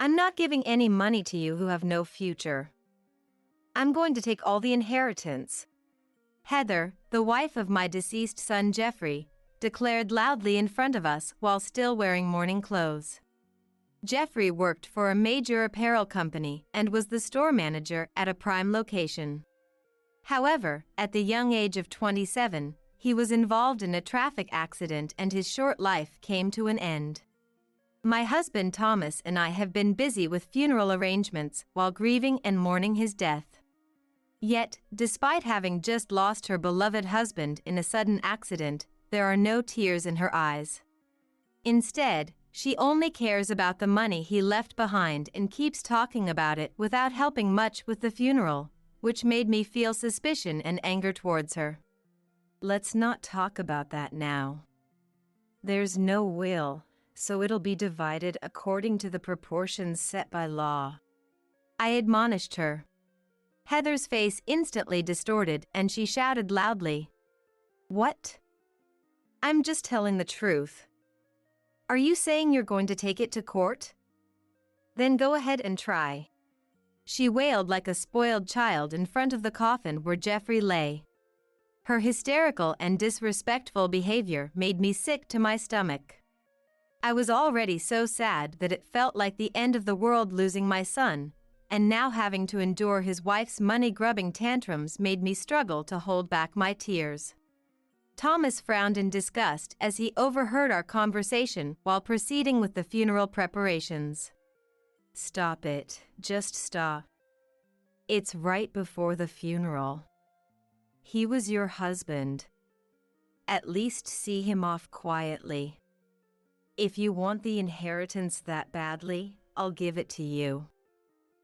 I'm not giving any money to you who have no future. I'm going to take all the inheritance. Heather, the wife of my deceased son Jeffrey, declared loudly in front of us while still wearing mourning clothes. Jeffrey worked for a major apparel company and was the store manager at a prime location. However, at the young age of 27, he was involved in a traffic accident and his short life came to an end. My husband Thomas and I have been busy with funeral arrangements while grieving and mourning his death. Yet, despite having just lost her beloved husband in a sudden accident, there are no tears in her eyes. Instead, she only cares about the money he left behind and keeps talking about it without helping much with the funeral, which made me feel suspicion and anger towards her. Let's not talk about that now. There's no will, so it'll be divided according to the proportions set by law. I admonished her. Heather's face instantly distorted and she shouted loudly, "What? I'm just telling the truth. Are you saying you're going to take it to court? Then go ahead and try." She wailed like a spoiled child in front of the coffin where Jeffrey lay. Her hysterical and disrespectful behavior made me sick to my stomach. I was already so sad that it felt like the end of the world losing my son, and now having to endure his wife's money-grubbing tantrums made me struggle to hold back my tears. Thomas frowned in disgust as he overheard our conversation while proceeding with the funeral preparations. Stop it, just stop. It's right before the funeral. He was your husband. At least see him off quietly. If you want the inheritance that badly, I'll give it to you.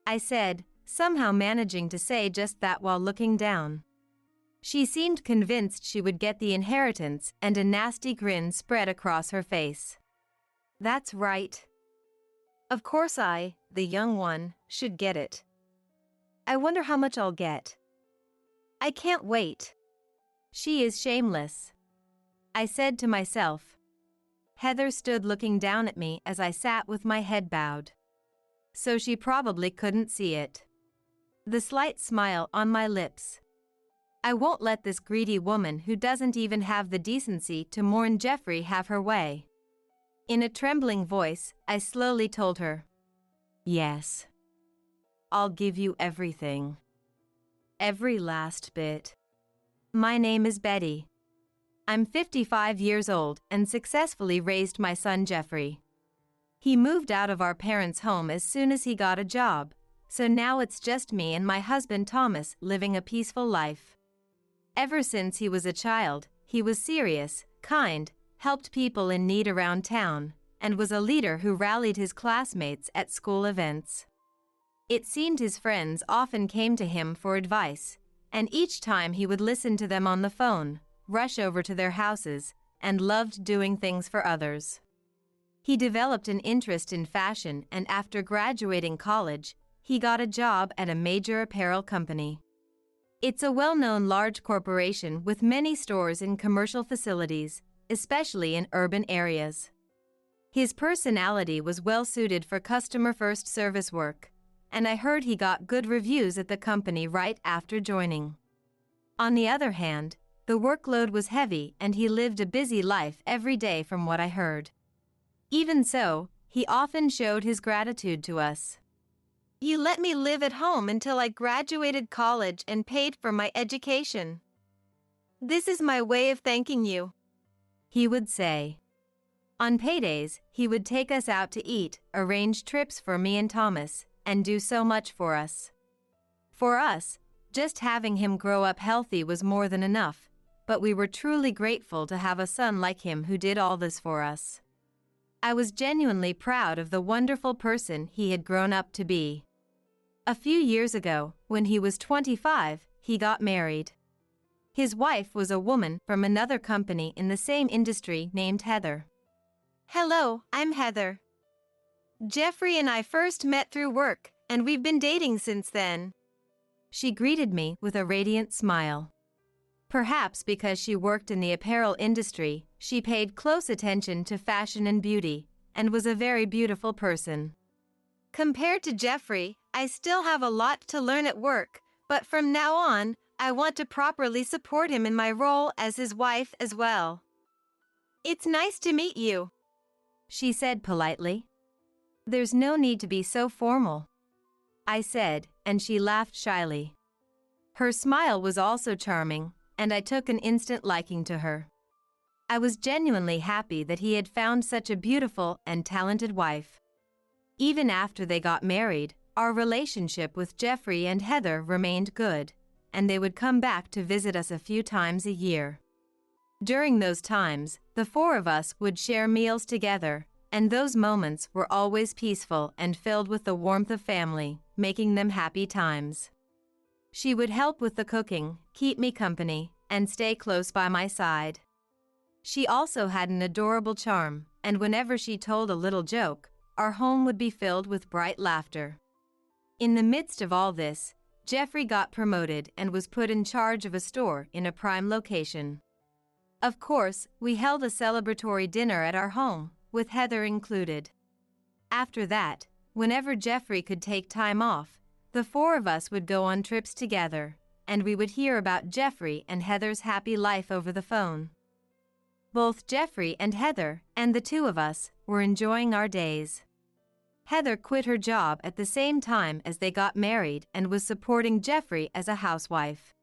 I said, somehow managing to say just that while looking down. She seemed convinced she would get the inheritance and a nasty grin spread across her face. That's right. Of course I, the young one, should get it. I wonder how much I'll get. I can't wait. She is shameless. I said to myself. Heather stood looking down at me as I sat with my head bowed. So she probably couldn't see it. The slight smile on my lips. I won't let this greedy woman who doesn't even have the decency to mourn Jeffrey have her way. In a trembling voice, I slowly told her. Yes. I'll give you everything. Every last bit. My name is Betty. I'm 55 years old and successfully raised my son Jeffrey. He moved out of our parents' home as soon as he got a job, so now it's just me and my husband Thomas living a peaceful life. Ever since he was a child, he was serious, kind, helped people in need around town, and was a leader who rallied his classmates at school events. It seemed his friends often came to him for advice, and each time he would listen to them on the phone, rush over to their houses, and loved doing things for others. He developed an interest in fashion and after graduating college, he got a job at a major apparel company. It's a well-known large corporation with many stores and commercial facilities, especially in urban areas. His personality was well-suited for customer-first service work, and I heard he got good reviews at the company right after joining. On the other hand, the workload was heavy and he lived a busy life every day from what I heard. Even so, he often showed his gratitude to us. You let me live at home until I graduated college and paid for my education. This is my way of thanking you, he would say. On paydays, he would take us out to eat, arrange trips for me and Thomas, and do so much for us. For us, just having him grow up healthy was more than enough, but we were truly grateful to have a son like him who did all this for us. I was genuinely proud of the wonderful person he had grown up to be. A few years ago, when he was 25, he got married. His wife was a woman from another company in the same industry named Heather. Hello, I'm Heather. Jeffrey and I first met through work, and we've been dating since then. She greeted me with a radiant smile. Perhaps because she worked in the apparel industry, she paid close attention to fashion and beauty, and was a very beautiful person. Compared to Jeffrey, I still have a lot to learn at work, but from now on, I want to properly support him in my role as his wife as well. It's nice to meet you, she said politely. There's no need to be so formal, I said, and she laughed shyly. Her smile was also charming, and I took an instant liking to her. I was genuinely happy that he had found such a beautiful and talented wife. Even after they got married, our relationship with Jeffrey and Heather remained good, and they would come back to visit us a few times a year. During those times, the four of us would share meals together, and those moments were always peaceful and filled with the warmth of family, making them happy times. She would help with the cooking, keep me company, and stay close by my side. She also had an adorable charm, and whenever she told a little joke, our home would be filled with bright laughter. In the midst of all this, Jeffrey got promoted and was put in charge of a store in a prime location. Of course, we held a celebratory dinner at our home, with Heather included. After that, whenever Jeffrey could take time off, the four of us would go on trips together, and we would hear about Jeffrey and Heather's happy life over the phone. Both Jeffrey and Heather, and the two of us, were enjoying our days. Heather quit her job at the same time as they got married and was supporting Jeffrey as a housewife.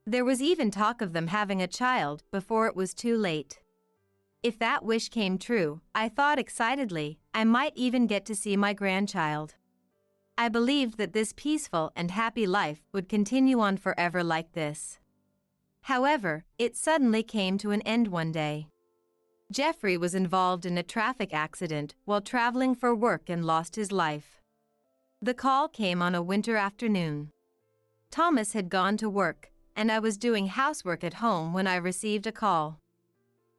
There was even talk of them having a child before it was too late. If that wish came true, I thought excitedly, I might even get to see my grandchild. I believed that this peaceful and happy life would continue on forever like this. However, it suddenly came to an end one day. Jeffrey was involved in a traffic accident while traveling for work and lost his life. The call came on a winter afternoon. Thomas had gone to work, and I was doing housework at home when I received a call.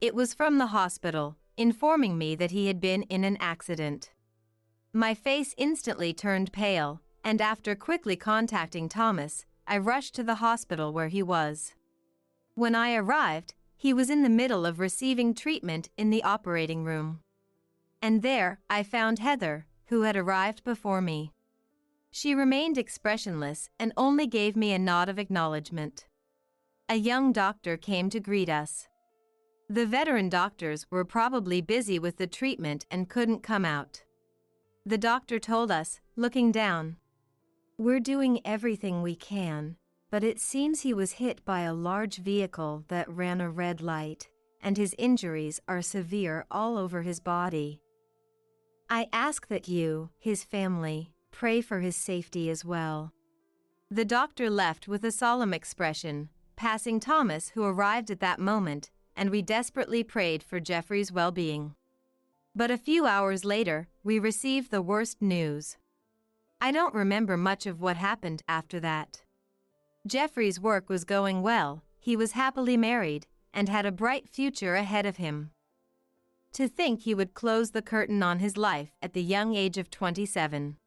It was from the hospital, informing me that he had been in an accident. My face instantly turned pale, and after quickly contacting Thomas, I rushed to the hospital where he was. When I arrived, he was in the middle of receiving treatment in the operating room. And there, I found Heather, who had arrived before me. She remained expressionless and only gave me a nod of acknowledgement. A young doctor came to greet us. The veteran doctors were probably busy with the treatment and couldn't come out. The doctor told us, looking down, "We're doing everything we can, but it seems he was hit by a large vehicle that ran a red light, and his injuries are severe all over his body. I ask that you, his family, pray for his safety as well." The doctor left with a solemn expression, passing Thomas, who arrived at that moment, and we desperately prayed for Jeffrey's well-being. But a few hours later, we received the worst news. I don't remember much of what happened after that. Jeffrey's work was going well, he was happily married, and had a bright future ahead of him. To think he would close the curtain on his life at the young age of 27.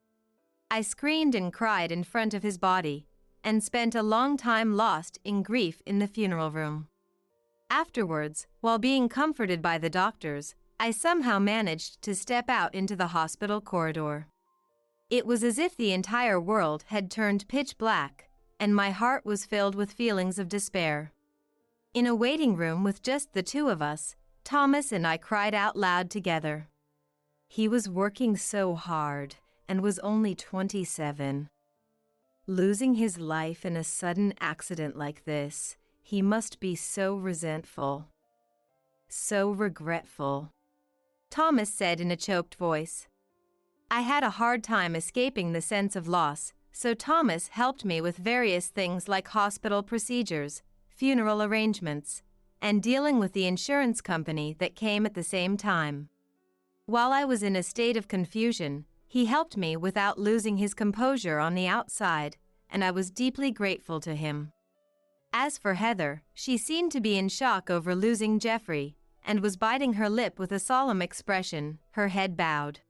I screamed and cried in front of his body, and spent a long time lost in grief in the funeral room. Afterwards, while being comforted by the doctors, I somehow managed to step out into the hospital corridor. It was as if the entire world had turned pitch black, and my heart was filled with feelings of despair. In a waiting room with just the two of us, Thomas and I cried out loud together. He was working so hard and was only 27. Losing his life in a sudden accident like this, he must be so resentful. So regretful, Thomas said in a choked voice. I had a hard time escaping the sense of loss, so Thomas helped me with various things like hospital procedures, funeral arrangements, and dealing with the insurance company that came at the same time. While I was in a state of confusion, he helped me without losing his composure on the outside, and I was deeply grateful to him. As for Heather, she seemed to be in shock over losing Jeffrey, and was biting her lip with a solemn expression, her head bowed.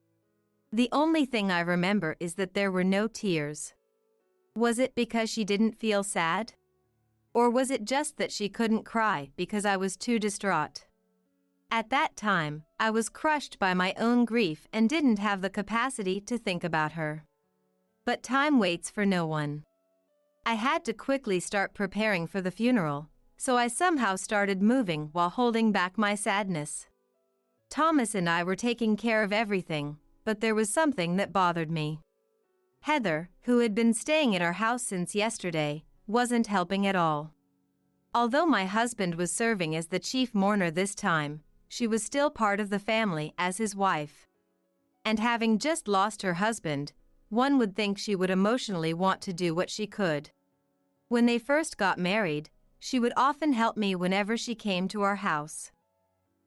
The only thing I remember is that there were no tears. Was it because she didn't feel sad? Or was it just that she couldn't cry because I was too distraught? At that time, I was crushed by my own grief and didn't have the capacity to think about her. But time waits for no one. I had to quickly start preparing for the funeral, so I somehow started moving while holding back my sadness. Thomas and I were taking care of everything, but there was something that bothered me. Heather, who had been staying at our house since yesterday, wasn't helping at all. Although my husband was serving as the chief mourner this time, she was still part of the family as his wife. And having just lost her husband, one would think she would emotionally want to do what she could. When they first got married, she would often help me whenever she came to our house.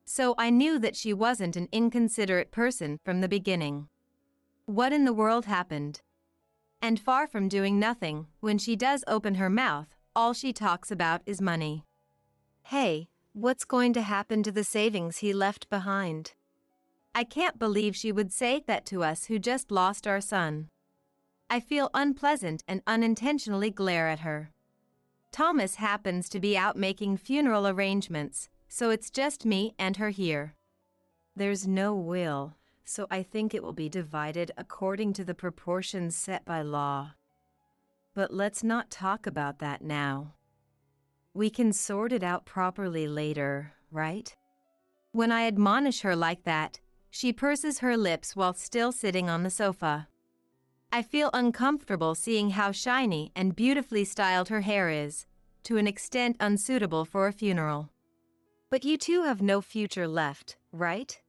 So I knew that she wasn't an inconsiderate person from the beginning. What in the world happened? And far from doing nothing, when she does open her mouth, all she talks about is money. Hey, what's going to happen to the savings he left behind? I can't believe she would say that to us who just lost our son. I feel unpleasant and unintentionally glare at her. Thomas happens to be out making funeral arrangements, so it's just me and her here. There's no will, so I think it will be divided according to the proportions set by law. But let's not talk about that now. We can sort it out properly later, right? When I admonish her like that, she purses her lips while still sitting on the sofa. I feel uncomfortable seeing how shiny and beautifully styled her hair is, to an extent unsuitable for a funeral. But you two have no future left, right?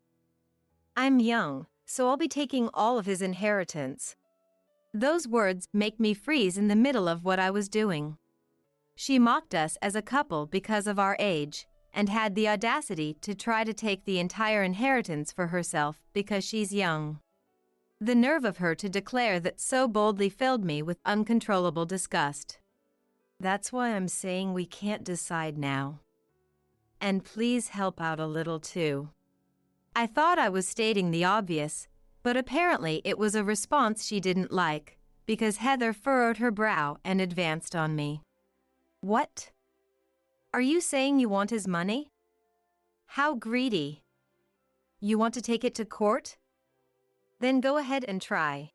I'm young, so I'll be taking all of his inheritance. Those words make me freeze in the middle of what I was doing. She mocked us as a couple because of our age, and had the audacity to try to take the entire inheritance for herself because she's young. The nerve of her to declare that so boldly filled me with uncontrollable disgust. That's why I'm saying we can't decide now. And please help out a little too. I thought I was stating the obvious, but apparently it was a response she didn't like, because Heather furrowed her brow and advanced on me. What? Are you saying you want his money? How greedy. You want to take it to court? Then go ahead and try.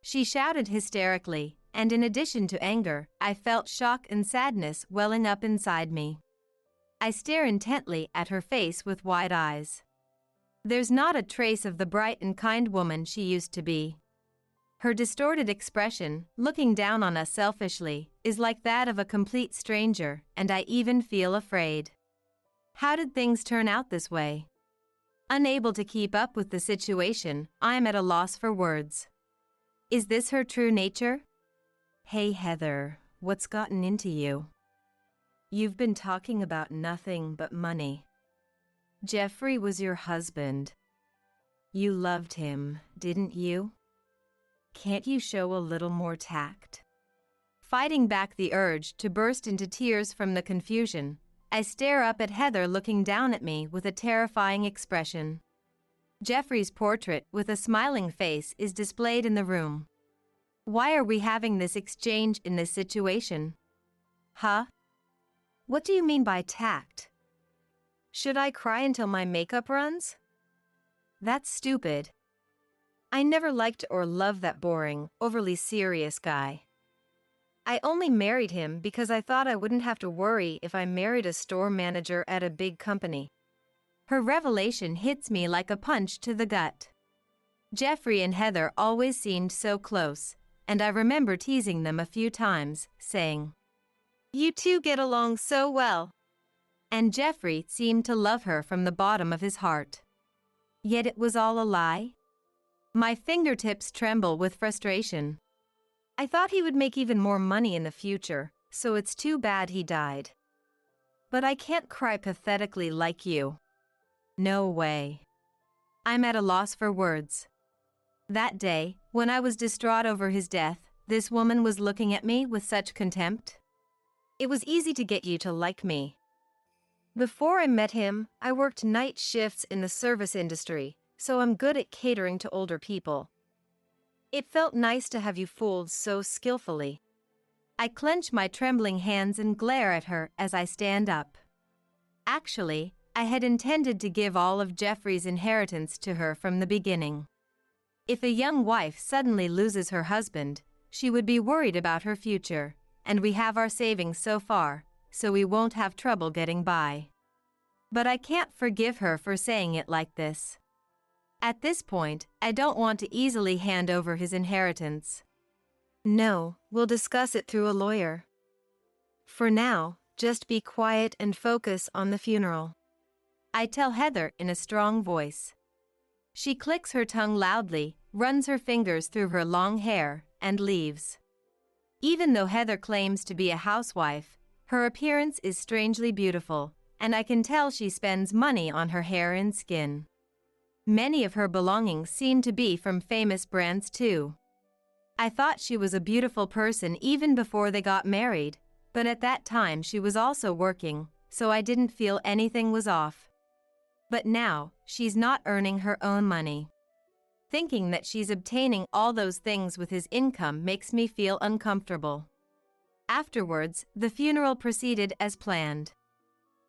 She shouted hysterically, and in addition to anger, I felt shock and sadness welling up inside me. I stare intently at her face with wide eyes. There's not a trace of the bright and kind woman she used to be. Her distorted expression, looking down on us selfishly, is like that of a complete stranger, and I even feel afraid. How did things turn out this way? Unable to keep up with the situation, I'm at a loss for words. Is this her true nature? Hey Heather, what's gotten into you? You've been talking about nothing but money. Jeffrey was your husband. You loved him, didn't you? Can't you show a little more tact? Fighting back the urge to burst into tears from the confusion, I stare up at Heather looking down at me with a terrifying expression. Jeffrey's portrait with a smiling face is displayed in the room. Why are we having this exchange in this situation? Huh? What do you mean by tact? Should I cry until my makeup runs? That's stupid. I never liked or loved that boring, overly serious guy. I only married him because I thought I wouldn't have to worry if I married a store manager at a big company. Her revelation hits me like a punch to the gut. Jeffrey and Heather always seemed so close, and I remember teasing them a few times, saying, "You two get along so well." And Jeffrey seemed to love her from the bottom of his heart. Yet it was all a lie. My fingertips tremble with frustration. I thought he would make even more money in the future, so it's too bad he died. But I can't cry pathetically like you. No way. I'm at a loss for words. That day, when I was distraught over his death, this woman was looking at me with such contempt. It was easy to get you to like me. Before I met him, I worked night shifts in the service industry, so I'm good at catering to older people. It felt nice to have you fooled so skillfully. I clench my trembling hands and glare at her as I stand up. Actually, I had intended to give all of Jeffrey's inheritance to her from the beginning. If a young wife suddenly loses her husband, she would be worried about her future, and we have our savings so far, so we won't have trouble getting by. But I can't forgive her for saying it like this. At this point, I don't want to easily hand over his inheritance. No, we'll discuss it through a lawyer. For now, just be quiet and focus on the funeral. I tell Heather in a strong voice. She clicks her tongue loudly, runs her fingers through her long hair, and leaves. Even though Heather claims to be a housewife, her appearance is strangely beautiful, and I can tell she spends money on her hair and skin. Many of her belongings seem to be from famous brands too. I thought she was a beautiful person even before they got married, but at that time she was also working, so I didn't feel anything was off. But now, she's not earning her own money. Thinking that she's obtaining all those things with his income makes me feel uncomfortable. Afterwards, the funeral proceeded as planned.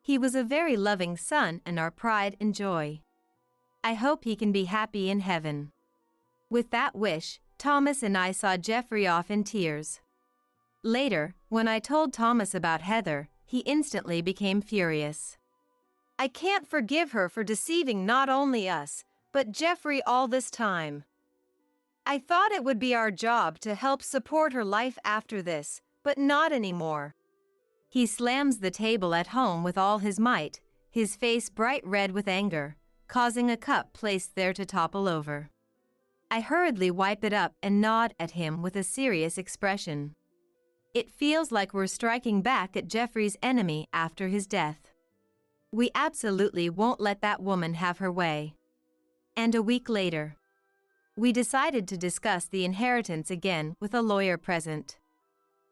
He was a very loving son and our pride and joy. I hope he can be happy in heaven. With that wish, Thomas and I saw Jeffrey off in tears. Later, when I told Thomas about Heather, he instantly became furious. I can't forgive her for deceiving not only us, but Jeffrey all this time. I thought it would be our job to help support her life after this, but not anymore. He slams the table at home with all his might, his face bright red with anger, causing a cup placed there to topple over. I hurriedly wipe it up and nod at him with a serious expression. It feels like we're striking back at Jeffrey's enemy after his death. We absolutely won't let that woman have her way. And a week later, we decided to discuss the inheritance again with a lawyer present.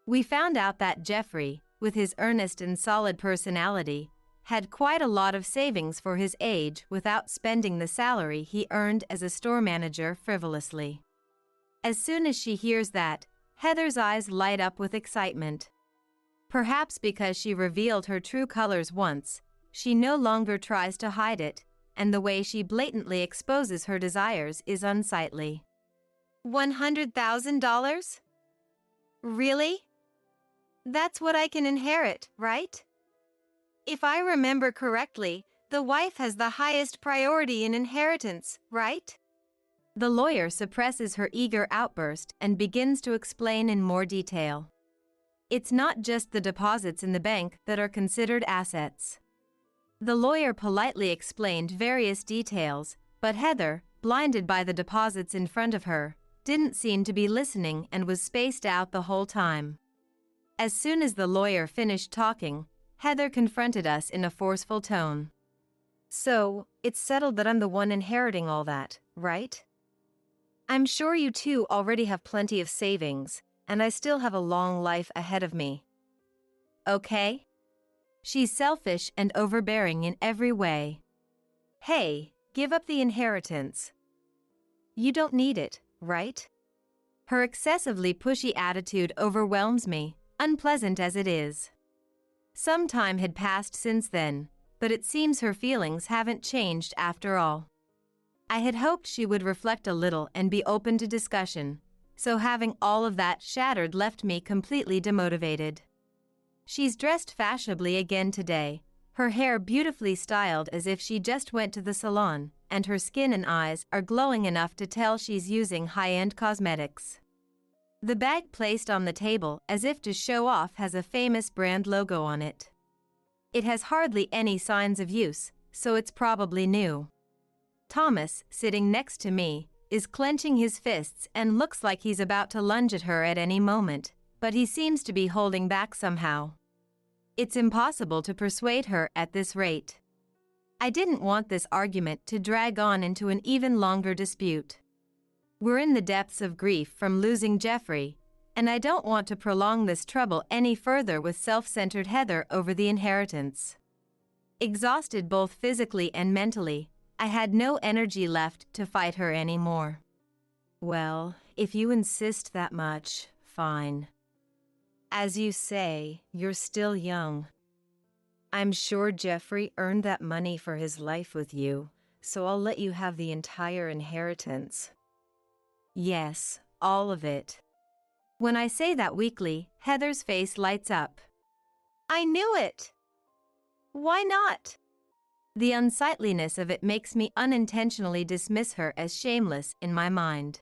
We found out that Jeffrey, with his earnest and solid personality, had quite a lot of savings for his age without spending the salary he earned as a store manager frivolously. As soon as she hears that, Heather's eyes light up with excitement. Perhaps because she revealed her true colors once, she no longer tries to hide it, and the way she blatantly exposes her desires is unsightly. $100,000? Really? That's what I can inherit, right? If I remember correctly, the wife has the highest priority in inheritance, right? The lawyer suppresses her eager outburst and begins to explain in more detail. It's not just the deposits in the bank that are considered assets. The lawyer politely explained various details, but Heather, blinded by the deposits in front of her, didn't seem to be listening and was spaced out the whole time. As soon as the lawyer finished talking, Heather confronted us in a forceful tone. So, it's settled that I'm the one inheriting all that, right? I'm sure you two already have plenty of savings, and I still have a long life ahead of me. Okay? She's selfish and overbearing in every way. Hey, give up the inheritance. You don't need it, right? Her excessively pushy attitude overwhelms me, unpleasant as it is. Some time had passed since then, but it seems her feelings haven't changed after all. I had hoped she would reflect a little and be open to discussion, so having all of that shattered left me completely demotivated. She's dressed fashionably again today, her hair beautifully styled as if she just went to the salon, and her skin and eyes are glowing enough to tell she's using high-end cosmetics. The bag placed on the table as if to show off has a famous brand logo on it. It has hardly any signs of use, so it's probably new. Thomas, sitting next to me, is clenching his fists and looks like he's about to lunge at her at any moment, but he seems to be holding back somehow. It's impossible to persuade her at this rate. I didn't want this argument to drag on into an even longer dispute. We're in the depths of grief from losing Jeffrey, and I don't want to prolong this trouble any further with self-centered Heather over the inheritance. Exhausted both physically and mentally, I had no energy left to fight her anymore. Well, if you insist that much, fine. As you say, you're still young. I'm sure Jeffrey earned that money for his life with you, so I'll let you have the entire inheritance. Yes, all of it. When I say that weakly, Heather's face lights up. I knew it! Why not? The unsightliness of it makes me unintentionally dismiss her as shameless in my mind.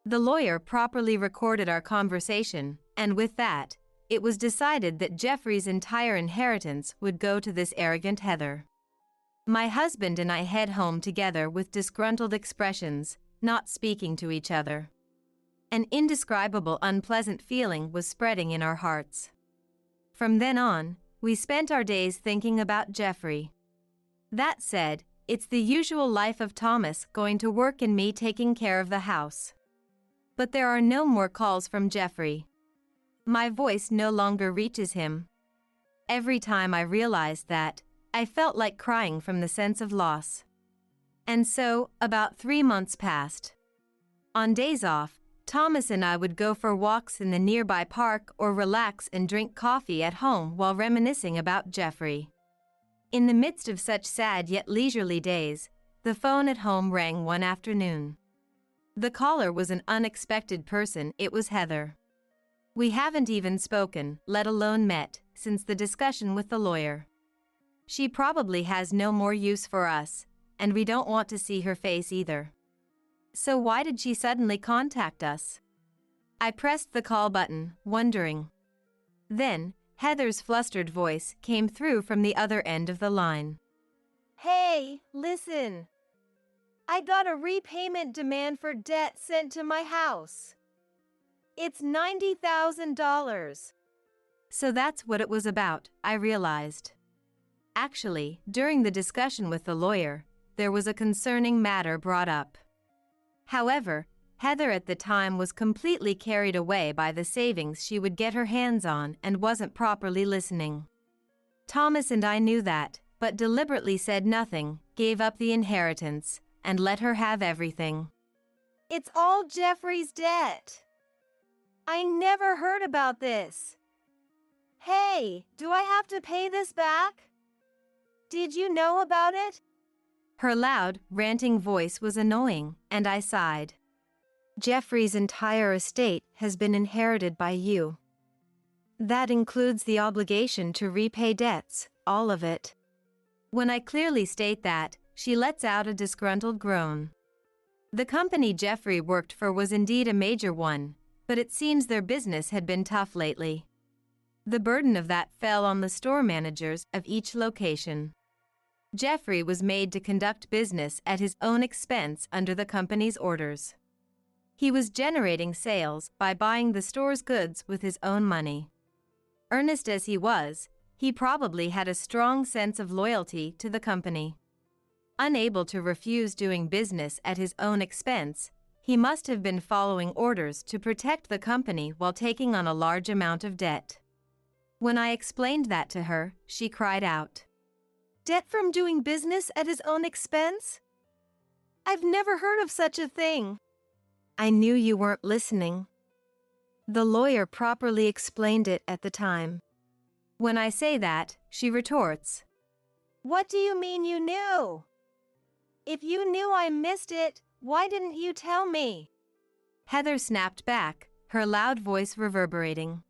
The lawyer properly recorded our conversation, and with that, it was decided that Jeffrey's entire inheritance would go to this arrogant Heather. My husband and I head home together with disgruntled expressions, not speaking to each other. An indescribable unpleasant feeling was spreading in our hearts. From then on, we spent our days thinking about Jeffrey. That said, it's the usual life of Thomas going to work and me taking care of the house. But there are no more calls from Jeffrey. My voice no longer reaches him. Every time I realized that, I felt like crying from the sense of loss. And so, about 3 months passed. On days off, Thomas and I would go for walks in the nearby park or relax and drink coffee at home while reminiscing about Jeffrey. In the midst of such sad yet leisurely days, the phone at home rang one afternoon. The caller was an unexpected person. It was Heather. We haven't even spoken, let alone met, since the discussion with the lawyer. She probably has no more use for us, and we don't want to see her face either. So why did she suddenly contact us? I pressed the call button, wondering. Then, Heather's flustered voice came through from the other end of the line. Hey, listen. I got a repayment demand for debt sent to my house. It's $90,000. So that's what it was about, I realized. Actually, during the discussion with the lawyer, there was a concerning matter brought up. However, Heather at the time was completely carried away by the savings she would get her hands on and wasn't properly listening. Thomas and I knew that, but deliberately said nothing, gave up the inheritance, and let her have everything. It's all Jeffrey's debt. I never heard about this. Hey, do I have to pay this back? Did you know about it? Her loud, ranting voice was annoying, and I sighed. Jeffrey's entire estate has been inherited by you. That includes the obligation to repay debts, all of it. When I clearly state that, she lets out a disgruntled groan. The company Jeffrey worked for was indeed a major one, but it seems their business had been tough lately. The burden of that fell on the store managers of each location. Jeffrey was made to conduct business at his own expense under the company's orders. He was generating sales by buying the store's goods with his own money. Earnest as he was, he probably had a strong sense of loyalty to the company. Unable to refuse doing business at his own expense, he must have been following orders to protect the company while taking on a large amount of debt. When I explained that to her, she cried out, "Debt from doing business at his own expense? I've never heard of such a thing." I knew you weren't listening. The lawyer properly explained it at the time. When I say that, she retorts, "What do you mean you knew? If you knew I missed it, why didn't you tell me?" Heather snapped back, her loud voice reverberating.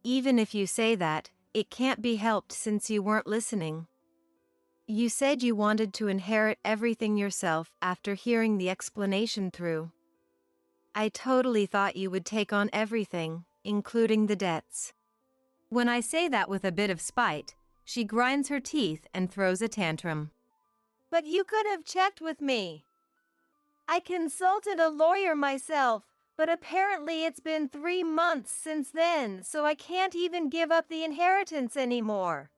"Even if you say that, it can't be helped since you weren't listening. You said you wanted to inherit everything yourself after hearing the explanation through. I totally thought you would take on everything, including the debts." When I say that with a bit of spite, she grinds her teeth and throws a tantrum. "But you could have checked with me. I consulted a lawyer myself, but apparently it's been 3 months since then, so I can't even give up the inheritance anymore.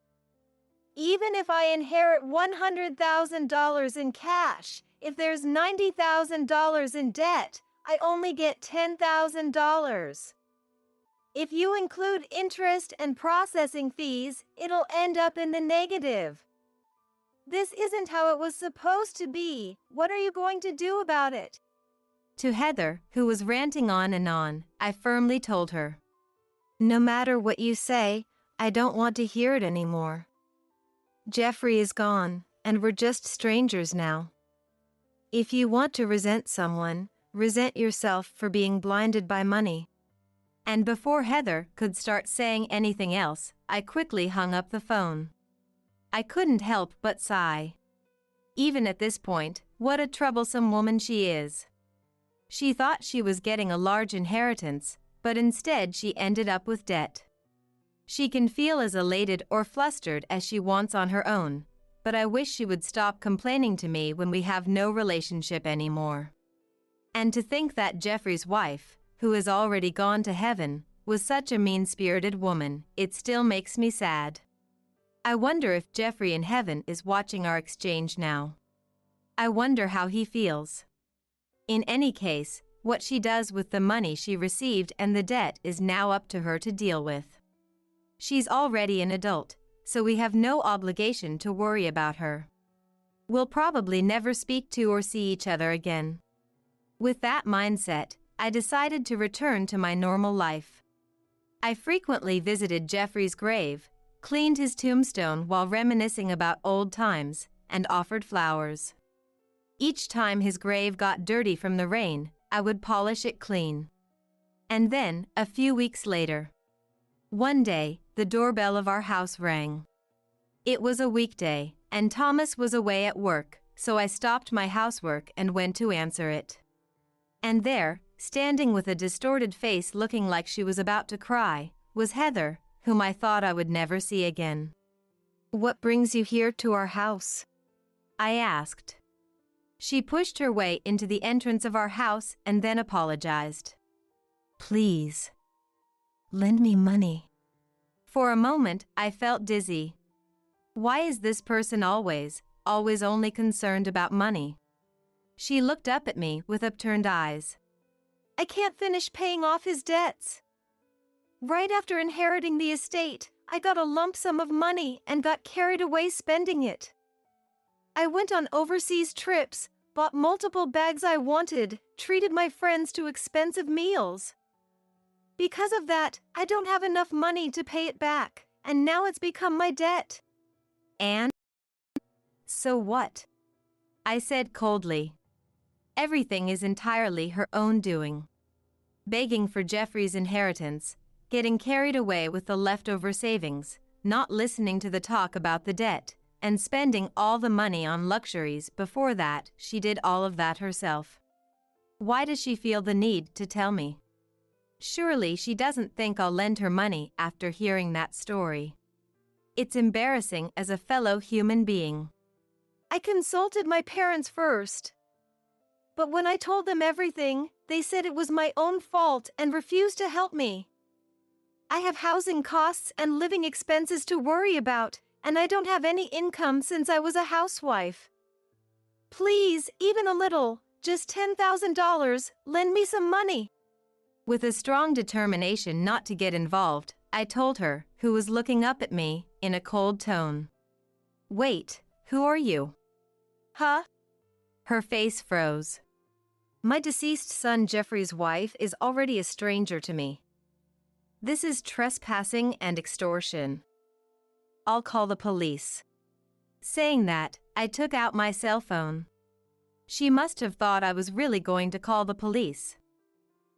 Even if I inherit $100,000 in cash, if there's $90,000 in debt, I only get $10,000. If you include interest and processing fees, it'll end up in the negative. This isn't how it was supposed to be. What are you going to do about it?" To Heather, who was ranting on and on, I firmly told her, "No matter what you say, I don't want to hear it anymore. Jeffrey is gone, and we're just strangers now. If you want to resent someone, resent yourself for being blinded by money. And before Heather could start saying anything else, I quickly hung up the phone. I couldn't help but sigh. Even at this point, what a troublesome woman she is. She thought she was getting a large inheritance, but instead she ended up with debt. She can feel as elated or flustered as she wants on her own, but I wish she would stop complaining to me when we have no relationship anymore. And to think that Jeffrey's wife, who has already gone to heaven, was such a mean-spirited woman, it still makes me sad. I wonder if Jeffrey in heaven is watching our exchange now. I wonder how he feels. In any case, what she does with the money she received and the debt is now up to her to deal with. She's already an adult, so we have no obligation to worry about her. We'll probably never speak to or see each other again. With that mindset, I decided to return to my normal life. I frequently visited Jeffrey's grave, cleaned his tombstone while reminiscing about old times, and offered flowers. Each time his grave got dirty from the rain, I would polish it clean. And then, a few weeks later, one day, the doorbell of our house rang. It was a weekday, and Thomas was away at work, so I stopped my housework and went to answer it. And there, standing with a distorted face looking like she was about to cry, was Heather, whom I thought I would never see again. "What brings you here to our house?" I asked. She pushed her way into the entrance of our house and then apologized. "Please, lend me money." For a moment, I felt dizzy. Why is this person always only concerned about money? She looked up at me with upturned eyes. "I can't finish paying off his debts. Right after inheriting the estate, I got a lump sum of money and got carried away spending it. I went on overseas trips, bought multiple bags I wanted, treated my friends to expensive meals. Because of that, I don't have enough money to pay it back, and now it's become my debt." "And so what?" I said coldly. Everything is entirely her own doing. Begging for Jeffrey's inheritance, getting carried away with the leftover savings, not listening to the talk about the debt, and spending all the money on luxuries. Before that, she did all of that herself. Why does she feel the need to tell me? Surely she doesn't think I'll lend her money after hearing that story. It's embarrassing as a fellow human being. "I consulted my parents first. But when I told them everything, they said it was my own fault and refused to help me. I have housing costs and living expenses to worry about, and I don't have any income since I was a housewife. Please, even a little, just $10,000, lend me some money." With a strong determination not to get involved, I told her, who was looking up at me, in a cold tone. "Wait, who are you?" "Huh?" Her face froze. My deceased son Jeffrey's wife is already a stranger to me. This is trespassing and extortion. I'll call the police. Saying that, I took out my cell phone. She must have thought I was really going to call the police.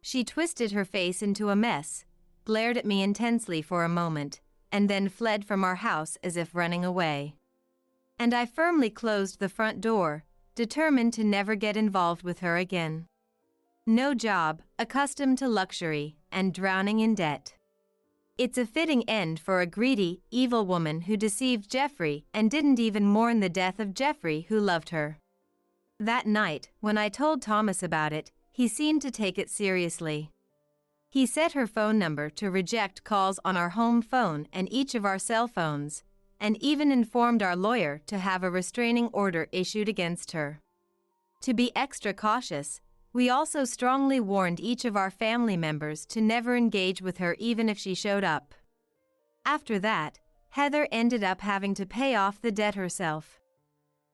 She twisted her face into a mess, glared at me intensely for a moment, and then fled from our house as if running away. And I firmly closed the front door, determined to never get involved with her again. No job, accustomed to luxury, and drowning in debt. It's a fitting end for a greedy, evil woman who deceived Jeffrey and didn't even mourn the death of Jeffrey, who loved her. That night, when I told Thomas about it, he seemed to take it seriously. He set her phone number to reject calls on our home phone and each of our cell phones, and even informed our lawyer to have a restraining order issued against her. To be extra cautious, we also strongly warned each of our family members to never engage with her even if she showed up. After that, Heather ended up having to pay off the debt herself.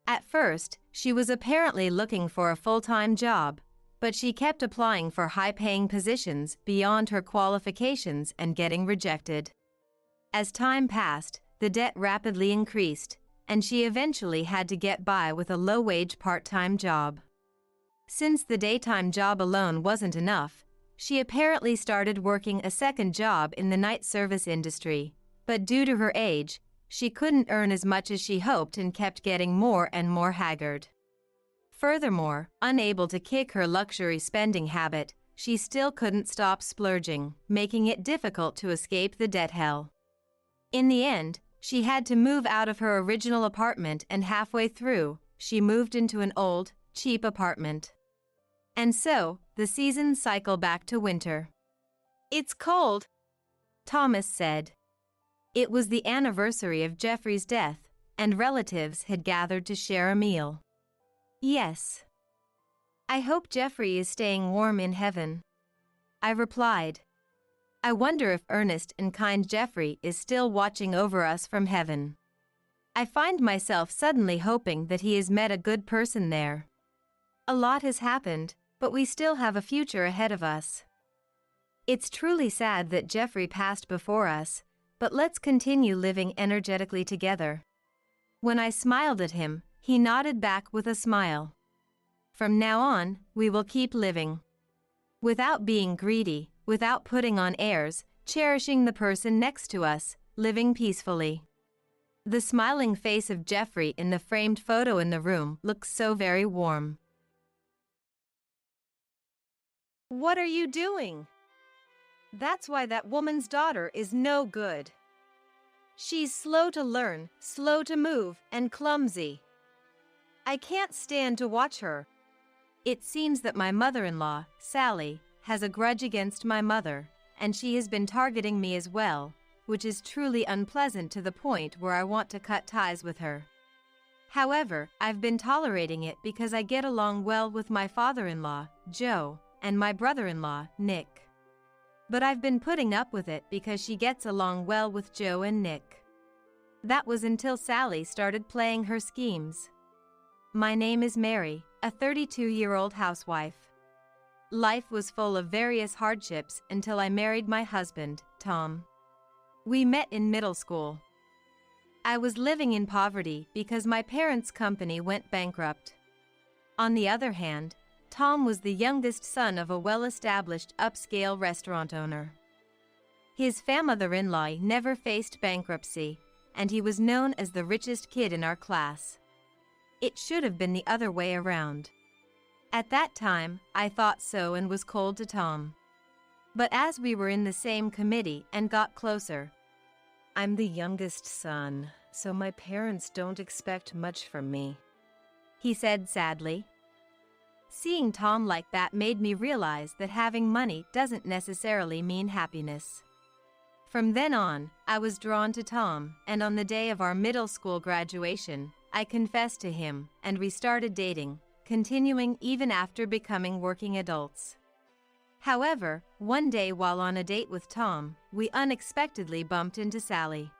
At first, she was apparently looking for a full-time job, but she kept applying for high-paying positions beyond her qualifications and getting rejected. As time passed, the debt rapidly increased, and she eventually had to get by with a low-wage part-time job. Since the daytime job alone wasn't enough, she apparently started working a second job in the night service industry, but due to her age, she couldn't earn as much as she hoped and kept getting more and more haggard. Furthermore, unable to kick her luxury spending habit, she still couldn't stop splurging, making it difficult to escape the debt hell. In the end, she had to move out of her original apartment, and halfway through, she moved into an old, cheap apartment. And so, the seasons cycle back to winter. "It's cold," Thomas said. It was the anniversary of Jeffrey's death, and relatives had gathered to share a meal. "Yes. I hope Jeffrey is staying warm in heaven," I replied. I wonder if earnest and kind Jeffrey is still watching over us from heaven. I find myself suddenly hoping that he has met a good person there. A lot has happened, but we still have a future ahead of us. It's truly sad that Jeffrey passed before us, but let's continue living energetically together. When I smiled at him, he nodded back with a smile. From now on, we will keep living. Without being greedy, without putting on airs, cherishing the person next to us, living peacefully. The smiling face of Jeffrey in the framed photo in the room looks so very warm. "What are you doing?" "That's why that woman's daughter is no good. She's slow to learn, slow to move, and clumsy. I can't stand to watch her." It seems that my mother-in-law, Sally, has a grudge against my mother, and she has been targeting me as well, which is truly unpleasant to the point where I want to cut ties with her. However, I've been tolerating it because I get along well with my father-in-law, Joe, and my brother-in-law, Nick. But I've been putting up with it because she gets along well with Joe and Nick. That was until Sally started playing her schemes. My name is Mary, a 32-year-old housewife. Life was full of various hardships until I married my husband, Tom. We met in middle school. I was living in poverty because my parents' company went bankrupt. On the other hand, Tom was the youngest son of a well-established upscale restaurant owner. His mother-in-law never faced bankruptcy, and he was known as the richest kid in our class. It should have been the other way around. At that time, I thought so and was cold to Tom. But as we were in the same committee and got closer, "I'm the youngest son, so my parents don't expect much from me," he said sadly. Seeing Tom like that made me realize that having money doesn't necessarily mean happiness. From then on, I was drawn to Tom, and on the day of our middle school graduation, I confessed to him, and we started dating, continuing even after becoming working adults. However, one day while on a date with Tom, we unexpectedly bumped into Sally.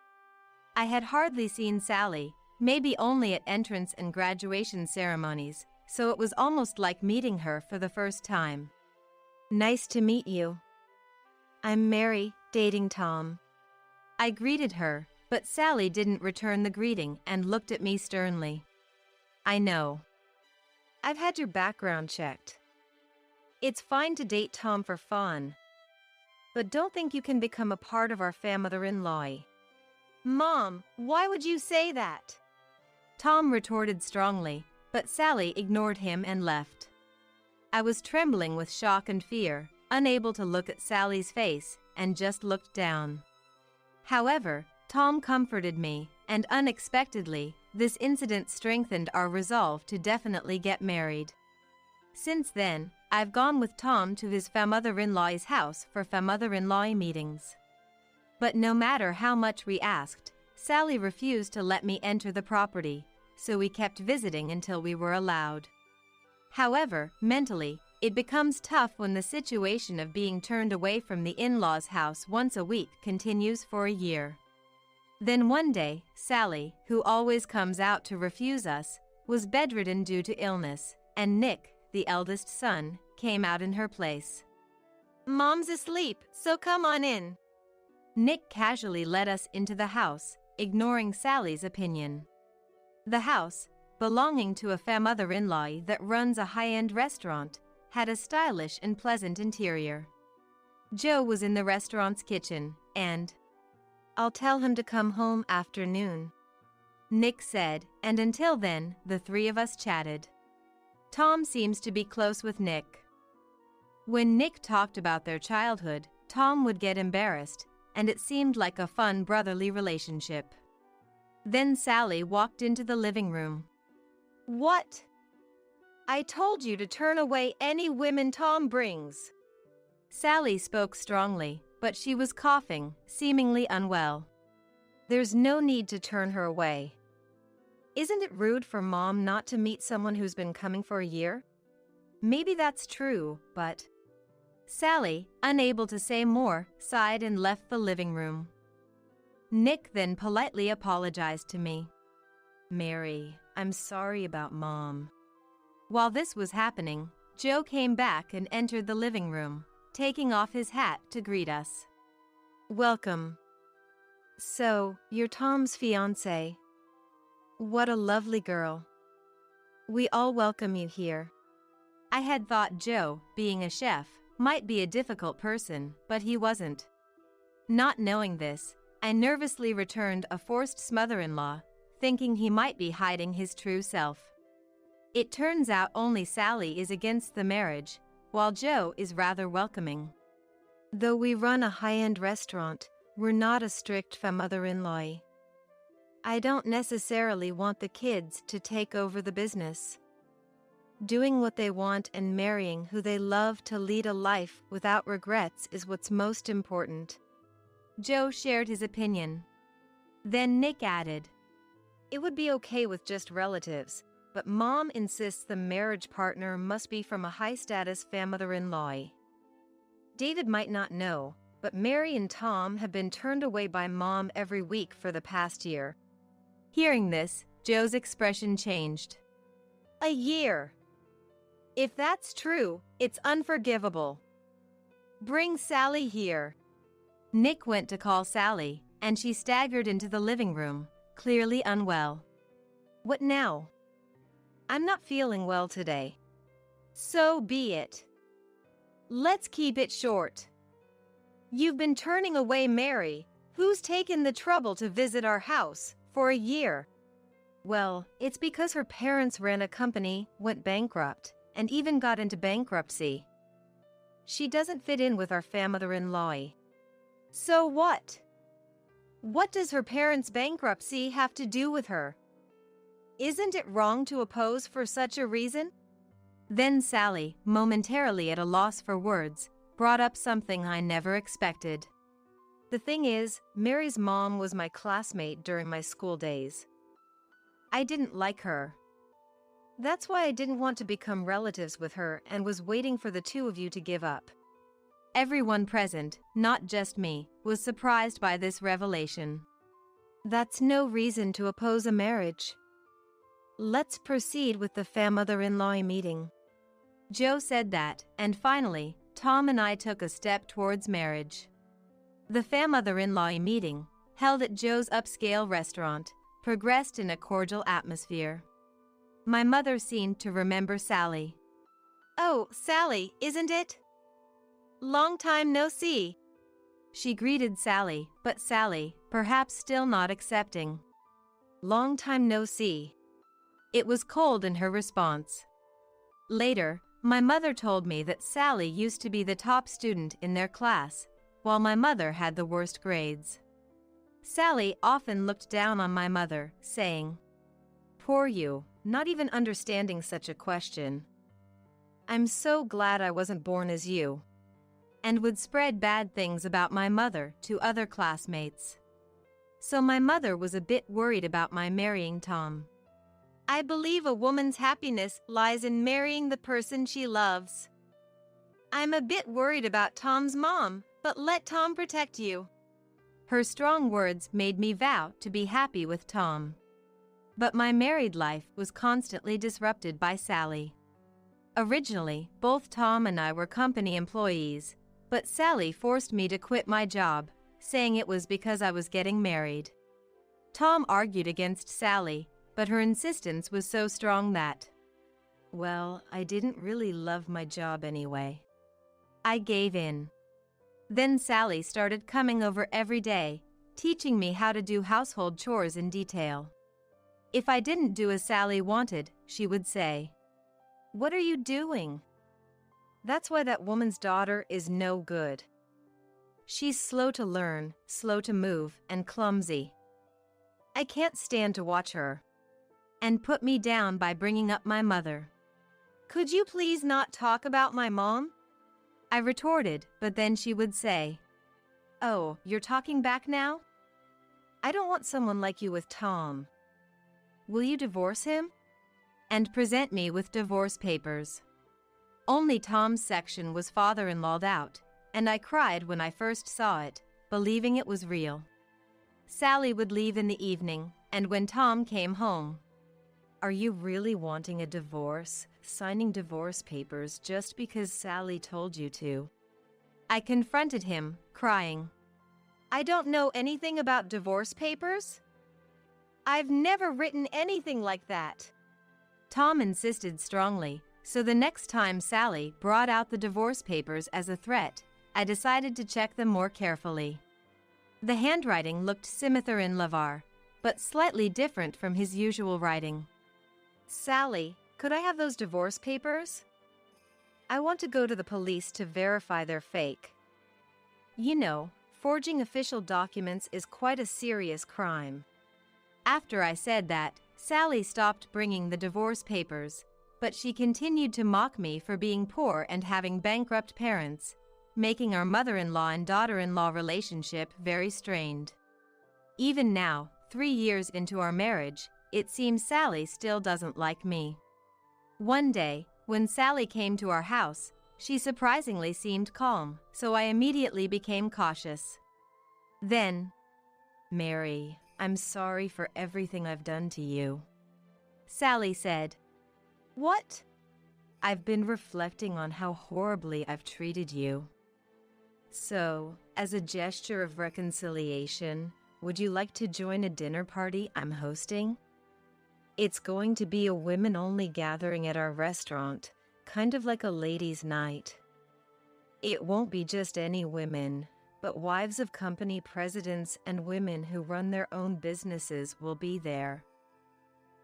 I had hardly seen Sally, maybe only at entrance and graduation ceremonies, so it was almost like meeting her for the first time. "Nice to meet you. I'm Mary, dating Tom." I greeted her, but Sally didn't return the greeting and looked at me sternly. "I know. I've had your background checked. It's fine to date Tom for fun, but don't think you can become a part of our mother-in-law." "Mom, why would you say that?" Tom retorted strongly, but Sally ignored him and left. I was trembling with shock and fear, unable to look at Sally's face, and just looked down. However, Tom comforted me, and unexpectedly, this incident strengthened our resolve to definitely get married. Since then, I've gone with Tom to his mother-in-law's house for mother-in-law meetings. But no matter how much we asked, Sally refused to let me enter the property, so we kept visiting until we were allowed. However, mentally, it becomes tough when the situation of being turned away from the in-laws' house once a week continues for a year. Then one day, Sally, who always comes out to refuse us, was bedridden due to illness, and Nick, the eldest son, came out in her place. "Mom's asleep, so come on in." Nick casually led us into the house, ignoring Sally's opinion. The house, belonging to a mother-in-law that runs a high-end restaurant, had a stylish and pleasant interior. Joe was in the restaurant's kitchen, and "I'll tell him to come home after noon," Nick said, and until then, the three of us chatted. Tom seems to be close with Nick. When Nick talked about their childhood, Tom would get embarrassed, and it seemed like a fun brotherly relationship. Then Sally walked into the living room. "What? I told you to turn away any women Tom brings." Sally spoke strongly, but she was coughing, seemingly unwell. "There's no need to turn her away. Isn't it rude for Mom not to meet someone who's been coming for a year?" "Maybe that's true, but..." Sally, unable to say more, sighed and left the living room. Nick then politely apologized to me. "Mary, I'm sorry about Mom." While this was happening, Joe came back and entered the living room, taking off his hat to greet us. "Welcome. So, you're Tom's fiancé. What a lovely girl. We all welcome you here." I had thought Joe, being a chef, might be a difficult person, but he wasn't. Not knowing this, I nervously returned a forced mother-in-law, thinking he might be hiding his true self. It turns out only Sally is against the marriage, while Joe is rather welcoming. Though we run a high-end restaurant, we're not a strict mother-in-law. I don't necessarily want the kids to take over the business. Doing what they want and marrying who they love to lead a life without regrets is what's most important. Joe shared his opinion. Then Nick added, "It would be okay with just relatives, but Mom insists the marriage partner must be from a high-status mother-in-law. David might not know, but Mary and Tom have been turned away by Mom every week for the past year." Hearing this, Joe's expression changed. "A year? If that's true, it's unforgivable. Bring Sally here." Nick went to call Sally, and she staggered into the living room, clearly unwell. "What now?" "I'm not feeling well today." "So be it. Let's keep it short. You've been turning away Mary, who's taken the trouble to visit our house, for a year." "Well, it's because her parents ran a company, went bankrupt, and even got into bankruptcy. She doesn't fit in with our mother-in-law." "So what? What does her parents' bankruptcy have to do with her? Isn't it wrong to oppose for such a reason?" Then Sally, momentarily at a loss for words, brought up something I never expected. "The thing is, Mary's mom was my classmate during my school days. I didn't like her. That's why I didn't want to become relatives with her and was waiting for the two of you to give up." Everyone present, not just me, was surprised by this revelation. "That's no reason to oppose a marriage. Let's proceed with the mother-in-law meeting." Joe said that, and finally, Tom and I took a step towards marriage. The mother-in-law meeting, held at Joe's upscale restaurant, progressed in a cordial atmosphere. My mother seemed to remember Sally. "Oh, Sally, isn't it? Long time no see." She greeted Sally, but Sally, perhaps still not accepting. "Long time no see." It was cold in her response. Later, my mother told me that Sally used to be the top student in their class, while my mother had the worst grades. Sally often looked down on my mother, saying, "Poor you, not even understanding such a question. I'm so glad I wasn't born as you," and would spread bad things about my mother to other classmates. So my mother was a bit worried about my marrying Tom. "I believe a woman's happiness lies in marrying the person she loves. I'm a bit worried about Tom's mom, but let Tom protect you." Her strong words made me vow to be happy with Tom. But my married life was constantly disrupted by Sally. Originally, both Tom and I were company employees, but Sally forced me to quit my job, saying it was because I was getting married. Tom argued against Sally, but her insistence was so strong that, well, I didn't really love my job anyway. I gave in. Then Sally started coming over every day, teaching me how to do household chores in detail. If I didn't do as Sally wanted, she would say, "What are you doing? That's why that woman's daughter is no good. She's slow to learn, slow to move, and clumsy. I can't stand to watch her." And put me down by bringing up my mother. "Could you please not talk about my mom?" I retorted, but then she would say, "Oh, you're talking back now? I don't want someone like you with Tom. Will you divorce him?" And present me with divorce papers. Only Tom's section was father-in-lawed out, and I cried when I first saw it, believing it was real. Sally would leave in the evening, and when Tom came home, "Are you really wanting a divorce, signing divorce papers just because Sally told you to?" I confronted him, crying, "I don't know anything about divorce papers. I've never written anything like that." Tom insisted strongly, so the next time Sally brought out the divorce papers as a threat, I decided to check them more carefully. The handwriting looked similar in Lavar, but slightly different from his usual writing. "Sally, could I have those divorce papers? I want to go to the police to verify they're fake. You know, forging official documents is quite a serious crime." After I said that, Sally stopped bringing the divorce papers, but she continued to mock me for being poor and having bankrupt parents, making our mother-in-law and daughter-in-law relationship very strained. Even now, 3 years into our marriage, it seems Sally still doesn't like me. One day, when Sally came to our house, she surprisingly seemed calm, so I immediately became cautious. Then, "Mary, I'm sorry for everything I've done to you," Sally said. "What?" "I've been reflecting on how horribly I've treated you. So, as a gesture of reconciliation, would you like to join a dinner party I'm hosting? It's going to be a women-only gathering at our restaurant, kind of like a ladies' night. It won't be just any women, but wives of company presidents and women who run their own businesses will be there.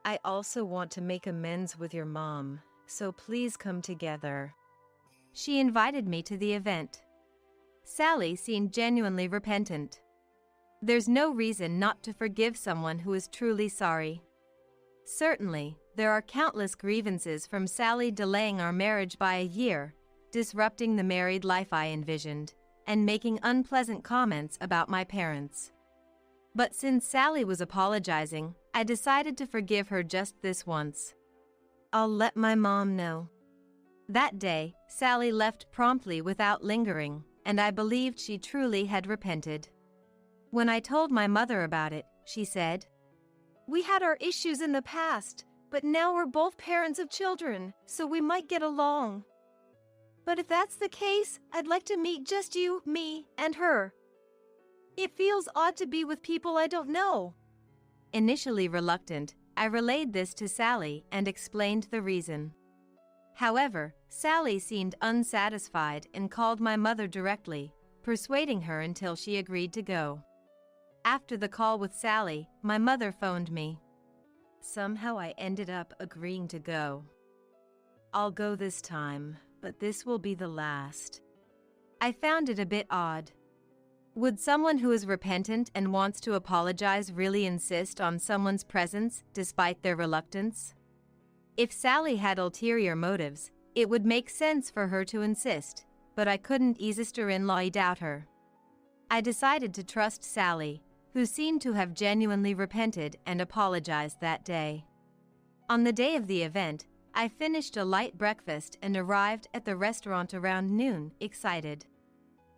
I also want to make amends with your mom, so please come together." She invited me to the event. Sally seemed genuinely repentant. There's no reason not to forgive someone who is truly sorry. Certainly, there are countless grievances from Sally delaying our marriage by a year, disrupting the married life I envisioned, and making unpleasant comments about my parents. But since Sally was apologizing, I decided to forgive her just this once. "I'll let my mom know." That day, Sally left promptly without lingering, and I believed she truly had repented. When I told my mother about it, she said, "We had our issues in the past, but now we're both parents of children, so we might get along. But if that's the case, I'd like to meet just you, me, and her. It feels odd to be with people I don't know." Initially reluctant, I relayed this to Sally and explained the reason. However, Sally seemed unsatisfied and called my mother directly, persuading her until she agreed to go. After the call with Sally, my mother phoned me. Somehow I ended up agreeing to go. "I'll go this time, but this will be the last." I found it a bit odd. Would someone who is repentant and wants to apologize really insist on someone's presence despite their reluctance? If Sally had ulterior motives, it would make sense for her to insist, but I couldn't sister-in-law doubt her. I decided to trust Sally, who seemed to have genuinely repented and apologized that day. On the day of the event, I finished a light breakfast and arrived at the restaurant around noon, excited.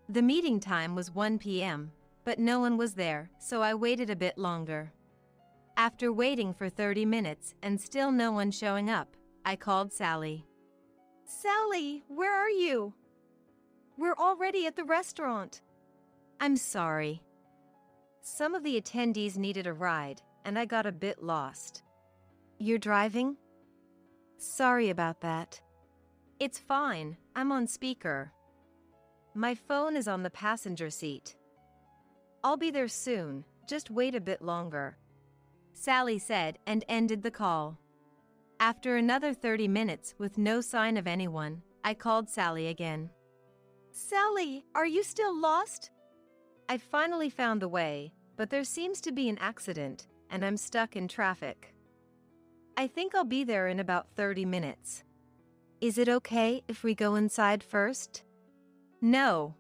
The meeting time was 1 p.m., but no one was there, so I waited a bit longer. After waiting for 30 minutes and still no one showing up, I called Sally. "Sally, where are you? We're already at the restaurant." "I'm sorry. Some of the attendees needed a ride, and I got a bit lost. You're driving? Sorry about that. It's fine, I'm on speaker. My phone is on the passenger seat. I'll be there soon, just wait a bit longer, Sally said and ended the call. After another 30 minutes with no sign of anyone, I called Sally again. Sally, are you still lost? I finally found the way, but there seems to be an accident, and I'm stuck in traffic. I think I'll be there in about 30 minutes. Is it okay if we go inside first? No.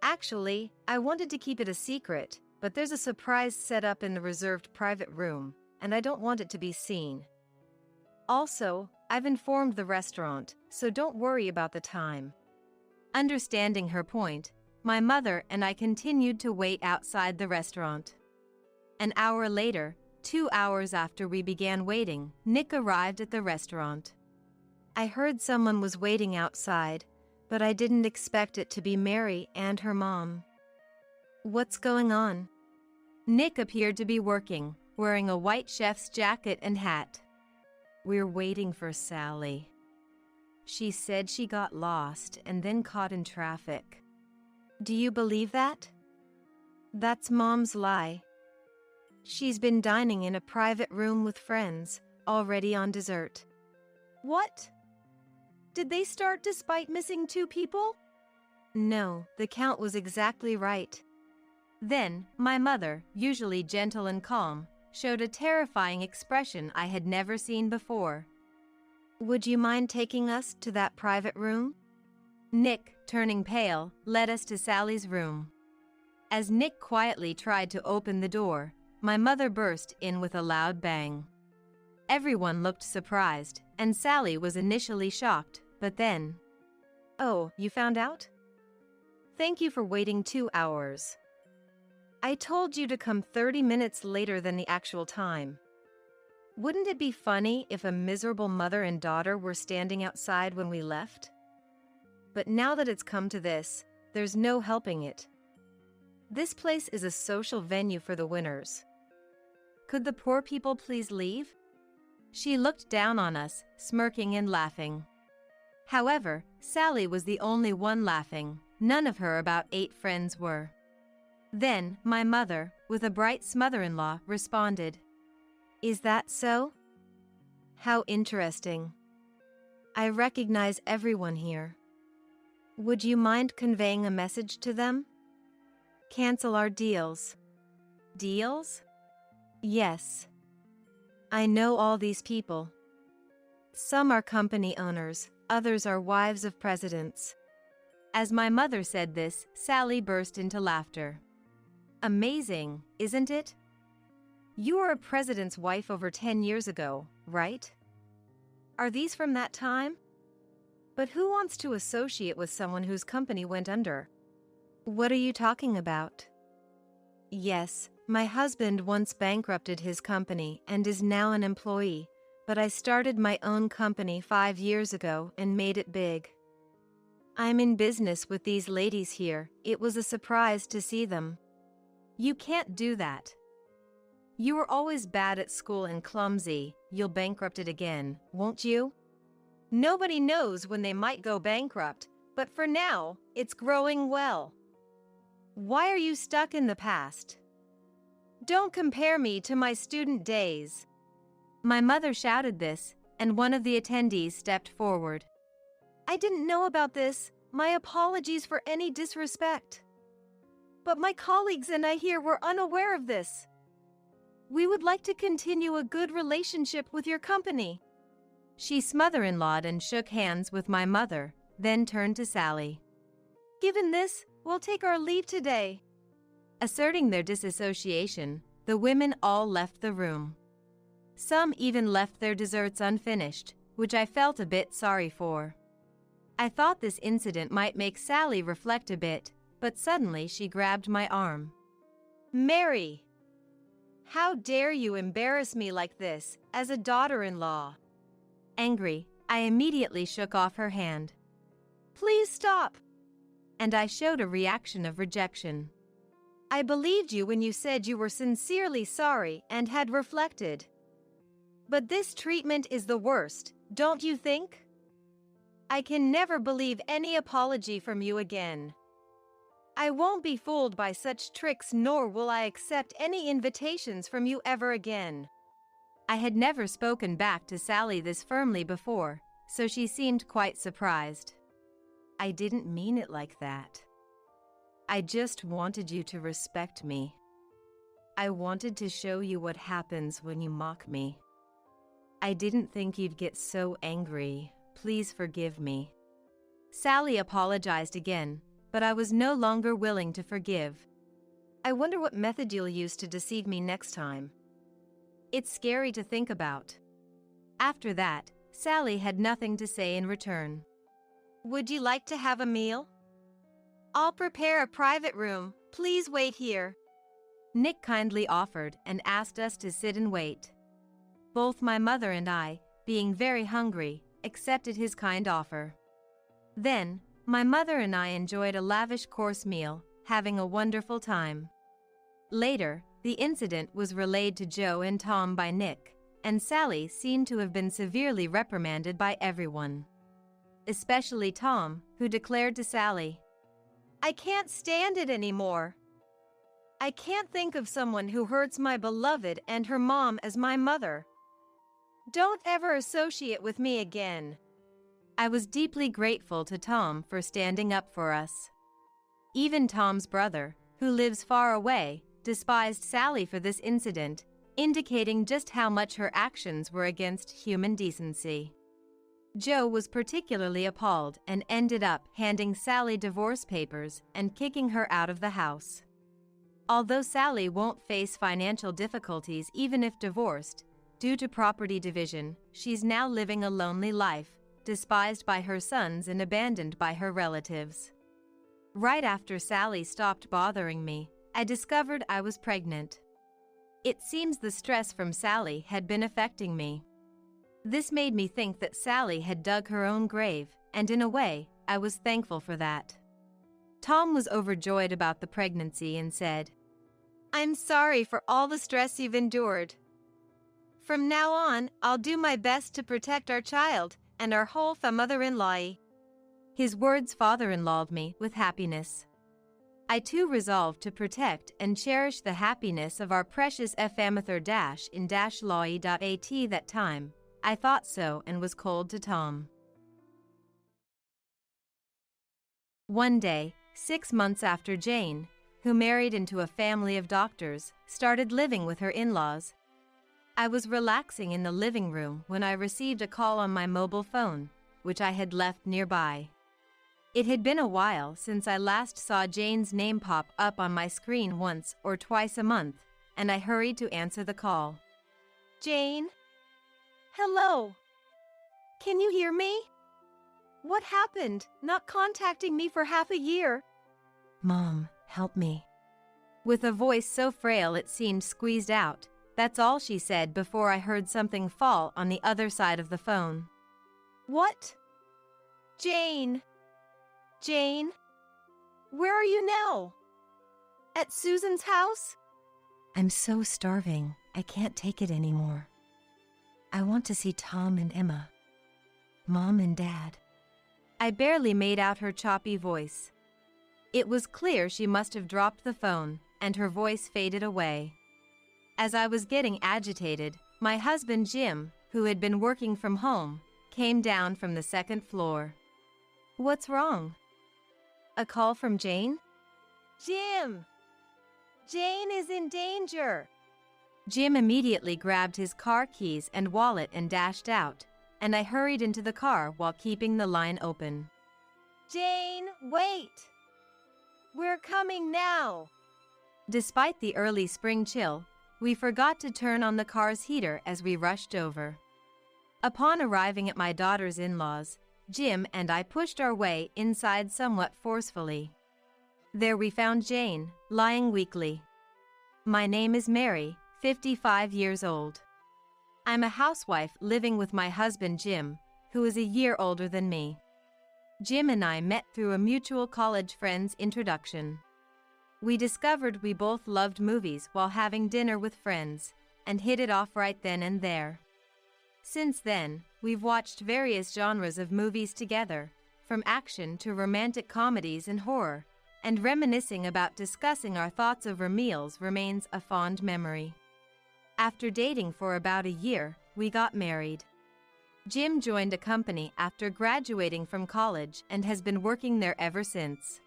Actually, I wanted to keep it a secret, but there's a surprise set up in the reserved private room, and I don't want it to be seen. Also, I've informed the restaurant, so don't worry about the time. Understanding her point, my mother and I continued to wait outside the restaurant. An hour later, 2 hours after we began waiting, Nick arrived at the restaurant. I heard someone was waiting outside, but I didn't expect it to be Mary and her mom. What's going on? Nick appeared to be working, wearing a white chef's jacket and hat. We're waiting for Sally. She said she got lost and then caught in traffic. Do you believe that? That's Mom's lie. She's been dining in a private room with friends, already on dessert. What? Did they start despite missing 2 people? No, the count was exactly right. Then, my mother, usually gentle and calm, showed a terrifying expression I had never seen before. Would you mind taking us to that private room? Nick, turning pale, led us to Sally's room. As Nick quietly tried to open the door, my mother burst in with a loud bang. Everyone looked surprised, and Sally was initially shocked, but then... Oh, you found out? Thank you for waiting 2 hours. I told you to come 30 minutes later than the actual time. Wouldn't it be funny if a miserable mother and daughter were standing outside when we left? But now that it's come to this, there's no helping it. This place is a social venue for the winners. Could the poor people please leave? She looked down on us, smirking and laughing. However, Sally was the only one laughing. None of her about 8 friends were. Then, my mother, with a bright mother-in-law, responded, Is that so? How interesting. I recognize everyone here. Would you mind conveying a message to them? Cancel our deals. Deals? Yes. I know all these people. Some are company owners, others are wives of presidents. As my mother said this, Sally burst into laughter. Amazing, isn't it? You were a president's wife over 10 years ago, right? Are these from that time? But who wants to associate with someone whose company went under? What are you talking about? Yes, my husband once bankrupted his company and is now an employee, but I started my own company 5 years ago and made it big. I'm in business with these ladies here. It was a surprise to see them. You can't do that. You were always bad at school and clumsy. You'll bankrupt it again, won't you? Nobody knows when they might go bankrupt, but for now, it's growing well. Why are you stuck in the past? Don't compare me to my student days. My mother shouted this, and one of the attendees stepped forward. I didn't know about this. My apologies for any disrespect. But my colleagues and I here were unaware of this. We would like to continue a good relationship with your company. She mother-in-lawed and shook hands with my mother, then turned to Sally. Given this, we'll take our leave today. Asserting their disassociation, the women all left the room. Some even left their desserts unfinished, which I felt a bit sorry for. I thought this incident might make Sally reflect a bit, but suddenly she grabbed my arm. Mary! How dare you embarrass me like this, as a daughter-in-law? Angry, I immediately shook off her hand. Please stop! And I showed a reaction of rejection. I believed you when you said you were sincerely sorry and had reflected. But this treatment is the worst, don't you think? I can never believe any apology from you again. I won't be fooled by such tricks, nor will I accept any invitations from you ever again. I had never spoken back to Sally this firmly before, so she seemed quite surprised. I didn't mean it like that. I just wanted you to respect me. I wanted to show you what happens when you mock me. I didn't think you'd get so angry. Please forgive me. Sally apologized again, but I was no longer willing to forgive. I wonder what method you'll use to deceive me next time. It's scary to think about. After that, Sally had nothing to say in return. Would you like to have a meal? I'll prepare a private room. Please wait here. Nick kindly offered and asked us to sit and wait. Both my mother and I, being very hungry, accepted his kind offer. Then, my mother and I enjoyed a lavish course meal, having a wonderful time. Later, the incident was relayed to Joe and Tom by Nick, and Sally seemed to have been severely reprimanded by everyone. Especially Tom, who declared to Sally, "I can't stand it anymore. I can't think of someone who hurts my beloved and her mom as my mother. Don't ever associate with me again." I was deeply grateful to Tom for standing up for us. Even Tom's brother, who lives far away, despised Sally for this incident, indicating just how much her actions were against human decency. Joe was particularly appalled and ended up handing Sally divorce papers and kicking her out of the house. Although Sally won't face financial difficulties even if divorced, due to property division, she's now living a lonely life, despised by her sons and abandoned by her relatives. Right after Sally stopped bothering me, I discovered I was pregnant. It seems the stress from Sally had been affecting me. This made me think that Sally had dug her own grave, and in a way, I was thankful for that. Tom was overjoyed about the pregnancy and said, "I'm sorry for all the stress you've endured. From now on, I'll do my best to protect our child and our whole mother-in-law." His words father-in-lawed me with happiness. I too resolved to protect and cherish the happiness of our precious -in-law.at that time. I thought so and was cold to Tom. One day, 6 months after Jane, who married into a family of doctors, started living with her in-laws, I was relaxing in the living room when I received a call on my mobile phone, which I had left nearby. It had been a while since I last saw Jane's name pop up on my screen once or twice a month, and I hurried to answer the call. "Jane? Hello. Can you hear me? What happened, not contacting me for half a year?" "Mom, help me." With a voice so frail it seemed squeezed out, that's all she said before I heard something fall on the other side of the phone. "What? Jane? Jane? Where are you now? At Susan's house?" "I'm so starving, I can't take it anymore. I want to see Tom and Emma. Mom and Dad." I barely made out her choppy voice. It was clear she must have dropped the phone, and her voice faded away. As I was getting agitated, my husband Jim, who had been working from home, came down from the second floor. "What's wrong?" "A call from Jane?" "Jim! Jane is in danger!" Jim immediately grabbed his car keys and wallet and dashed out, and I hurried into the car while keeping the line open. "Jane, wait! We're coming now!" Despite the early spring chill, we forgot to turn on the car's heater as we rushed over. Upon arriving at my daughter's in-laws, Jim and I pushed our way inside somewhat forcefully. There we found Jane, lying weakly. "My name is Mary, 55 years old. I'm a housewife living with my husband Jim, who is a year older than me. Jim and I met through a mutual college friend's introduction. We discovered we both loved movies while having dinner with friends, and hit it off right then and there. Since then, we've watched various genres of movies together, from action to romantic comedies and horror, and reminiscing about discussing our thoughts over meals remains a fond memory. After dating for about a year, we got married. Jim joined a company after graduating from college and has been working there ever since.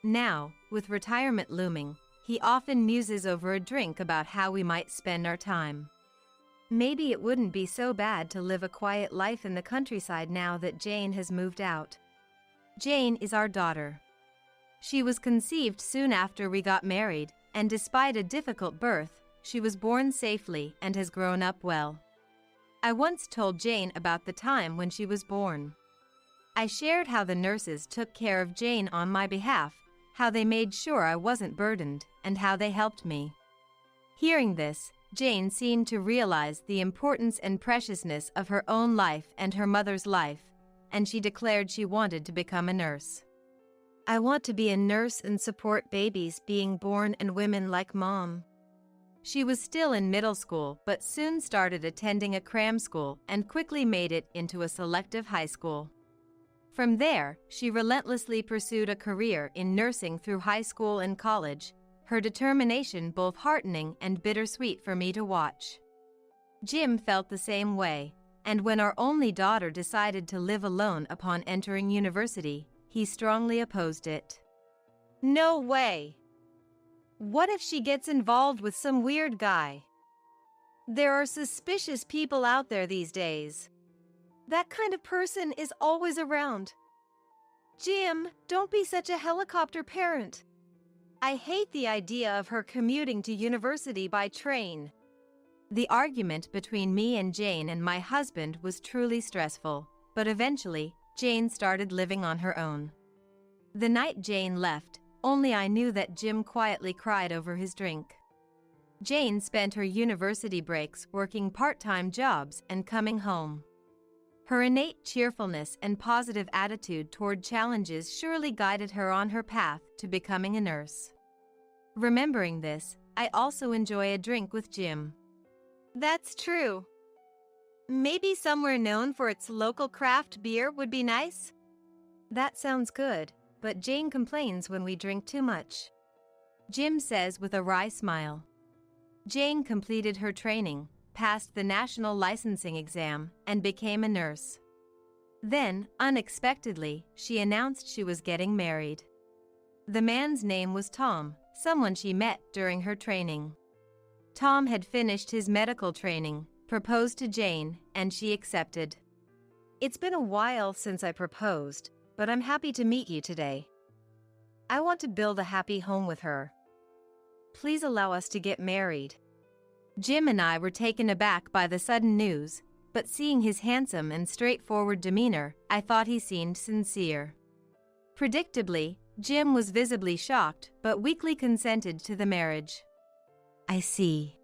Now, with retirement looming, he often muses over a drink about how we might spend our time. Maybe it wouldn't be so bad to live a quiet life in the countryside now that Jane has moved out. Jane is our daughter. She was conceived soon after we got married, and despite a difficult birth, she was born safely and has grown up well. I once told Jane about the time when she was born. I shared how the nurses took care of Jane on my behalf, how they made sure I wasn't burdened, and how they helped me. Hearing this, Jane seemed to realize the importance and preciousness of her own life and her mother's life, and she declared she wanted to become a nurse. I want to be a nurse and support babies being born and women like Mom. She was still in middle school but soon started attending a cram school and quickly made it into a selective high school. From there, she relentlessly pursued a career in nursing through high school and college, her determination both heartening and bittersweet for me to watch. Jim felt the same way, and when our only daughter decided to live alone upon entering university, he strongly opposed it. No way! What if she gets involved with some weird guy? There are suspicious people out there these days. That kind of person is always around. Jim, don't be such a helicopter parent. I hate the idea of her commuting to university by train. The argument between me and Jane and my husband was truly stressful, but eventually, Jane started living on her own. The night Jane left, only I knew that Jim quietly cried over his drink. Jane spent her university breaks working part-time jobs and coming home. Her innate cheerfulness and positive attitude toward challenges surely guided her on her path to becoming a nurse. Remembering this, I also enjoy a drink with Jim. That's true. Maybe somewhere known for its local craft beer would be nice? That sounds good, but Jane complains when we drink too much. Jim says with a wry smile. Jane completed her training, passed the national licensing exam, and became a nurse. Then, unexpectedly, she announced she was getting married. The man's name was Tom, someone she met during her training. Tom had finished his medical training, proposed to Jane, and she accepted. It's been a while since I proposed, but I'm happy to meet you today. I want to build a happy home with her. Please allow us to get married. Jim and I were taken aback by the sudden news, but seeing his handsome and straightforward demeanor, I thought he seemed sincere. Predictably, Jim was visibly shocked, but weakly consented to the marriage. I see.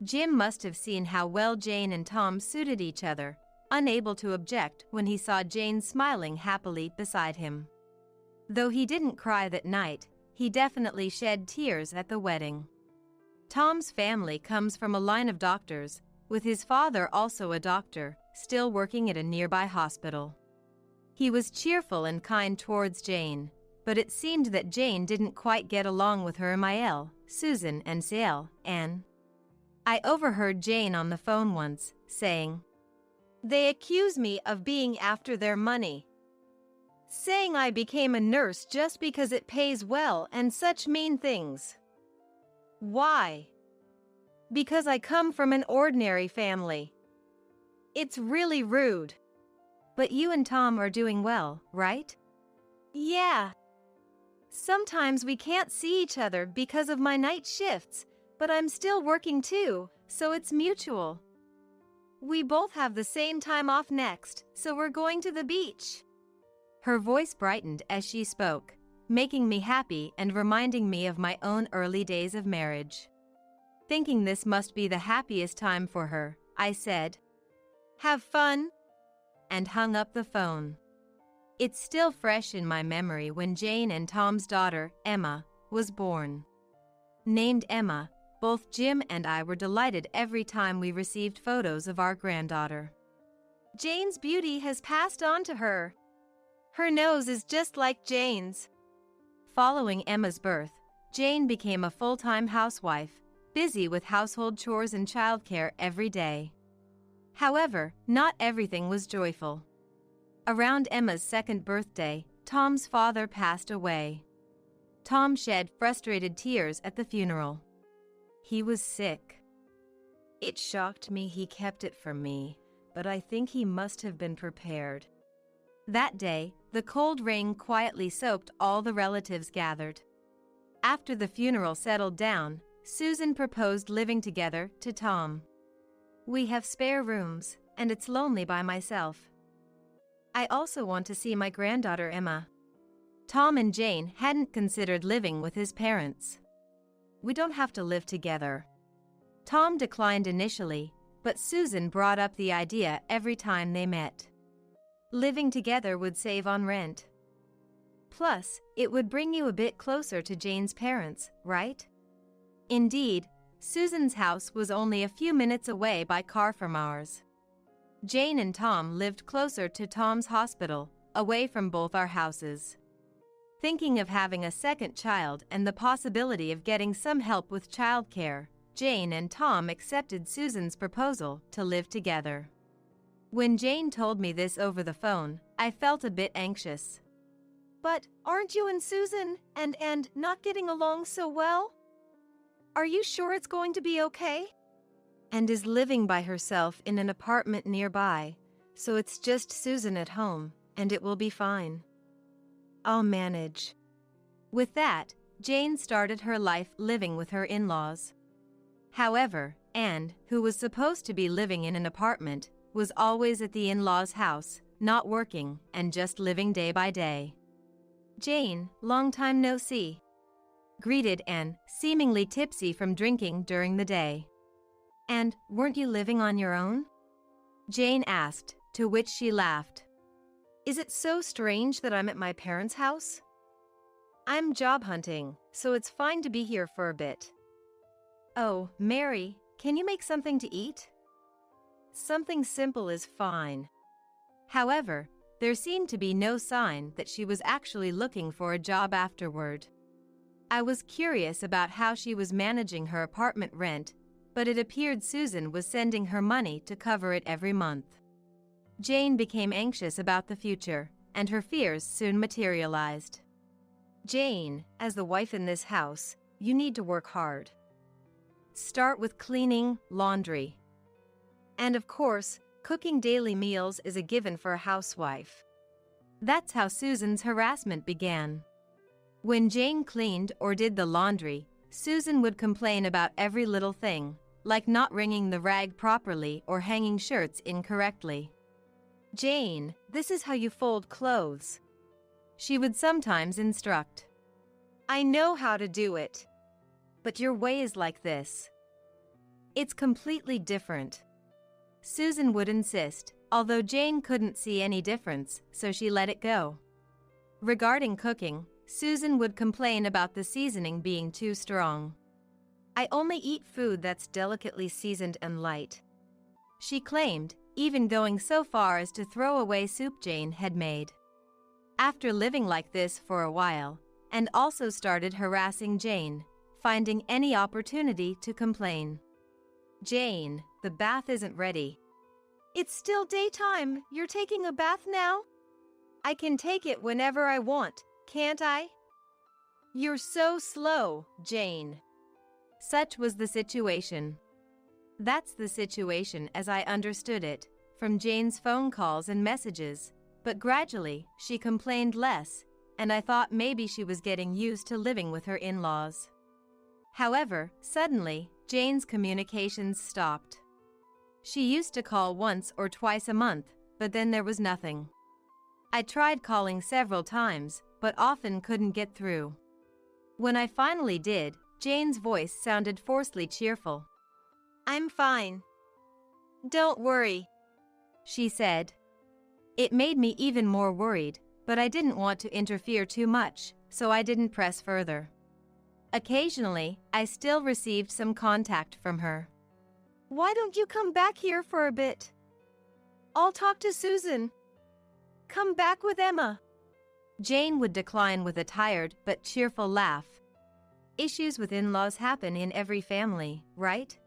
Jim must have seen how well Jane and Tom suited each other, unable to object when he saw Jane smiling happily beside him. Though he didn't cry that night, he definitely shed tears at the wedding. Tom's family comes from a line of doctors, with his father also a doctor, still working at a nearby hospital. He was cheerful and kind towards Jane, but it seemed that Jane didn't quite get along with her Maëlle, Susan, and Ciel, Anne. I overheard Jane on the phone once, saying, "They accuse me of being after their money. Saying I became a nurse just because it pays well and such mean things. Why? Because I come from an ordinary family. It's really rude." But you and Tom are doing well, right? Yeah. Sometimes we can't see each other because of my night shifts, but I'm still working too, so it's mutual. We both have the same time off next, so we're going to the beach. Her voice brightened as she spoke, making me happy and reminding me of my own early days of marriage. Thinking this must be the happiest time for her, I said, "Have fun," and hung up the phone. It's still fresh in my memory when Jane and Tom's daughter, Emma, was born. Named Emma, both Jim and I were delighted every time we received photos of our granddaughter. Jane's beauty has passed on to her. Her nose is just like Jane's. Following Emma's birth, Jane became a full-time housewife, busy with household chores and childcare every day. However, not everything was joyful. Around Emma's second birthday, Tom's father passed away. Tom shed frustrated tears at the funeral. He was sick. It shocked me he kept it from me, but I think he must have been prepared. That day, the cold rain quietly soaked all the relatives gathered. After the funeral settled down, Susan proposed living together to Tom. We have spare rooms, and it's lonely by myself. I also want to see my granddaughter Emma. Tom and Jane hadn't considered living with his parents. We don't have to live together. Tom declined initially, but Susan brought up the idea every time they met. Living together would save on rent. Plus, it would bring you a bit closer to Jane's parents, right? Indeed, Susan's house was only a few minutes away by car from ours. Jane and Tom lived closer to Tom's hospital, away from both our houses. Thinking of having a second child and the possibility of getting some help with childcare, Jane and Tom accepted Susan's proposal to live together. When Jane told me this over the phone, I felt a bit anxious. But aren't you and Susan and not getting along so well? Are you sure it's going to be okay? And is living by herself in an apartment nearby, so it's just Susan at home, and it will be fine. I'll manage. With that, Jane started her life living with her in-laws. However, Anne, who was supposed to be living in an apartment, was always at the in-laws' house, not working, and just living day by day. Jane, long time no see, greeted Anne, seemingly tipsy from drinking during the day. And weren't you living on your own? Jane asked, to which she laughed. Is it so strange that I'm at my parents' house? I'm job hunting, so it's fine to be here for a bit. Oh, Mary, can you make something to eat? Something simple is fine. However, there seemed to be no sign that she was actually looking for a job afterward. I was curious about how she was managing her apartment rent, but it appeared Susan was sending her money to cover it every month. Jane became anxious about the future, and her fears soon materialized. Jane, as the wife in this house, you need to work hard. Start with cleaning, laundry. And of course, cooking daily meals is a given for a housewife. That's how Susan's harassment began. When Jane cleaned or did the laundry, Susan would complain about every little thing, like not wringing the rag properly or hanging shirts incorrectly. Jane, this is how you fold clothes. She would sometimes instruct. I know how to do it. But your way is like this. It's completely different. Susan would insist, although Jane couldn't see any difference, so she let it go. Regarding cooking, Susan would complain about the seasoning being too strong. I only eat food that's delicately seasoned and light. She claimed, even going so far as to throw away soup Jane had made. After living like this for a while, and also started harassing Jane, finding any opportunity to complain. Jane, the bath isn't ready. It's still daytime. You're taking a bath now? I can take it whenever I want, can't I? You're so slow, Jane. Such was the situation. That's the situation as I understood it, from Jane's phone calls and messages, but gradually, she complained less, and I thought maybe she was getting used to living with her in-laws. However, suddenly, Jane's communications stopped. She used to call once or twice a month, but then there was nothing. I tried calling several times, but often couldn't get through. When I finally did, Jane's voice sounded forcedly cheerful. I'm fine. Don't worry, she said. It made me even more worried, but I didn't want to interfere too much, so I didn't press further. Occasionally, I still received some contact from her. Why don't you come back here for a bit? I'll talk to Susan. Come back with Emma. Jane would decline with a tired but cheerful laugh. Issues with in-laws happen in every family, right?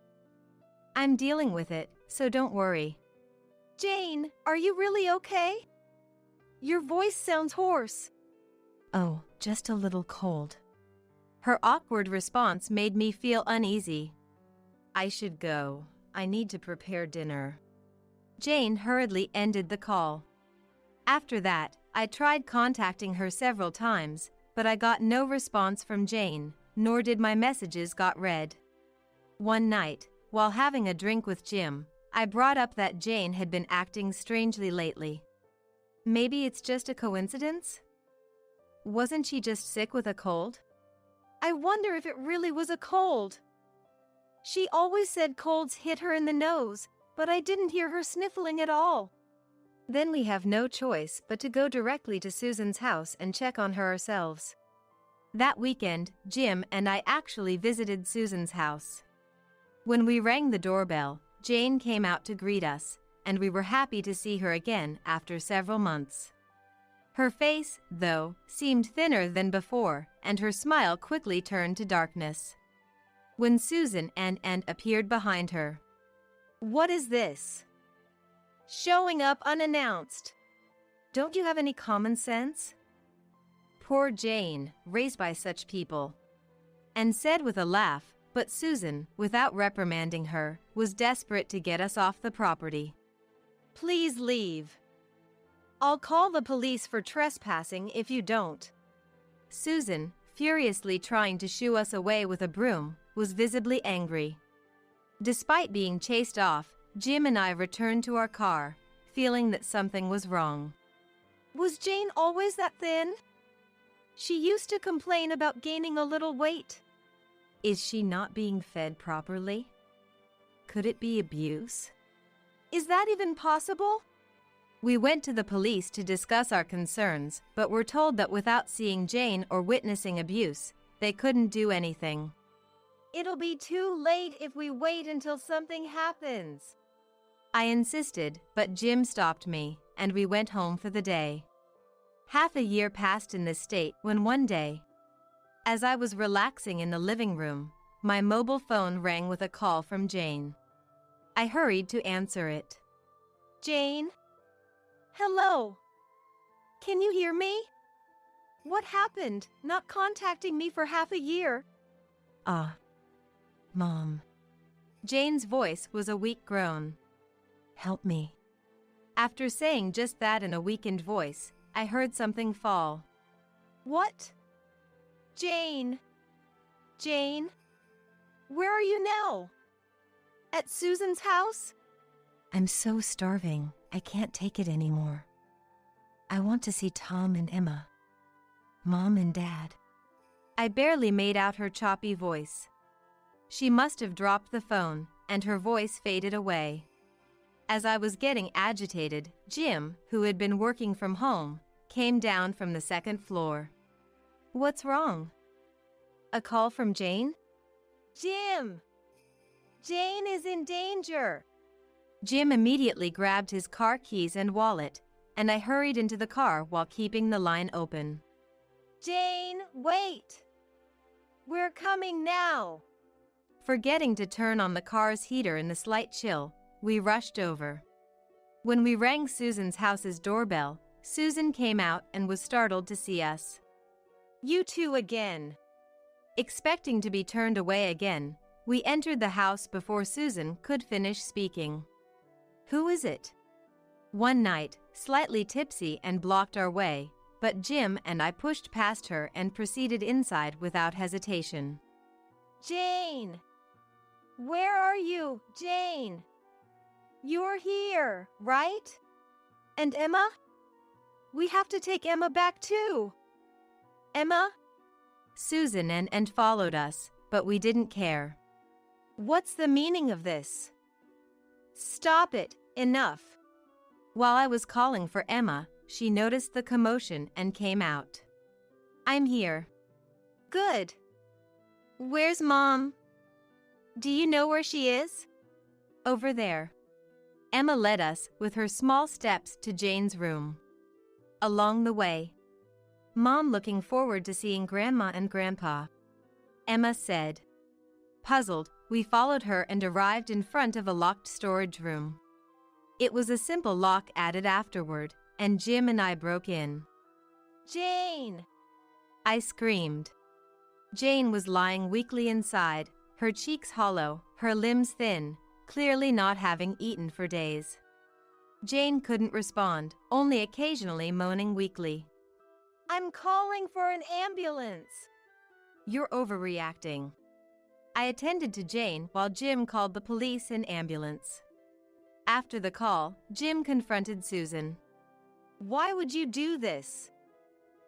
I'm dealing with it, so don't worry. Jane, are you really okay? Your voice sounds hoarse. Oh, just a little cold. Her awkward response made me feel uneasy. I should go. I need to prepare dinner. Jane hurriedly ended the call. After that, I tried contacting her several times, but I got no response from Jane, nor did my messages got read. One night, while having a drink with Jim, I brought up that Jane had been acting strangely lately. Maybe it's just a coincidence? Wasn't she just sick with a cold? I wonder if it really was a cold. She always said colds hit her in the nose, but I didn't hear her sniffling at all. Then we have no choice but to go directly to Susan's house and check on her ourselves. That weekend, Jim and I actually visited Susan's house. When we rang the doorbell, Jane came out to greet us, and we were happy to see her again after several months. Her face, though, seemed thinner than before, and her smile quickly turned to darkness. When Susan and appeared behind her. What is this? Showing up unannounced. Don't you have any common sense? Poor Jane, raised by such people. And said with a laugh, but Susan, without reprimanding her, was desperate to get us off the property. Please leave. I'll call the police for trespassing if you don't. Susan, furiously trying to shoo us away with a broom, was visibly angry. Despite being chased off, Jim and I returned to our car, feeling that something was wrong. Was Jane always that thin? She used to complain about gaining a little weight. Is she not being fed properly? Could it be abuse? Is that even possible? We went to the police to discuss our concerns, but were told that without seeing Jane or witnessing abuse, they couldn't do anything. It'll be too late if we wait until something happens. I insisted, but Jim stopped me, and we went home for the day. Half a year passed in this state when one day, as I was relaxing in the living room, my mobile phone rang with a call from Jane. I hurried to answer it. Jane? Hello? Can you hear me? What happened, not contacting me for half a year? Mom. Jane's voice was a weak groan. Help me. After saying just that in a weakened voice, I heard something fall. What? Jane. Jane? Where are you now? At Susan's house? I'm so starving, I can't take it anymore. I want to see Tom and Emma. Mom and Dad. I barely made out her choppy voice. She must have dropped the phone, and her voice faded away. As I was getting agitated, Jim, who had been working from home, came down from the second floor. What's wrong? A call from Jane? Jim! Jane is in danger! Jim immediately grabbed his car keys and wallet, and I hurried into the car while keeping the line open. Jane, wait! We're coming now! Forgetting to turn on the car's heater in the slight chill, we rushed over. When we rang Susan's house's doorbell, Susan came out and was startled to see us. You two again. Expecting to be turned away again, we entered the house before Susan could finish speaking. Who is it? One night, slightly tipsy and blocked our way, but Jim and I pushed past her and proceeded inside without hesitation. Jane! Where are you, Jane? You're here, right? And Emma? We have to take Emma back too. Emma? Susan and followed us, but we didn't care. What's the meaning of this? Stop it, enough. While I was calling for Emma, she noticed the commotion and came out. I'm here. Good. Where's Mom? Do you know where she is? Over there. Emma led us with her small steps to Jane's room. Along the way, Mom looking forward to seeing Grandma and Grandpa, Emma said. Puzzled, we followed her and arrived in front of a locked storage room. It was a simple lock added afterward, and Jim and I broke in. Jane! I screamed. Jane was lying weakly inside, her cheeks hollow, her limbs thin, clearly not having eaten for days. Jane couldn't respond, only occasionally moaning weakly. I'm calling for an ambulance. You're overreacting. I attended to Jane while Jim called the police and ambulance. After the call, Jim confronted Susan. Why would you do this?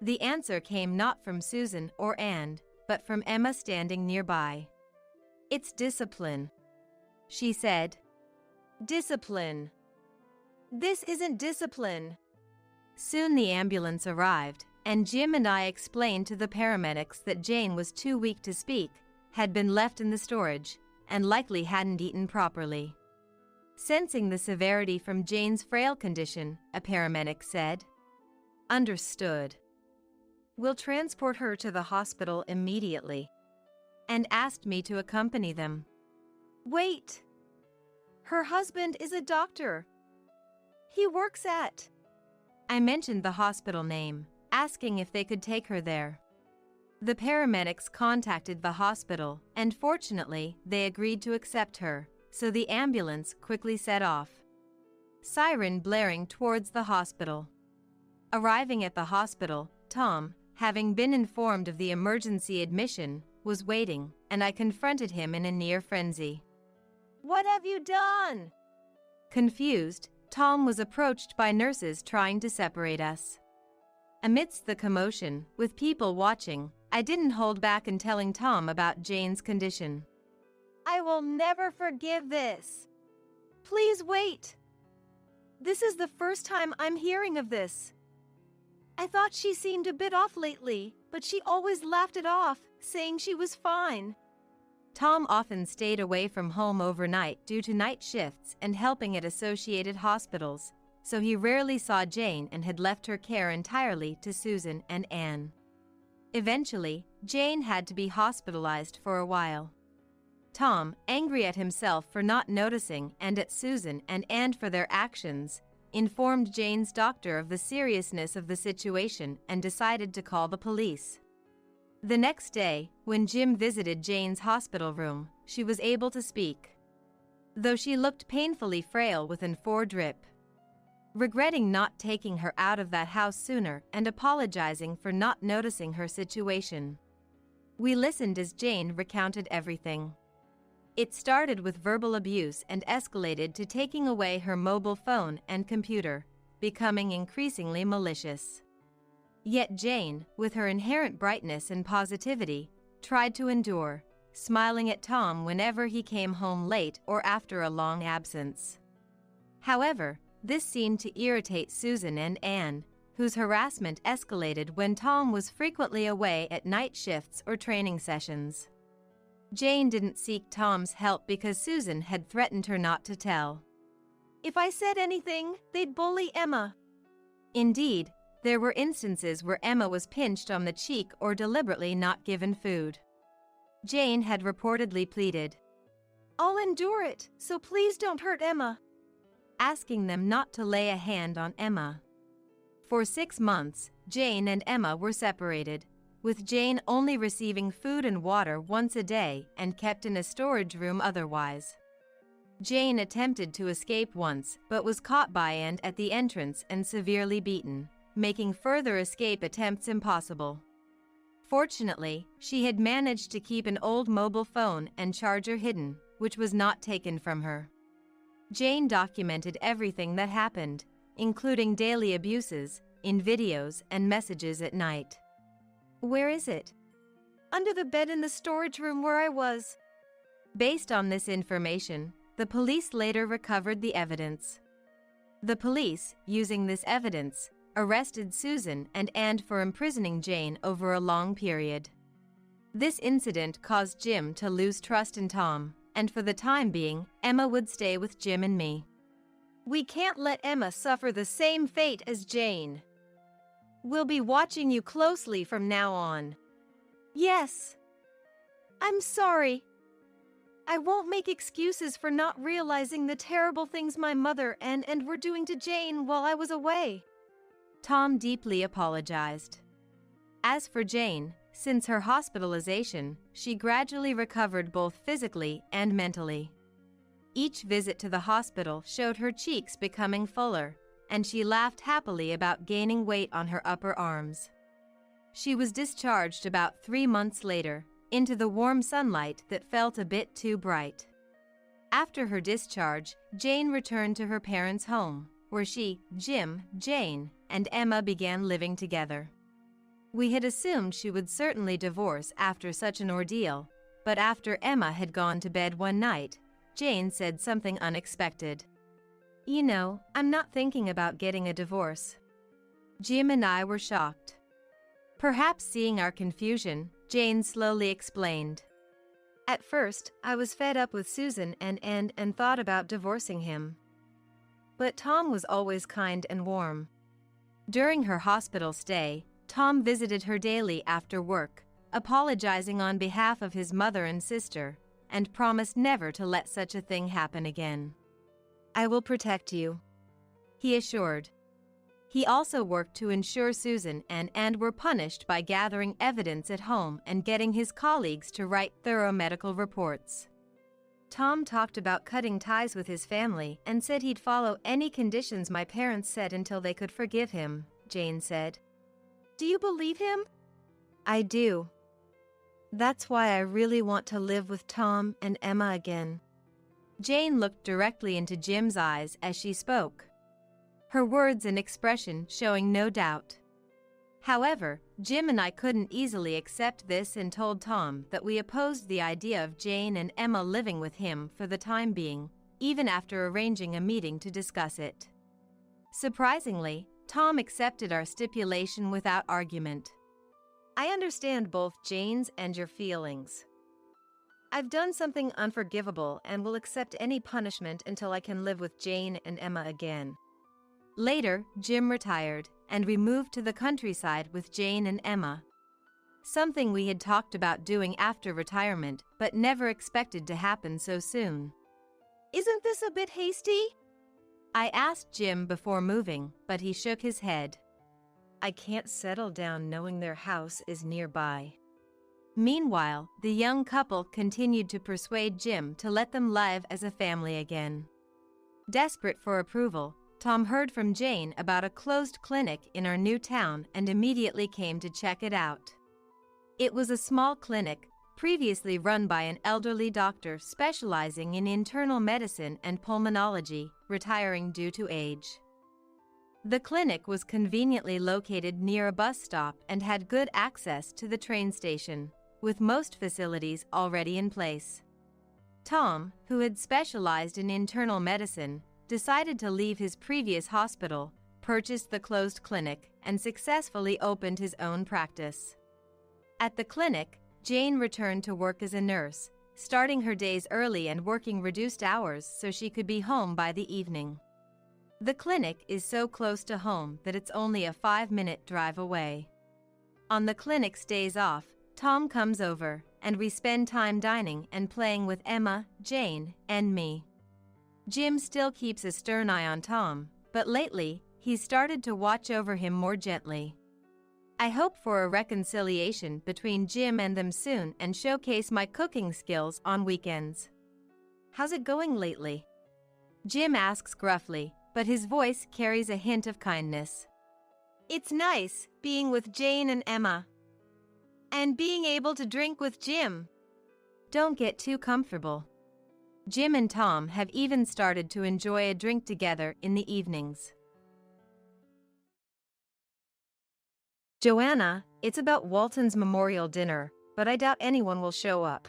The answer came not from Susan or Anne, but from Emma standing nearby. It's discipline, she said. Discipline. This isn't discipline. Soon the ambulance arrived, and Jim and I explained to the paramedics that Jane was too weak to speak, had been left in the storage, and likely hadn't eaten properly. Sensing the severity from Jane's frail condition, a paramedic said, Understood. We'll transport her to the hospital immediately, and asked me to accompany them. Wait! Her husband is a doctor. He works at... I mentioned the hospital name, asking if they could take her there. The paramedics contacted the hospital, and fortunately, they agreed to accept her, so the ambulance quickly set off. Siren blaring towards the hospital. Arriving at the hospital, Tom, having been informed of the emergency admission, was waiting, and I confronted him in a near frenzy. What have you done? Confused, Tom was approached by nurses trying to separate us. Amidst the commotion, with people watching, I didn't hold back in telling Tom about Jane's condition. I will never forgive this. Please wait. This is the first time I'm hearing of this. I thought she seemed a bit off lately, but she always laughed it off, saying she was fine. Tom often stayed away from home overnight due to night shifts and helping at associated hospitals, so he rarely saw Jane and had left her care entirely to Susan and Anne. Eventually, Jane had to be hospitalized for a while. Tom, angry at himself for not noticing and at Susan and Anne for their actions, informed Jane's doctor of the seriousness of the situation and decided to call the police. The next day, when Jim visited Jane's hospital room, she was able to speak, though she looked painfully frail with an 4 drip. Regretting not taking her out of that house sooner and apologizing for not noticing her situation. We listened as Jane recounted everything. It started with verbal abuse and escalated to taking away her mobile phone and computer, becoming increasingly malicious. Yet Jane, with her inherent brightness and positivity, tried to endure, smiling at Tom whenever he came home late or after a long absence. However, this seemed to irritate Susan and Anne, whose harassment escalated when Tom was frequently away at night shifts or training sessions. Jane didn't seek Tom's help because Susan had threatened her not to tell. If I said anything, they'd bully Emma. Indeed, there were instances where Emma was pinched on the cheek or deliberately not given food. Jane had reportedly pleaded, I'll endure it, so please don't hurt Emma, asking them not to lay a hand on Emma. For 6 months, Jane and Emma were separated, with Jane only receiving food and water once a day and kept in a storage room otherwise. Jane attempted to escape once but was caught by and at the entrance and severely beaten, making further escape attempts impossible. Fortunately, she had managed to keep an old mobile phone and charger hidden, which was not taken from her. Jane documented everything that happened, including daily abuses, in videos and messages at night. Where is it? Under the bed in the storage room where I was. Based on this information, the police later recovered the evidence. The police, using this evidence, arrested Susan and Anne for imprisoning Jane over a long period. This incident caused Jim to lose trust in Tom, and for the time being, Emma would stay with Jim and me. We can't let Emma suffer the same fate as Jane. We'll be watching you closely from now on. Yes. I'm sorry. I won't make excuses for not realizing the terrible things my mother and were doing to Jane while I was away. Tom deeply apologized. As for Jane, since her hospitalization, she gradually recovered both physically and mentally. Each visit to the hospital showed her cheeks becoming fuller, and she laughed happily about gaining weight on her upper arms. She was discharged about 3 months later, into the warm sunlight that felt a bit too bright. After her discharge, Jane returned to her parents' home, where she, Jim, Jane, and Emma began living together. We had assumed she would certainly divorce after such an ordeal, but after Emma had gone to bed one night, Jane said something unexpected. You know, I'm not thinking about getting a divorce. Jim and I were shocked. Perhaps seeing our confusion, Jane slowly explained. At first, I was fed up with Susan and thought about divorcing him. But Tom was always kind and warm. During her hospital stay, Tom visited her daily after work, apologizing on behalf of his mother and sister, and promised never to let such a thing happen again. I will protect you, he assured. He also worked to ensure Susan and were punished by gathering evidence at home and getting his colleagues to write thorough medical reports. Tom talked about cutting ties with his family and said he'd follow any conditions my parents set until they could forgive him, Jane said. Do you believe him? I do. That's why I really want to live with Tom and Emma again. Jane looked directly into Jim's eyes as she spoke, her words and expression showing no doubt. However, Jim and I couldn't easily accept this and told Tom that we opposed the idea of Jane and Emma living with him for the time being, even after arranging a meeting to discuss it. Surprisingly, Tom accepted our stipulation without argument. I understand both Jane's and your feelings. I've done something unforgivable and will accept any punishment until I can live with Jane and Emma again. Later, Jim retired, and we moved to the countryside with Jane and Emma. Something we had talked about doing after retirement, but never expected to happen so soon. Isn't this a bit hasty? I asked Jim before moving, but he shook his head. I can't settle down knowing their house is nearby. Meanwhile, the young couple continued to persuade Jim to let them live as a family again. Desperate for approval, Tom heard from Jane about a closed clinic in our new town and immediately came to check it out. It was a small clinic, previously run by an elderly doctor specializing in internal medicine and pulmonology, retiring due to age. The clinic was conveniently located near a bus stop and had good access to the train station, with most facilities already in place. Tom, who had specialized in internal medicine, decided to leave his previous hospital, purchased the closed clinic, and successfully opened his own practice. At the clinic, Jane returned to work as a nurse, starting her days early and working reduced hours so she could be home by the evening. The clinic is so close to home that it's only a 5-minute drive away. On the clinic's days off, Tom comes over, and we spend time dining and playing with Emma, Jane, and me. Jim still keeps a stern eye on Tom, but lately, he's started to watch over him more gently. I hope for a reconciliation between Jim and them soon and showcase my cooking skills on weekends. How's it going lately? Jim asks gruffly, but his voice carries a hint of kindness. It's nice being with Jane and Emma. And being able to drink with Jim. Don't get too comfortable. Jim and Tom have even started to enjoy a drink together in the evenings. Joanna, it's about Walton's memorial dinner, but I doubt anyone will show up.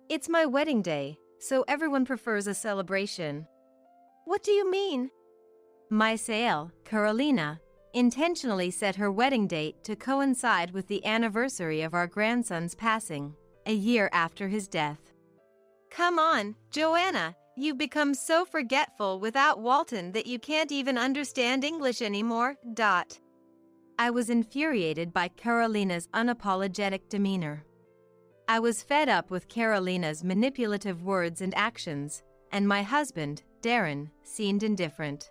It's my wedding day, so everyone prefers a celebration. What do you mean? My Sael, Carolina, intentionally set her wedding date to coincide with the anniversary of our grandson's passing, a year after his death. Come on, Joanna, you've become so forgetful without Walton that you can't even understand English anymore. I was infuriated by Carolina's unapologetic demeanor. I was fed up with Carolina's manipulative words and actions, and my husband, Darren, seemed indifferent.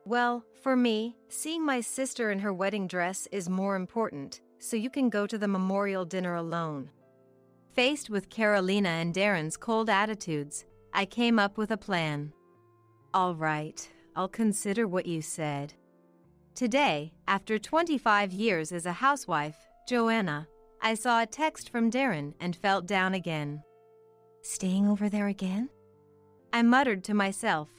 Well, for me, seeing my sister in her wedding dress is more important, so you can go to the memorial dinner alone. Faced with Carolina and Darren's cold attitudes, I came up with a plan. All right, I'll consider what you said. Today, after 25 years as a housewife, Joanna, I saw a text from Darren and felt down again. Staying over there again? I muttered to myself.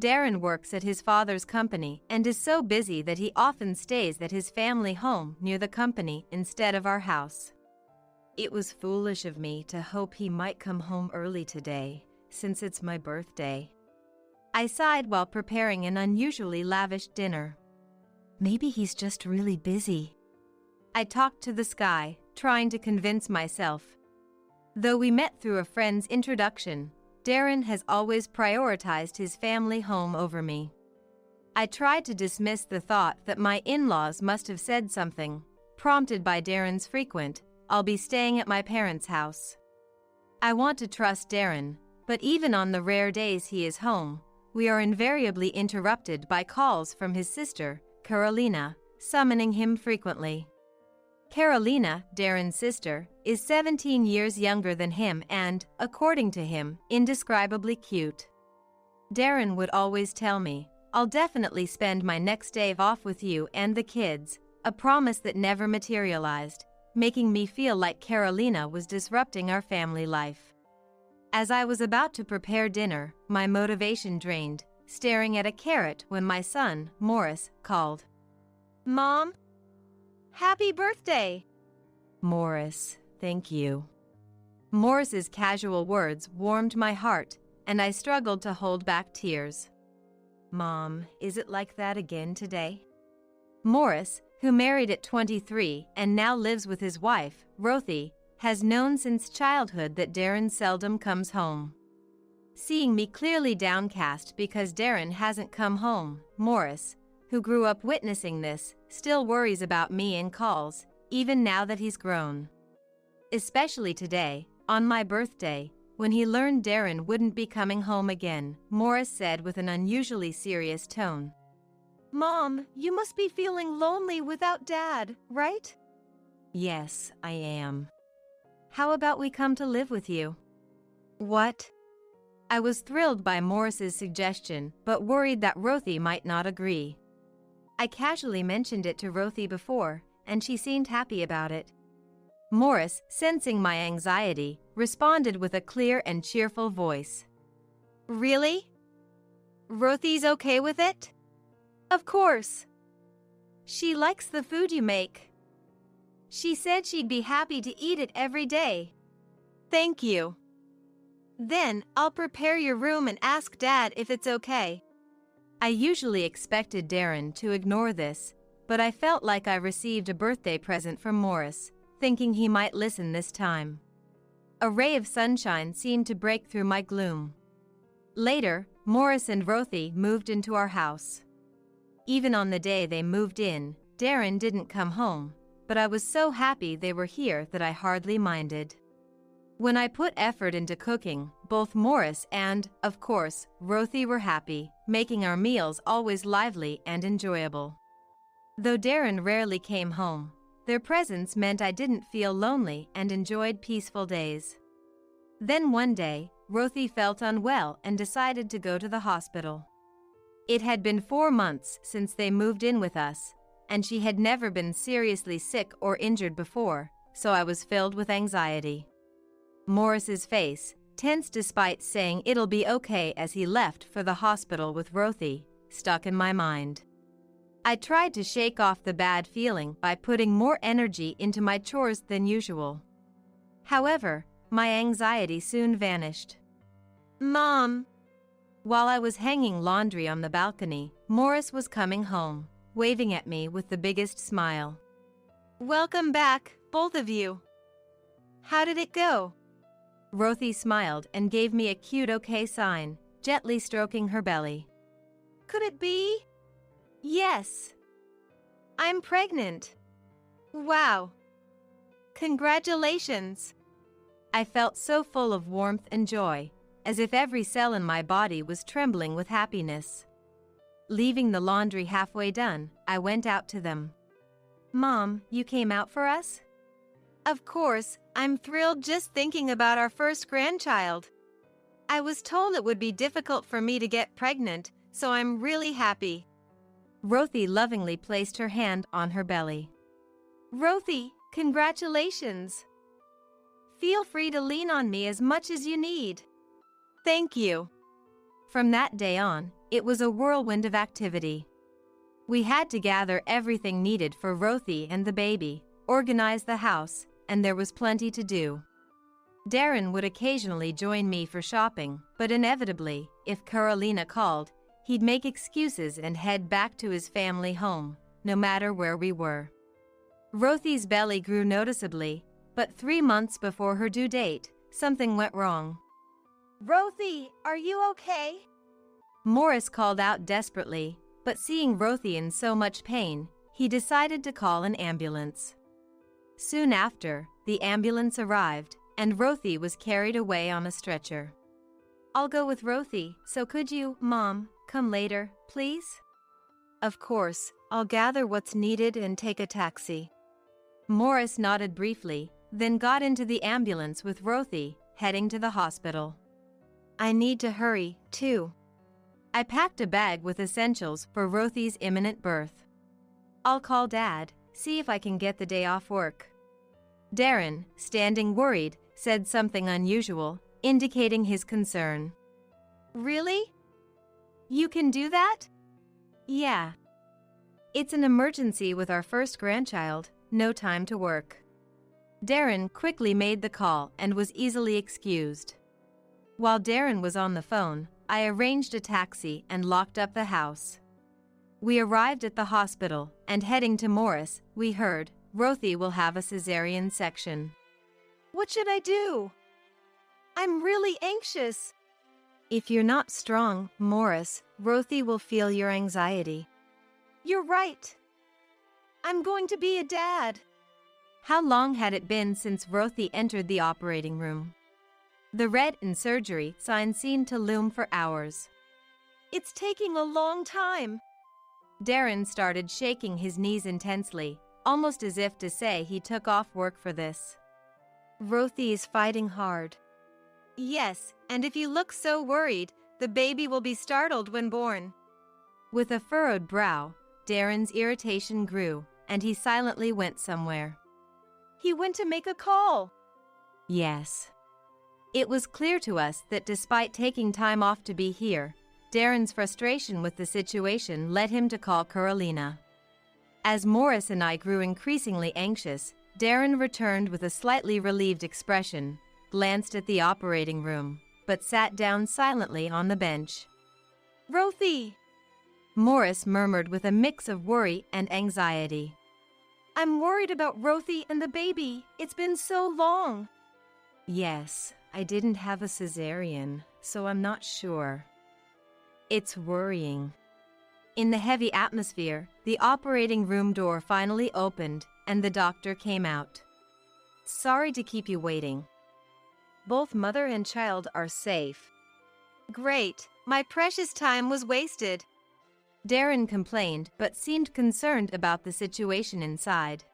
Darren works at his father's company and is so busy that he often stays at his family home near the company instead of our house. It was foolish of me to hope he might come home early today, since it's my birthday. I sighed while preparing an unusually lavish dinner. Maybe he's just really busy. I talked to the sky, trying to convince myself. Though we met through a friend's introduction, Darren has always prioritized his family home over me. I tried to dismiss the thought that my in-laws must have said something, prompted by Darren's frequent, "I'll be staying at my parents' house." I want to trust Darren, but even on the rare days he is home, we are invariably interrupted by calls from his sister, Carolina, summoning him frequently. Carolina, Darren's sister, is 17 years younger than him and, according to him, indescribably cute. Darren would always tell me, "I'll definitely spend my next day off with you and the kids," a promise that never materialized, making me feel like Carolina was disrupting our family life. As I was about to prepare dinner, my motivation drained, staring at a carrot when my son, Morris, called. "Mom? Happy birthday!" Morris, thank you. Morris's casual words warmed my heart, and I struggled to hold back tears. Mom, is it like that again today? Morris, who married at 23 and now lives with his wife, Rothy, has known since childhood that Darren seldom comes home. Seeing me clearly downcast because Darren hasn't come home, Morris, who grew up witnessing this, still worries about me and calls, even now that he's grown. Especially today, on my birthday, when he learned Darren wouldn't be coming home again, Morris said with an unusually serious tone. "Mom, you must be feeling lonely without Dad, right?" "Yes, I am." "How about we come to live with you?" "What?" I was thrilled by Morris's suggestion, but worried that Rothy might not agree. I casually mentioned it to Rothy before, and she seemed happy about it. Morris, sensing my anxiety, responded with a clear and cheerful voice. "Really? Rothy's okay with it?" "Of course. She likes the food you make. She said she'd be happy to eat it every day." "Thank you. Then, I'll prepare your room and ask Dad if it's okay." I usually expected Darren to ignore this, but I felt like I received a birthday present from Morris, thinking he might listen this time. A ray of sunshine seemed to break through my gloom. Later, Morris and Rothy moved into our house. Even on the day they moved in, Darren didn't come home, but I was so happy they were here that I hardly minded. When I put effort into cooking, both Morris and, of course, Rothy were happy, making our meals always lively and enjoyable. Though Darren rarely came home, their presence meant I didn't feel lonely and enjoyed peaceful days. Then one day, Rothy felt unwell and decided to go to the hospital. It had been 4 months since they moved in with us, and she had never been seriously sick or injured before, so I was filled with anxiety. Morris's face, tense despite saying it'll be okay as he left for the hospital with Rothy, stuck in my mind. I tried to shake off the bad feeling by putting more energy into my chores than usual. However, my anxiety soon vanished. "Mom." While I was hanging laundry on the balcony, Morris was coming home, waving at me with the biggest smile. "Welcome back, both of you. How did it go?" Rothy smiled and gave me a cute okay sign, gently stroking her belly. "Could it be?" "Yes. I'm pregnant." "Wow. Congratulations." I felt so full of warmth and joy, as if every cell in my body was trembling with happiness. Leaving the laundry halfway done, I went out to them. "Mom, you came out for us?" "Of course, I'm thrilled just thinking about our first grandchild. I was told it would be difficult for me to get pregnant, so I'm really happy." Rothy lovingly placed her hand on her belly. "Rothy, congratulations. Feel free to lean on me as much as you need." "Thank you." From that day on, it was a whirlwind of activity. We had to gather everything needed for Rothy and the baby, organize the house, and there was plenty to do. Darren would occasionally join me for shopping, but inevitably, if Carolina called, he'd make excuses and head back to his family home, no matter where we were. Rothy's belly grew noticeably, but 3 months before her due date, something went wrong. "Rothy, are you okay?" Morris called out desperately, but seeing Rothy in so much pain, he decided to call an ambulance. Soon after, the ambulance arrived, and Rothy was carried away on a stretcher. "I'll go with Rothy, so could you, Mom, come later, please?" "Of course, I'll gather what's needed and take a taxi." Morris nodded briefly, then got into the ambulance with Rothy, heading to the hospital. I need to hurry, too. I packed a bag with essentials for Rothy's imminent birth. "I'll call Dad, see if I can get the day off work." Darren, standing worried, said something unusual, indicating his concern. "Really? You can do that?" "Yeah. It's an emergency with our first grandchild, no time to work." Darren quickly made the call and was easily excused. While Darren was on the phone, I arranged a taxi and locked up the house. We arrived at the hospital, and heading to Morris, we heard, "Rothy will have a cesarean section." "What should I do? I'm really anxious." "If you're not strong, Morris, Rothy will feel your anxiety." "You're right. I'm going to be a dad." How long had it been since Rothy entered the operating room? The red in surgery sign seemed to loom for hours. "It's taking a long time." Darren started shaking his knees intensely, almost as if to say he took off work for this. "Rothy is fighting hard." "Yes, and if you look so worried, the baby will be startled when born." With a furrowed brow, Darren's irritation grew, and he silently went somewhere. "He went to make a call." Yes. It was clear to us that despite taking time off to be here, Darren's frustration with the situation led him to call Carolina. As Morris and I grew increasingly anxious, Darren returned with a slightly relieved expression, glanced at the operating room, but sat down silently on the bench. "Rothy!" Morris murmured with a mix of worry and anxiety. "I'm worried about Rothy and the baby. It's been so long." "Yes, I didn't have a cesarean, so I'm not sure. It's worrying." In the heavy atmosphere, the operating room door finally opened, and the doctor came out. "Sorry to keep you waiting. Both mother and child are safe." "Great, my precious time was wasted." Darren complained but seemed concerned about the situation inside.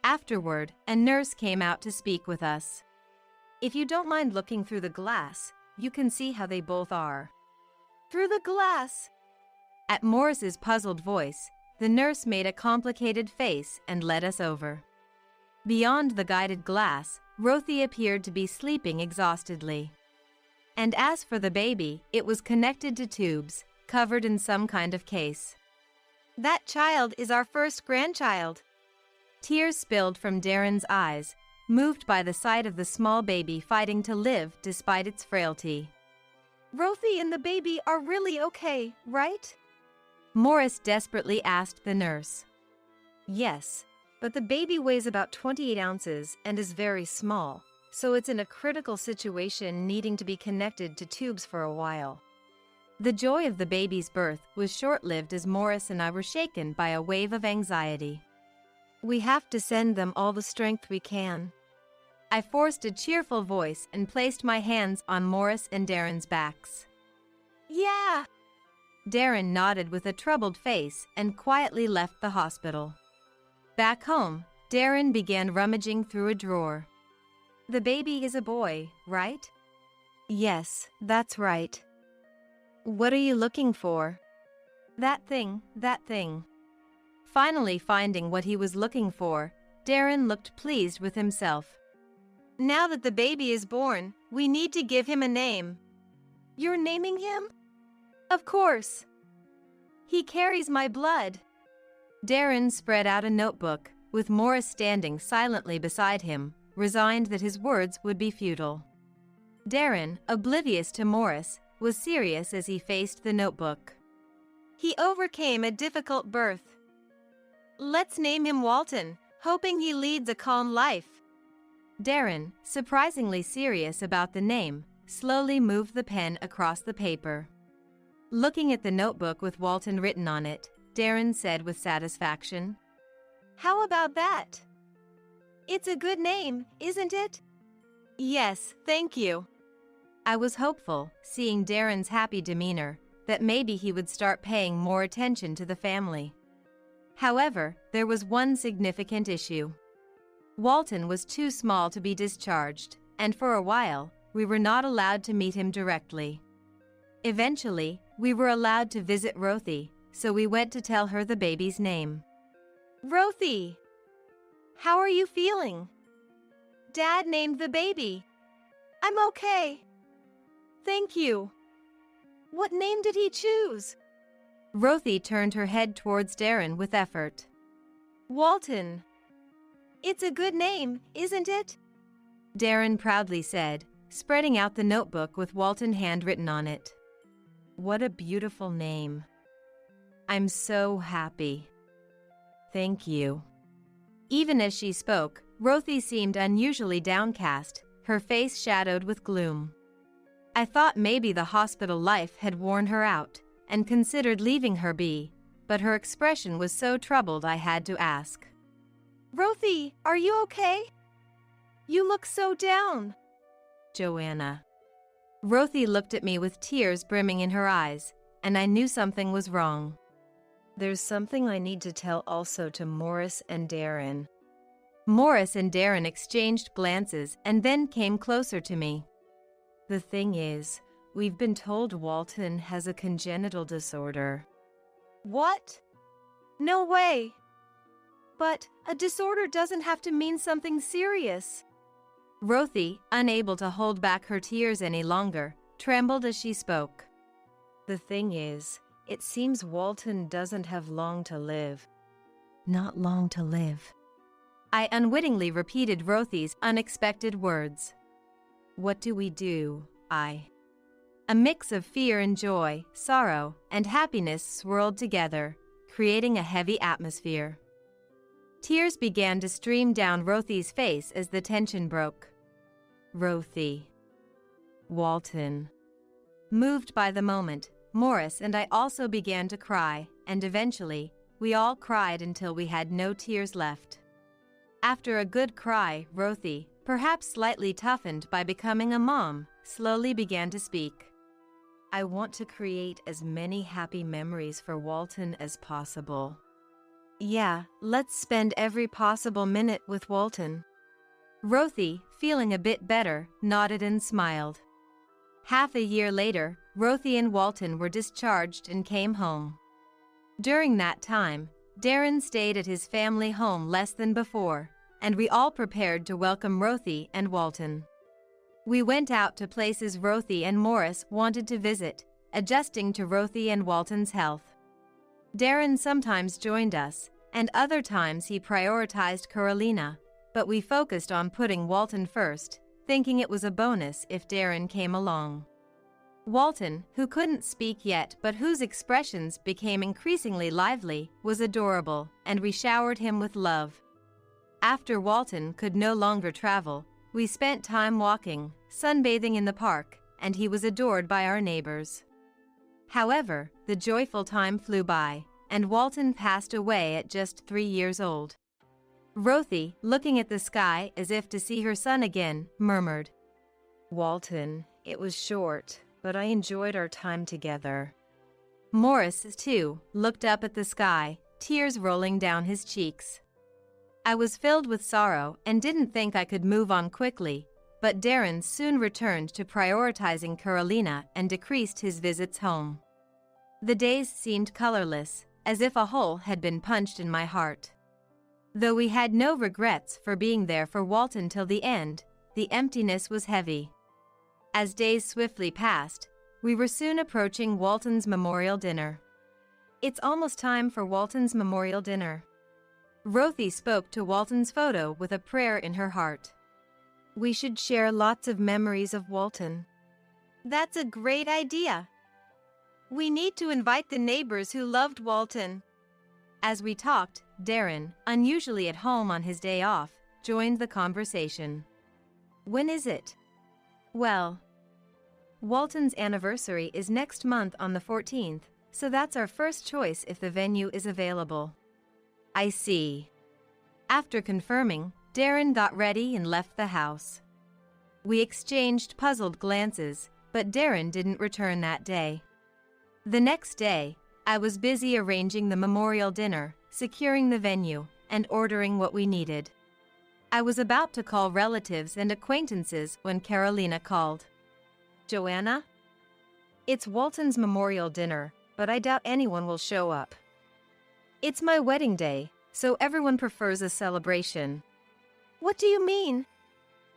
Afterward, a nurse came out to speak with us. "If you don't mind looking through the glass, you can see how they both are." "Through the glass?" At Morris's puzzled voice, the nurse made a complicated face and led us over. Beyond the guided glass, Rothy appeared to be sleeping exhaustedly. And as for the baby, it was connected to tubes, covered in some kind of case. "That child is our first grandchild." Tears spilled from Darren's eyes, moved by the sight of the small baby fighting to live despite its frailty. "Rothy and the baby are really okay, right?" Morris desperately asked the nurse. Yes, but the baby weighs about 28 ounces and is very small, so it's in a critical situation needing to be connected to tubes for a while. The joy of the baby's birth was short-lived as Morris and I were shaken by a wave of anxiety. We have to send them all the strength we can. I forced a cheerful voice and placed my hands on Morris and Darren's backs. Yeah! Darren nodded with a troubled face and quietly left the hospital. Back home, Darren began rummaging through a drawer. The baby is a boy, right? Yes, that's right. What are you looking for? That thing. Finally finding what he was looking for, Darren looked pleased with himself. Now that the baby is born, we need to give him a name. You're naming him? Of course. He carries my blood. Darren spread out a notebook, with Morris standing silently beside him, resigned that his words would be futile. Darren, oblivious to Morris, was serious as he faced the notebook. He overcame a difficult birth. Let's name him Walton, hoping he leads a calm life. Darren, surprisingly serious about the name, slowly moved the pen across the paper. Looking at the notebook with Walton written on it, Darren said with satisfaction, How about that? It's a good name, isn't it? Yes, thank you. I was hopeful, seeing Darren's happy demeanor, that maybe he would start paying more attention to the family. However, there was one significant issue. Walton was too small to be discharged, and for a while, we were not allowed to meet him directly. Eventually, we were allowed to visit Rothy, so we went to tell her the baby's name. Rothy! How are you feeling? Dad named the baby. I'm okay. Thank you. What name did he choose? Rothy turned her head towards Darren with effort. Walton. It's a good name, isn't it? Darren proudly said, spreading out the notebook with Walton handwritten on it. What a beautiful name. I'm so happy. Thank you. Even as she spoke, Rothy seemed unusually downcast, her face shadowed with gloom. I thought maybe the hospital life had worn her out, and considered leaving her be, but her expression was so troubled I had to ask. Rothy, are you okay? You look so down. Joanna. Rothy looked at me with tears brimming in her eyes, and I knew something was wrong. There's something I need to tell also to Morris and Darren. Morris and Darren exchanged glances and then came closer to me. The thing is, we've been told Walton has a congenital disorder. What? No way. But a disorder doesn't have to mean something serious. Rothy, unable to hold back her tears any longer, trembled as she spoke. The thing is, it seems Walton doesn't have long to live. Not long to live. I unwittingly repeated Rothy's unexpected words. What do we do? A mix of fear and joy, sorrow, and happiness swirled together, creating a heavy atmosphere. Tears began to stream down Rothy's face as the tension broke. Rothy. Walton. Moved by the moment, Morris and I also began to cry, and eventually, we all cried until we had no tears left. After a good cry, Rothy, perhaps slightly toughened by becoming a mom, slowly began to speak. I want to create as many happy memories for Walton as possible. Yeah, let's spend every possible minute with Walton. Rothy, feeling a bit better, nodded and smiled. Half a year later, Rothy and Walton were discharged and came home. During that time, Darren stayed at his family home less than before, and we all prepared to welcome Rothy and Walton. We went out to places Rothy and Morris wanted to visit, adjusting to Rothy and Walton's health. Darren sometimes joined us, and other times he prioritized Carolina, but we focused on putting Walton first, thinking it was a bonus if Darren came along. Walton, who couldn't speak yet but whose expressions became increasingly lively, was adorable, and we showered him with love. After Walton could no longer travel, we spent time walking, sunbathing in the park, and he was adored by our neighbors. However, the joyful time flew by, and Walton passed away at just 3 years old. Rothy, looking at the sky as if to see her son again, murmured, "Walton, it was short, but I enjoyed our time together." Morris, too, looked up at the sky, tears rolling down his cheeks. I was filled with sorrow and didn't think I could move on quickly, but Darren soon returned to prioritizing Carolina and decreased his visits home. The days seemed colorless, as if a hole had been punched in my heart. Though we had no regrets for being there for Walton till the end, the emptiness was heavy. As days swiftly passed, we were soon approaching Walton's memorial dinner. "It's almost time for Walton's memorial dinner." Rothy spoke to Walton's photo with a prayer in her heart. "We should share lots of memories of Walton." "That's a great idea. We need to invite the neighbors who loved Walton." As we talked, Darren, unusually at home on his day off, joined the conversation. "When is it?" "Well, Walton's anniversary is next month on the 14th, so that's our first choice if the venue is available." "I see." After confirming, Darren got ready and left the house. We exchanged puzzled glances, but Darren didn't return that day. The next day, I was busy arranging the memorial dinner, securing the venue, and ordering what we needed. I was about to call relatives and acquaintances when Carolina called. "Joanna? It's Walton's memorial dinner, but I doubt anyone will show up. It's my wedding day, so everyone prefers a celebration." "What do you mean?"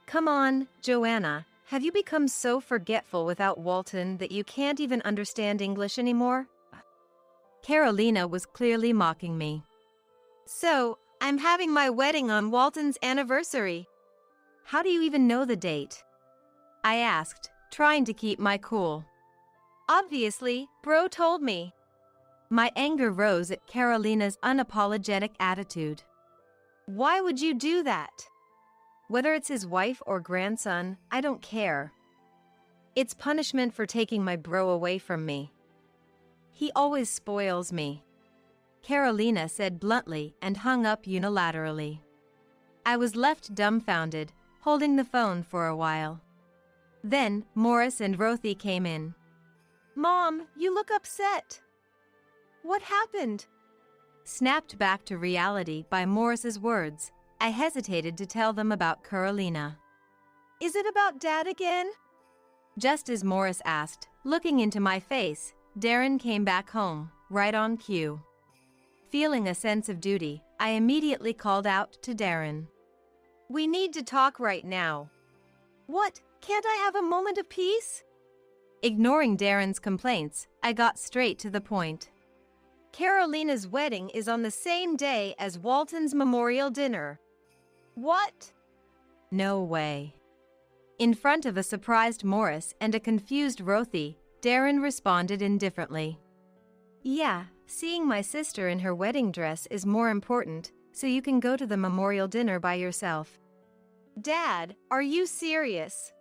"Come on, Joanna. Have you become so forgetful without Walton that you can't even understand English anymore?" Carolina was clearly mocking me. "So, I'm having my wedding on Walton's anniversary. How do you even know the date?" I asked, trying to keep my cool. "Obviously, bro told me." My anger rose at Carolina's unapologetic attitude. "Why would you do that? Whether it's his wife or grandson, I don't care. It's punishment for taking my bro away from me. He always spoils me," Carolina said bluntly and hung up unilaterally. I was left dumbfounded, holding the phone for a while. Then, Morris and Rothy came in. "Mom, you look upset. What happened?" Snapped back to reality by Morris's words, I hesitated to tell them about Carolina. "Is it about Dad again?" Just as Morris asked, looking into my face, Darren came back home, right on cue. Feeling a sense of duty, I immediately called out to Darren. "We need to talk right now." "What? Can't I have a moment of peace?" Ignoring Darren's complaints, I got straight to the point. "Carolina's wedding is on the same day as Walton's memorial dinner." "What?" "No way." In front of a surprised Morris and a confused Rothy, Darren responded indifferently. "Yeah, seeing my sister in her wedding dress is more important, so you can go to the memorial dinner by yourself." "Dad, are you serious?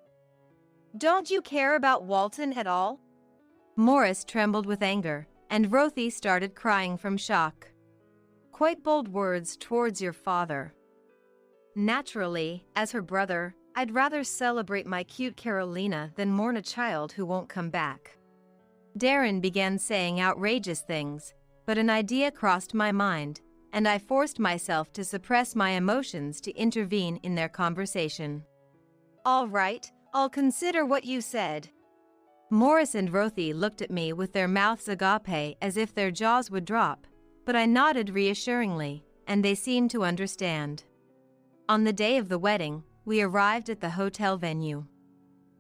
Don't you care about Walton at all?" Morris trembled with anger, and Rothy started crying from shock. "Quite bold words towards your father." Naturally, as her brother, I'd rather celebrate my cute Carolina than mourn a child who won't come back. Darren began saying outrageous things, but an idea crossed my mind, and I forced myself to suppress my emotions to intervene in their conversation. "All right, I'll consider what you said." Morris and Rothy looked at me with their mouths agape as if their jaws would drop, but I nodded reassuringly, and they seemed to understand. On the day of the wedding, we arrived at the hotel venue.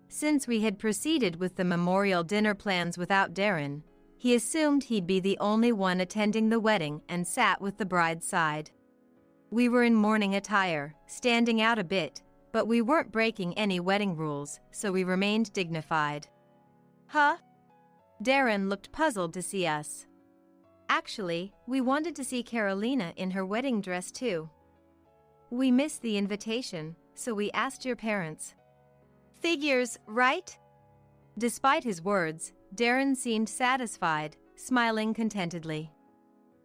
Since we had proceeded with the memorial dinner plans without Darren, he assumed he'd be the only one attending the wedding and sat with the bride's side. We were in mourning attire, standing out a bit, but we weren't breaking any wedding rules, so we remained dignified. Huh? Darren looked puzzled to see us. Actually, we wanted to see Carolina in her wedding dress too. We missed the invitation, so we asked your parents. Figures, right? Despite his words, Darren seemed satisfied, smiling contentedly.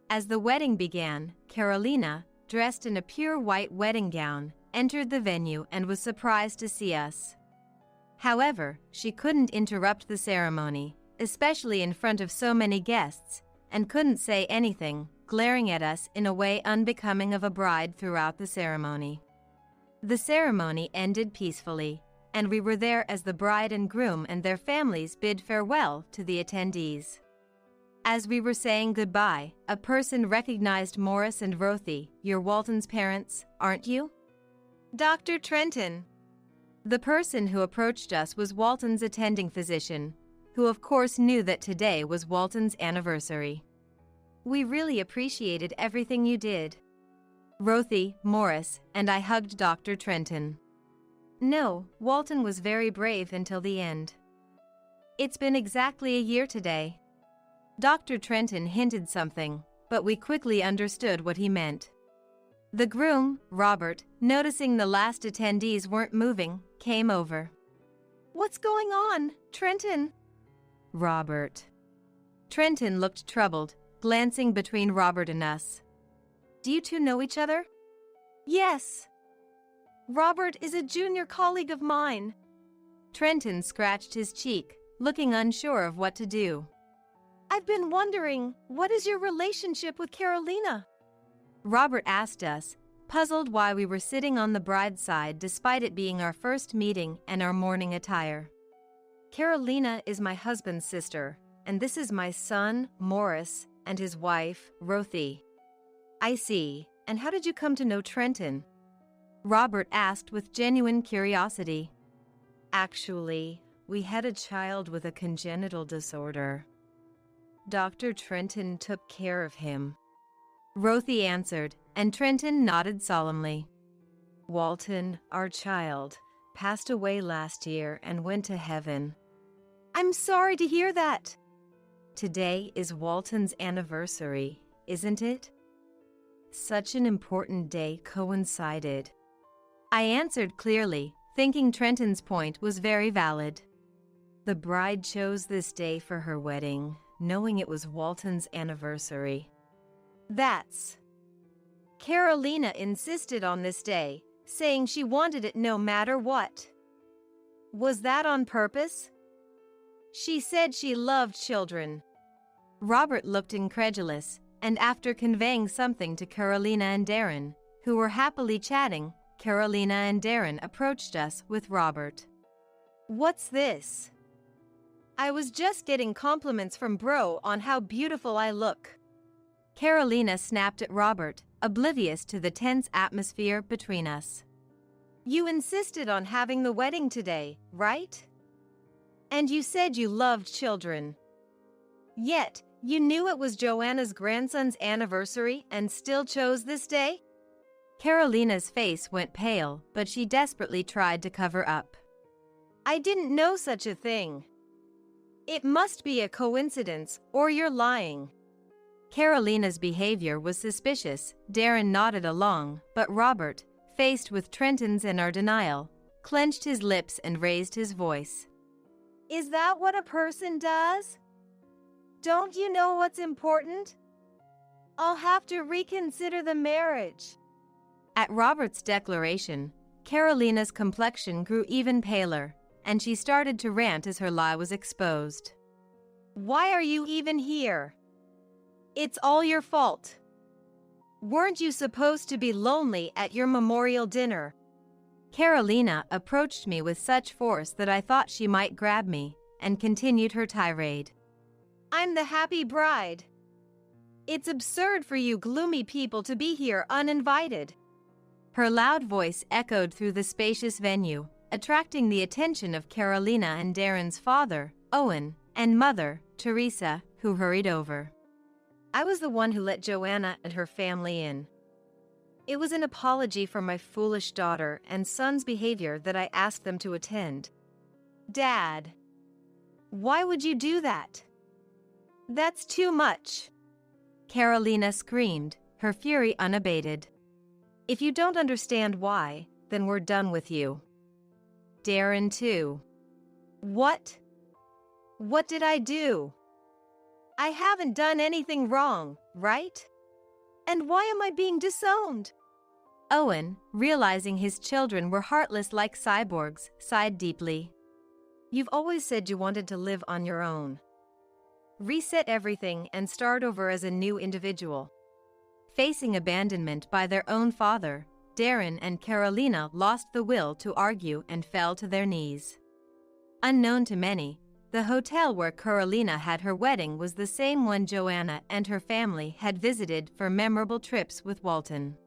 As the wedding began, Carolina, dressed in a pure white wedding gown, entered the venue and was surprised to see us. However, she couldn't interrupt the ceremony, especially in front of so many guests, and couldn't say anything, glaring at us in a way unbecoming of a bride throughout the ceremony. The ceremony ended peacefully, and we were there as the bride and groom and their families bid farewell to the attendees. As we were saying goodbye, a person recognized Morris and Rothy, your Walton's parents, aren't you? Dr. Trenton. The person who approached us was Walton's attending physician, who of course knew that today was Walton's anniversary. We really appreciated everything you did. Rothy, Morris, and I hugged Dr. Trenton. No, Walton was very brave until the end. It's been exactly a year today. Dr. Trenton hinted something, but we quickly understood what he meant. The groom, Robert, noticing the last attendees weren't moving, came over. What's going on, Trenton? Robert. Trenton looked troubled, glancing between Robert and us. Do you two know each other? Yes. Robert is a junior colleague of mine. Trenton scratched his cheek, looking unsure of what to do. I've been wondering, what is your relationship with Carolina? Robert asked us, puzzled why we were sitting on the bride's side despite it being our first meeting and our mourning attire. Carolina is my husband's sister, and this is my son, Morris, and his wife, Rothy. I see. And how did you come to know Trenton? Robert asked with genuine curiosity. Actually, we had a child with a congenital disorder. Dr. Trenton took care of him. Rothy answered, and Trenton nodded solemnly. Walton, our child, passed away last year and went to heaven. I'm sorry to hear that. Today is Walton's anniversary, isn't it? Such an important day coincided. I answered clearly, thinking Trenton's point was very valid. The bride chose this day for her wedding, knowing it was Walton's anniversary. That's. Carolina insisted on this day, saying she wanted it no matter what. Was that on purpose? She said she loved children. Robert looked incredulous, and after conveying something to Carolina and Darren, who were happily chatting, Carolina and Darren approached us with Robert. What's this? I was just getting compliments from Bro on how beautiful I look. Carolina snapped at Robert, oblivious to the tense atmosphere between us. You insisted on having the wedding today, right? And you said you loved children. Yet, you knew it was Joanna's grandson's anniversary and still chose this day? Carolina's face went pale, but she desperately tried to cover up. I didn't know such a thing. It must be a coincidence, or you're lying. Carolina's behavior was suspicious. Darren nodded along, but Robert, faced with Trenton's and our denial, clenched his lips and raised his voice. Is that what a person does? Don't you know what's important? I'll have to reconsider the marriage. At Robert's declaration, Carolina's complexion grew even paler, and she started to rant as her lie was exposed. Why are you even here? It's all your fault. Weren't you supposed to be lonely at your memorial dinner? Carolina approached me with such force that I thought she might grab me, and continued her tirade. I'm the happy bride. It's absurd for you gloomy people to be here uninvited. Her loud voice echoed through the spacious venue, attracting the attention of Carolina and Darren's father, Owen, and mother, Teresa, who hurried over. I was the one who let Joanna and her family in. It was an apology for my foolish daughter and son's behavior that I asked them to attend. Dad. Why would you do that? That's too much. Carolina screamed, her fury unabated. If you don't understand why, then we're done with you. Darren too. What? What did I do? I haven't done anything wrong, right? And why am I being disowned? Owen, realizing his children were heartless like cyborgs, sighed deeply. You've always said you wanted to live on your own. Reset everything and start over as a new individual. Facing abandonment by their own father, Darren and Carolina lost the will to argue and fell to their knees. Unknown to many, the hotel where Carolina had her wedding was the same one Joanna and her family had visited for memorable trips with Walton.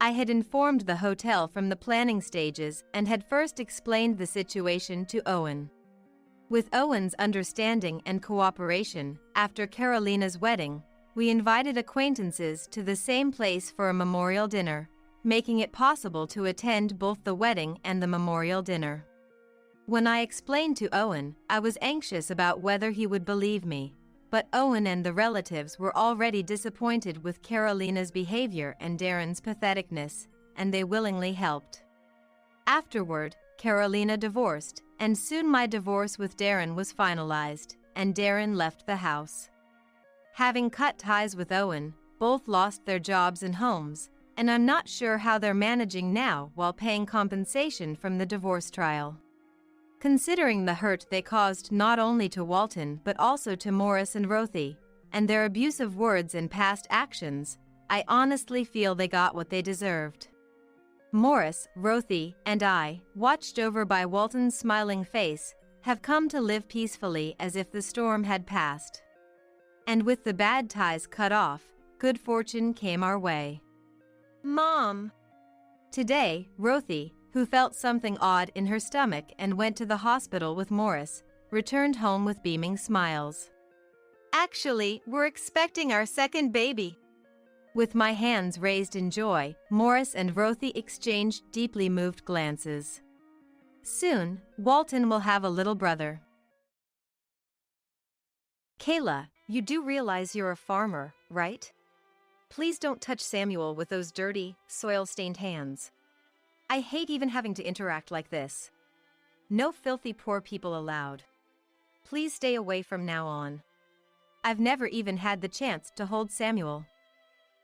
I had informed the hotel from the planning stages and had first explained the situation to Owen. With Owen's understanding and cooperation, after Carolina's wedding, we invited acquaintances to the same place for a memorial dinner, making it possible to attend both the wedding and the memorial dinner. When I explained to Owen, I was anxious about whether he would believe me, but Owen and the relatives were already disappointed with Carolina's behavior and Darren's patheticness, and they willingly helped. Afterward, Carolina divorced, and soon my divorce with Darren was finalized, and Darren left the house. Having cut ties with Owen, both lost their jobs and homes, and I'm not sure how they're managing now while paying compensation from the divorce trial. Considering the hurt they caused not only to Walton but also to Morris and Rothy, and their abusive words and past actions, I honestly feel they got what they deserved. Morris, Rothy, and I, watched over by Walton's smiling face, have come to live peacefully as if the storm had passed. And with the bad ties cut off, good fortune came our way. Mom! Today, Rothy, who felt something odd in her stomach and went to the hospital with Morris, returned home with beaming smiles. Actually, we're expecting our second baby. With my hands raised in joy, Morris and Rothy exchanged deeply moved glances. Soon, Walton will have a little brother. Kayla, you do realize you're a farmer, right? Please don't touch Samuel with those dirty, soil-stained hands. I hate even having to interact like this. No filthy poor people allowed. Please stay away from now on. I've never even had the chance to hold Samuel.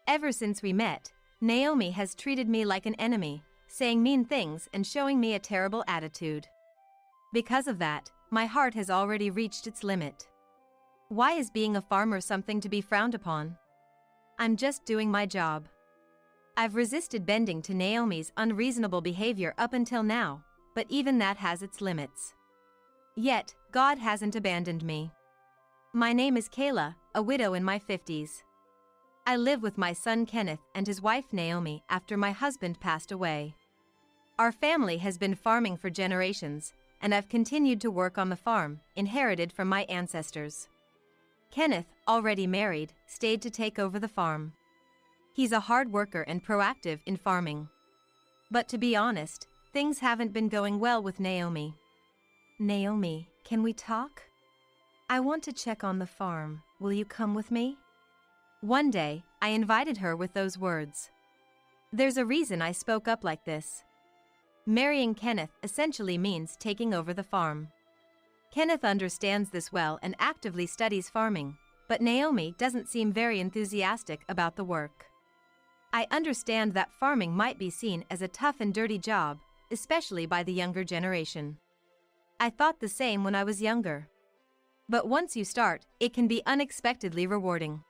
Ever since we met, Naomi has treated me like an enemy, saying mean things and showing me a terrible attitude. Because of that, my heart has already reached its limit. Why is being a farmer something to be frowned upon? I'm just doing my job. I've resisted bending to Naomi's unreasonable behavior up until now, but even that has its limits. Yet, God hasn't abandoned me. My name is Kayla, a widow in my 50s. I live with my son Kenneth and his wife Naomi after my husband passed away. Our family has been farming for generations, and I've continued to work on the farm, inherited from my ancestors. Kenneth, already married, stayed to take over the farm. He's a hard worker and proactive in farming. But to be honest, things haven't been going well with Naomi. Naomi, can we talk? I want to check on the farm. Will you come with me? One day, I invited her with those words. There's a reason I spoke up like this. Marrying Kenneth essentially means taking over the farm. Kenneth understands this well and actively studies farming, but Naomi doesn't seem very enthusiastic about the work. I understand that farming might be seen as a tough and dirty job, especially by the younger generation. I thought the same when I was younger. But once you start, it can be unexpectedly rewarding.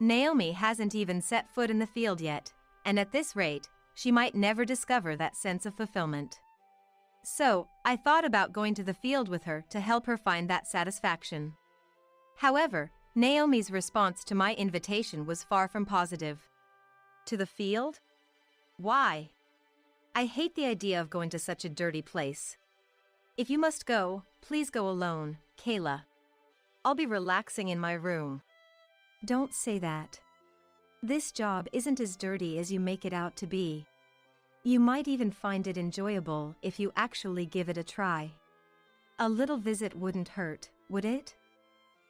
Naomi hasn't even set foot in the field yet, and at this rate, she might never discover that sense of fulfillment. So, I thought about going to the field with her to help her find that satisfaction. However, Naomi's response to my invitation was far from positive. To the field? Why? I hate the idea of going to such a dirty place. If you must go, please go alone, Kayla. I'll be relaxing in my room. Don't say that. This job isn't as dirty as you make it out to be. You might even find it enjoyable if you actually give it a try. A little visit wouldn't hurt, would it?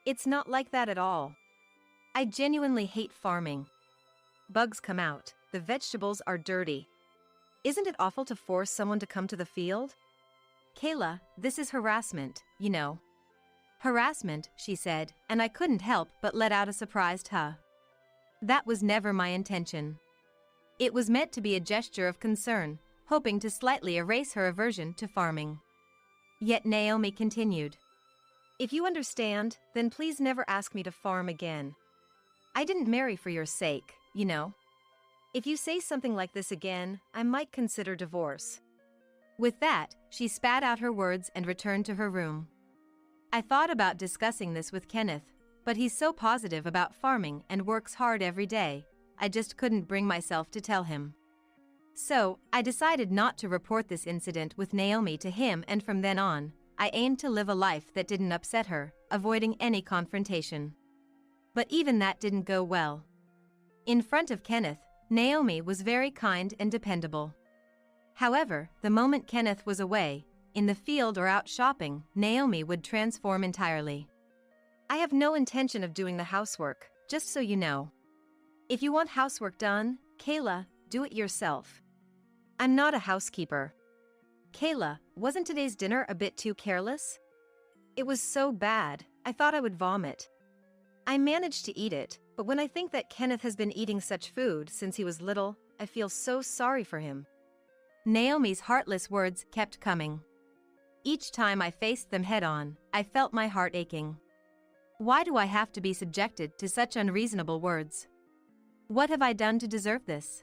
It's not like that at all. I genuinely hate farming. Bugs come out, the vegetables are dirty. Isn't it awful to force someone to come to the field? Kayla, this is harassment, you know. Harassment, she said, and I couldn't help but let out a surprised huh. That was never my intention. It was meant to be a gesture of concern, hoping to slightly erase her aversion to farming. Yet Naomi continued. If you understand, then please never ask me to farm again. I didn't marry for your sake, you know. If you say something like this again, I might consider divorce. With that, she spat out her words and returned to her room. I thought about discussing this with Kenneth, but he's so positive about farming and works hard every day, I just couldn't bring myself to tell him. So, I decided not to report this incident with Naomi to him, and from then on, I aimed to live a life that didn't upset her, avoiding any confrontation. But even that didn't go well. In front of Kenneth, Naomi was very kind and dependable. However, the moment Kenneth was away, in the field or out shopping, Naomi would transform entirely. I have no intention of doing the housework, just so you know. If you want housework done, Kayla, do it yourself. I'm not a housekeeper. Kayla, wasn't today's dinner a bit too careless? It was so bad, I thought I would vomit. I managed to eat it, but when I think that Kenneth has been eating such food since he was little, I feel so sorry for him. Naomi's heartless words kept coming. Each time I faced them head-on, I felt my heart aching. Why do I have to be subjected to such unreasonable words? What have I done to deserve this?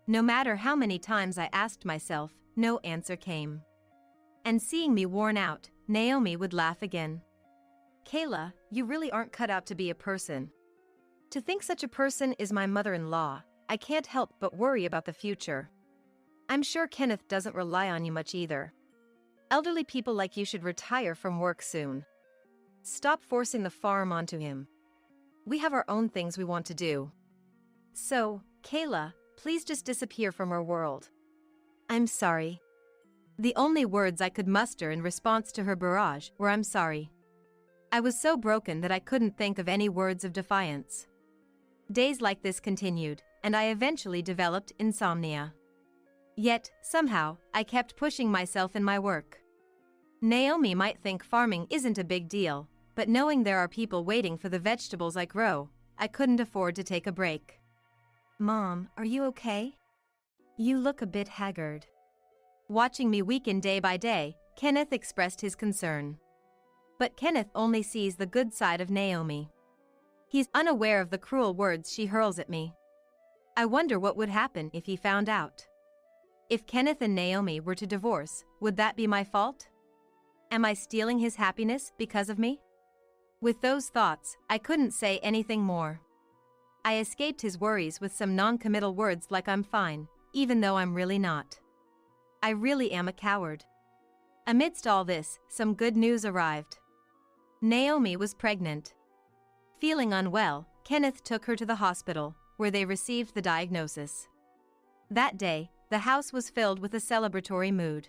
No matter how many times I asked myself, no answer came. And seeing me worn out, Naomi would laugh again. Kayla, you really aren't cut out to be a person. To think such a person is my mother-in-law, I can't help but worry about the future. I'm sure Kenneth doesn't rely on you much either. Elderly people like you should retire from work soon. Stop forcing the farm onto him. We have our own things we want to do. So, Kayla, please just disappear from our world. I'm sorry. The only words I could muster in response to her barrage were I'm sorry. I was so broken that I couldn't think of any words of defiance. Days like this continued, and I eventually developed insomnia. Yet, somehow, I kept pushing myself in my work. Naomi might think farming isn't a big deal, but knowing there are people waiting for the vegetables I grow, I couldn't afford to take a break. Mom, are you okay? You look a bit haggard. Watching me weaken day by day, Kenneth expressed his concern. But Kenneth only sees the good side of Naomi. He's unaware of the cruel words she hurls at me. I wonder what would happen if he found out. If Kenneth and Naomi were to divorce, would that be my fault? Am I stealing his happiness because of me? With those thoughts, I couldn't say anything more. I escaped his worries with some non-committal words like I'm fine, even though I'm really not. I really am a coward. Amidst all this, some good news arrived. Naomi was pregnant. Feeling unwell, Kenneth took her to the hospital, where they received the diagnosis. That day, the house was filled with a celebratory mood.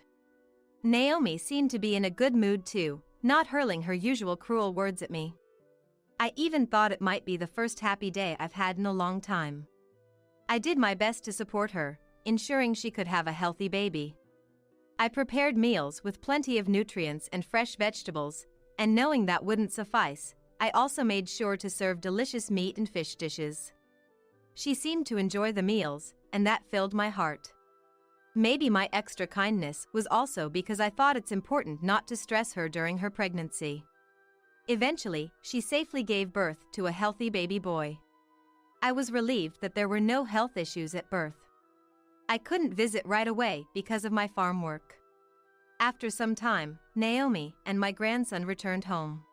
Naomi seemed to be in a good mood too, not hurling her usual cruel words at me. I even thought it might be the first happy day I've had in a long time. I did my best to support her, ensuring she could have a healthy baby. I prepared meals with plenty of nutrients and fresh vegetables, and knowing that wouldn't suffice, I also made sure to serve delicious meat and fish dishes. She seemed to enjoy the meals, and that filled my heart. Maybe my extra kindness was also because I thought it's important not to stress her during her pregnancy. Eventually, she safely gave birth to a healthy baby boy. I was relieved that there were no health issues at birth. I couldn't visit right away because of my farm work. After some time, Naomi and my grandson returned home.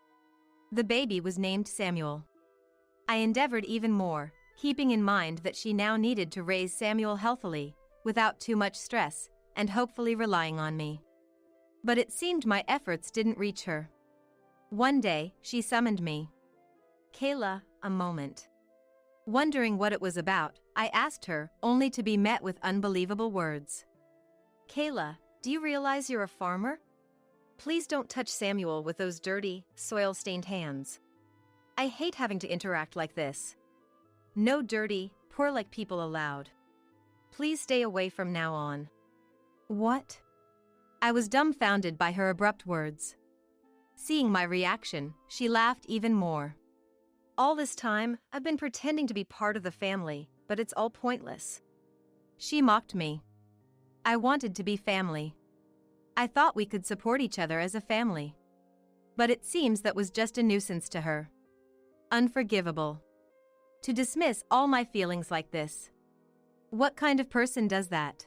The baby was named Samuel. I endeavored even more, keeping in mind that she now needed to raise Samuel healthily, without too much stress, and hopefully relying on me. But it seemed my efforts didn't reach her. One day, she summoned me. Kayla, a moment. Wondering what it was about, I asked her, only to be met with unbelievable words. Kayla, do you realize you're a farmer? Please don't touch Samuel with those dirty, soil-stained hands. I hate having to interact like this. No dirty, poor-like people allowed. Please stay away from now on. What? I was dumbfounded by her abrupt words. Seeing my reaction, she laughed even more. All this time, I've been pretending to be part of the family, but it's all pointless. She mocked me. I wanted to be family. I thought we could support each other as a family. But it seems that was just a nuisance to her. Unforgivable. To dismiss all my feelings like this. What kind of person does that?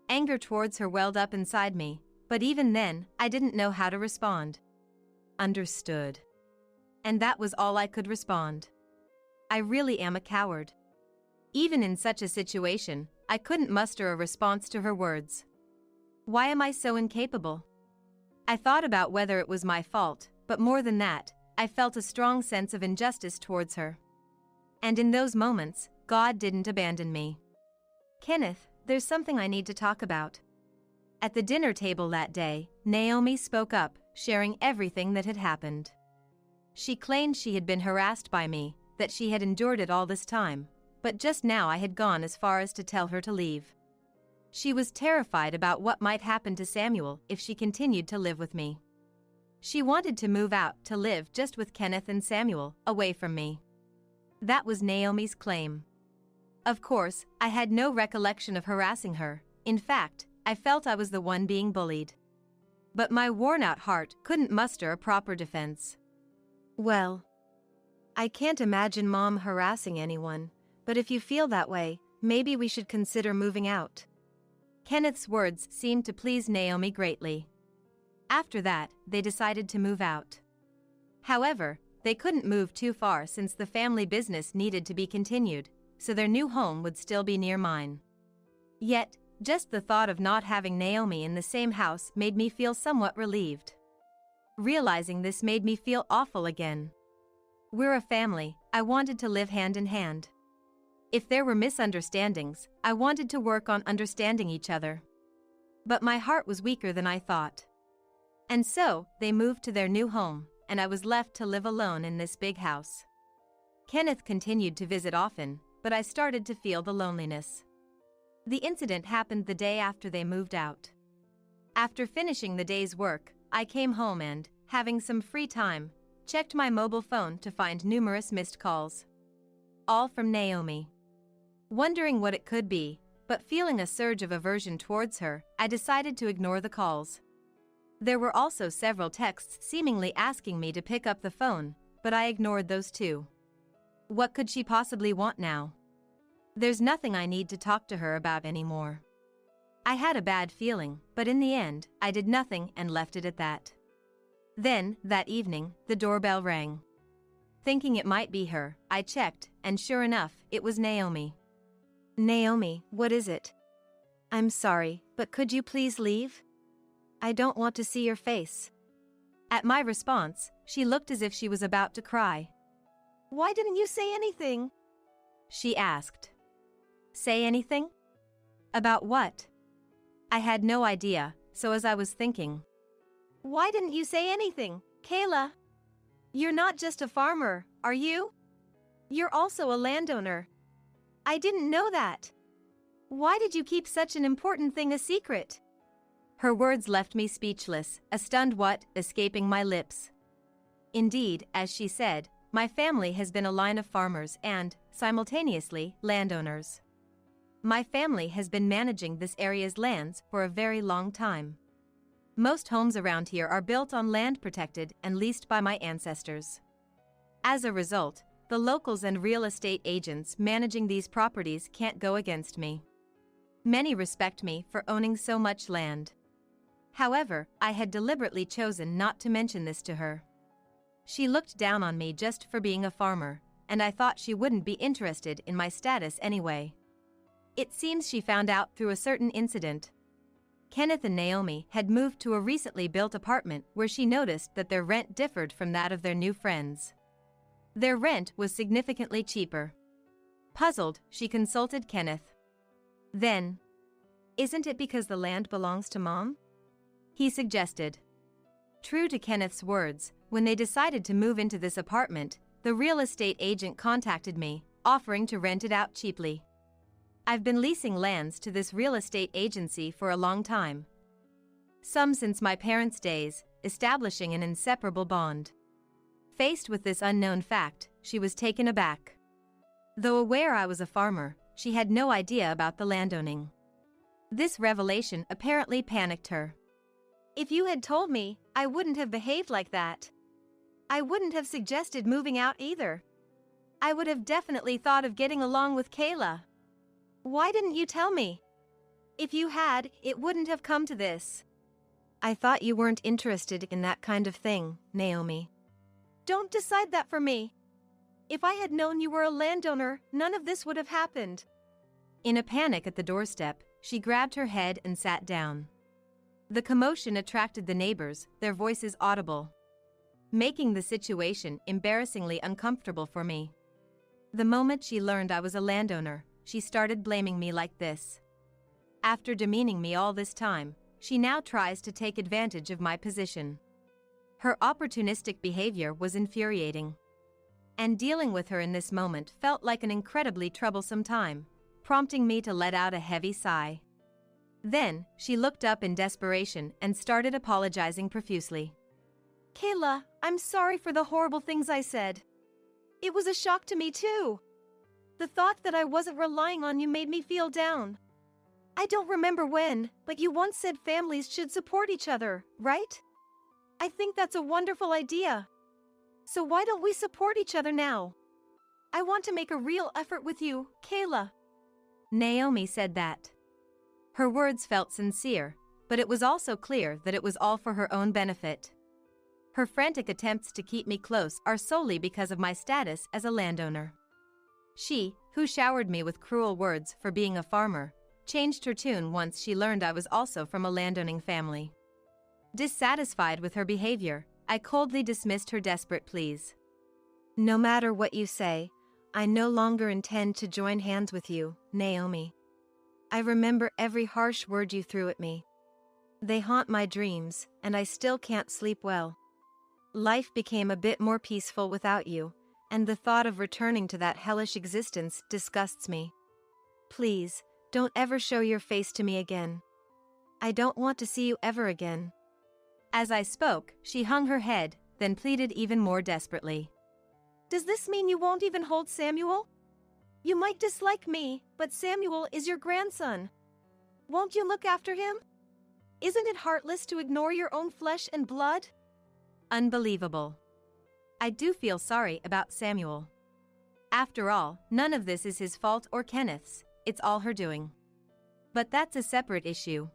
Anger towards her welled up inside me, but even then, I didn't know how to respond. Understood. And that was all I could respond. I really am a coward. Even in such a situation, I couldn't muster a response to her words. Why am I so incapable? I thought about whether it was my fault, but more than that, I felt a strong sense of injustice towards her. And in those moments, God didn't abandon me. Kenneth, there's something I need to talk about. At the dinner table that day, Naomi spoke up, sharing everything that had happened. She claimed she had been harassed by me, that she had endured it all this time, but just now I had gone as far as to tell her to leave. She was terrified about what might happen to Samuel if she continued to live with me. She wanted to move out to live just with Kenneth and Samuel, away from me. That was Naomi's claim. Of course, I had no recollection of harassing her. In fact, I felt I was the one being bullied. But my worn-out heart couldn't muster a proper defense. Well, I can't imagine Mom harassing anyone, but if you feel that way, maybe we should consider moving out. Kenneth's words seemed to please Naomi greatly. After that, they decided to move out. However, they couldn't move too far since the family business needed to be continued, so their new home would still be near mine. Yet, just the thought of not having Naomi in the same house made me feel somewhat relieved. Realizing this made me feel awful again. We're a family, I wanted to live hand in hand. If there were misunderstandings, I wanted to work on understanding each other. But my heart was weaker than I thought. And so, they moved to their new home, and I was left to live alone in this big house. Kenneth continued to visit often, but I started to feel the loneliness. The incident happened the day after they moved out. After finishing the day's work, I came home and, having some free time, checked my mobile phone to find numerous missed calls. All from Naomi. Wondering what it could be, but feeling a surge of aversion towards her, I decided to ignore the calls. There were also several texts seemingly asking me to pick up the phone, but I ignored those too. What could she possibly want now? There's nothing I need to talk to her about anymore. I had a bad feeling, but in the end, I did nothing and left it at that. Then, that evening, the doorbell rang. Thinking it might be her, I checked, and sure enough, it was Naomi. Naomi, what is it? I'm sorry, but could you please leave? I don't want to see your face. At my response, she looked as if she was about to cry. Why didn't you say anything? She asked. Say anything? About what? I had no idea, so as I was thinking. Why didn't you say anything, Kayla? You're not just a farmer, are you? You're also a landowner. I didn't know that. Why did you keep such an important thing a secret? Her words left me speechless, a stunned what escaping my lips. Indeed, as she said, my family has been a line of farmers and, simultaneously, landowners. My family has been managing this area's lands for a very long time. Most homes around here are built on land protected and leased by my ancestors. As a result, the locals and real estate agents managing these properties can't go against me. Many respect me for owning so much land. However, I had deliberately chosen not to mention this to her. She looked down on me just for being a farmer, and I thought she wouldn't be interested in my status anyway. It seems she found out through a certain incident. Kenneth and Naomi had moved to a recently built apartment where she noticed that their rent differed from that of their new friends. Their rent was significantly cheaper. Puzzled, she consulted Kenneth. Then, isn't it because the land belongs to Mom? He suggested. True to Kenneth's words, when they decided to move into this apartment, the real estate agent contacted me, offering to rent it out cheaply. I've been leasing lands to this real estate agency for a long time. Some since my parents' days, establishing an inseparable bond. Faced with this unknown fact, she was taken aback. Though aware I was a farmer, she had no idea about the landowning. This revelation apparently panicked her. If you had told me, I wouldn't have behaved like that. I wouldn't have suggested moving out either. I would have definitely thought of getting along with Kayla. Why didn't you tell me? If you had, it wouldn't have come to this. I thought you weren't interested in that kind of thing, Naomi. Don't decide that for me. If I had known you were a landowner, none of this would have happened. In a panic at the doorstep, she grabbed her head and sat down. The commotion attracted the neighbors, their voices audible, making the situation embarrassingly uncomfortable for me. The moment she learned I was a landowner, she started blaming me like this. After demeaning me all this time, she now tries to take advantage of my position. Her opportunistic behavior was infuriating. And dealing with her in this moment felt like an incredibly troublesome time, prompting me to let out a heavy sigh. Then, she looked up in desperation and started apologizing profusely. Kayla, I'm sorry for the horrible things I said. It was a shock to me too. The thought that I wasn't relying on you made me feel down. I don't remember when, but you once said families should support each other, right? I think that's a wonderful idea. So why don't we support each other now? I want to make a real effort with you, Kayla. Naomi said that. Her words felt sincere, but it was also clear that it was all for her own benefit. Her frantic attempts to keep me close are solely because of my status as a landowner. She, who showered me with cruel words for being a farmer, changed her tune once she learned I was also from a landowning family. Dissatisfied with her behavior, I coldly dismissed her desperate pleas. No matter what you say, I no longer intend to join hands with you, Naomi. I remember every harsh word you threw at me. They haunt my dreams, and I still can't sleep well. Life became a bit more peaceful without you, and the thought of returning to that hellish existence disgusts me. Please, don't ever show your face to me again. I don't want to see you ever again. As I spoke, she hung her head, then pleaded even more desperately. Does this mean you won't even hold Samuel? You might dislike me, but Samuel is your grandson. Won't you look after him? Isn't it heartless to ignore your own flesh and blood? Unbelievable. I do feel sorry about Samuel. After all, none of this is his fault or Kenneth's, it's all her doing. But that's a separate issue.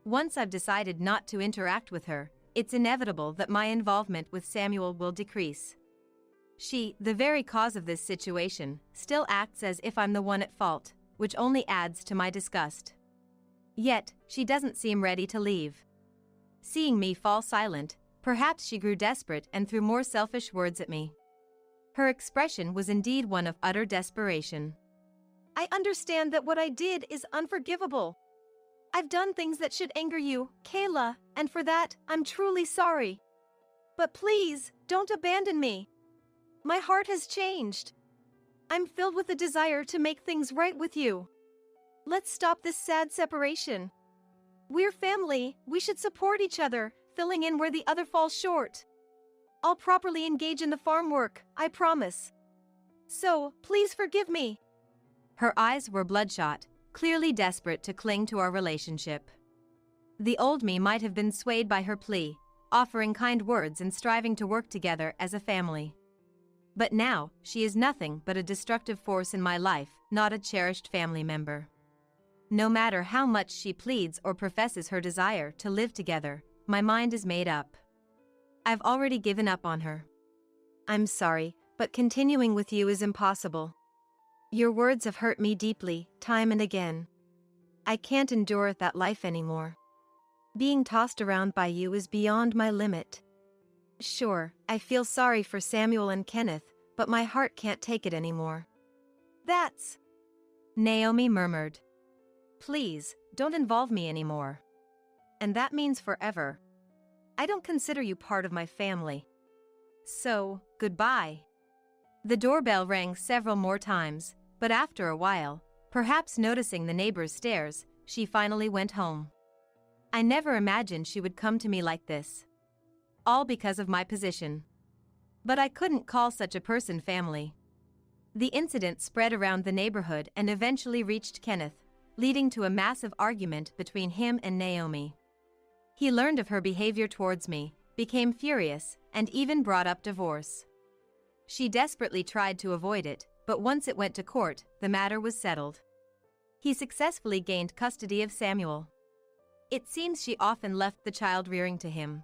Once I've decided not to interact with her, it's inevitable that my involvement with Samuel will decrease. She, the very cause of this situation, still acts as if I'm the one at fault, which only adds to my disgust. Yet, she doesn't seem ready to leave. Seeing me fall silent, perhaps she grew desperate and threw more selfish words at me. Her expression was indeed one of utter desperation. I understand that what I did is unforgivable. I've done things that should anger you, Kayla, and for that, I'm truly sorry. But please, don't abandon me. My heart has changed. I'm filled with a desire to make things right with you. Let's stop this sad separation. We're family, we should support each other, filling in where the other falls short. I'll properly engage in the farm work, I promise. So, please forgive me. Her eyes were bloodshot, clearly desperate to cling to our relationship. The old me might have been swayed by her plea, offering kind words and striving to work together as a family. But now, she is nothing but a destructive force in my life, not a cherished family member. No matter how much she pleads or professes her desire to live together, my mind is made up. I've already given up on her. I'm sorry, but continuing with you is impossible. Your words have hurt me deeply, time and again. I can't endure that life anymore. Being tossed around by you is beyond my limit. Sure, I feel sorry for Samuel and Kenneth, but my heart can't take it anymore. That's... Naomi murmured. Please, don't involve me anymore. And that means forever. I don't consider you part of my family. So, goodbye. The doorbell rang several more times, but after a while, perhaps noticing the neighbor's stares, she finally went home. I never imagined she would come to me like this. All because of my position. But I couldn't call such a person family. The incident spread around the neighborhood and eventually reached Kenneth, leading to a massive argument between him and Naomi. He learned of her behavior towards me, became furious, and even brought up divorce. She desperately tried to avoid it, but once it went to court, the matter was settled. He successfully gained custody of Samuel. It seems she often left the child rearing to him,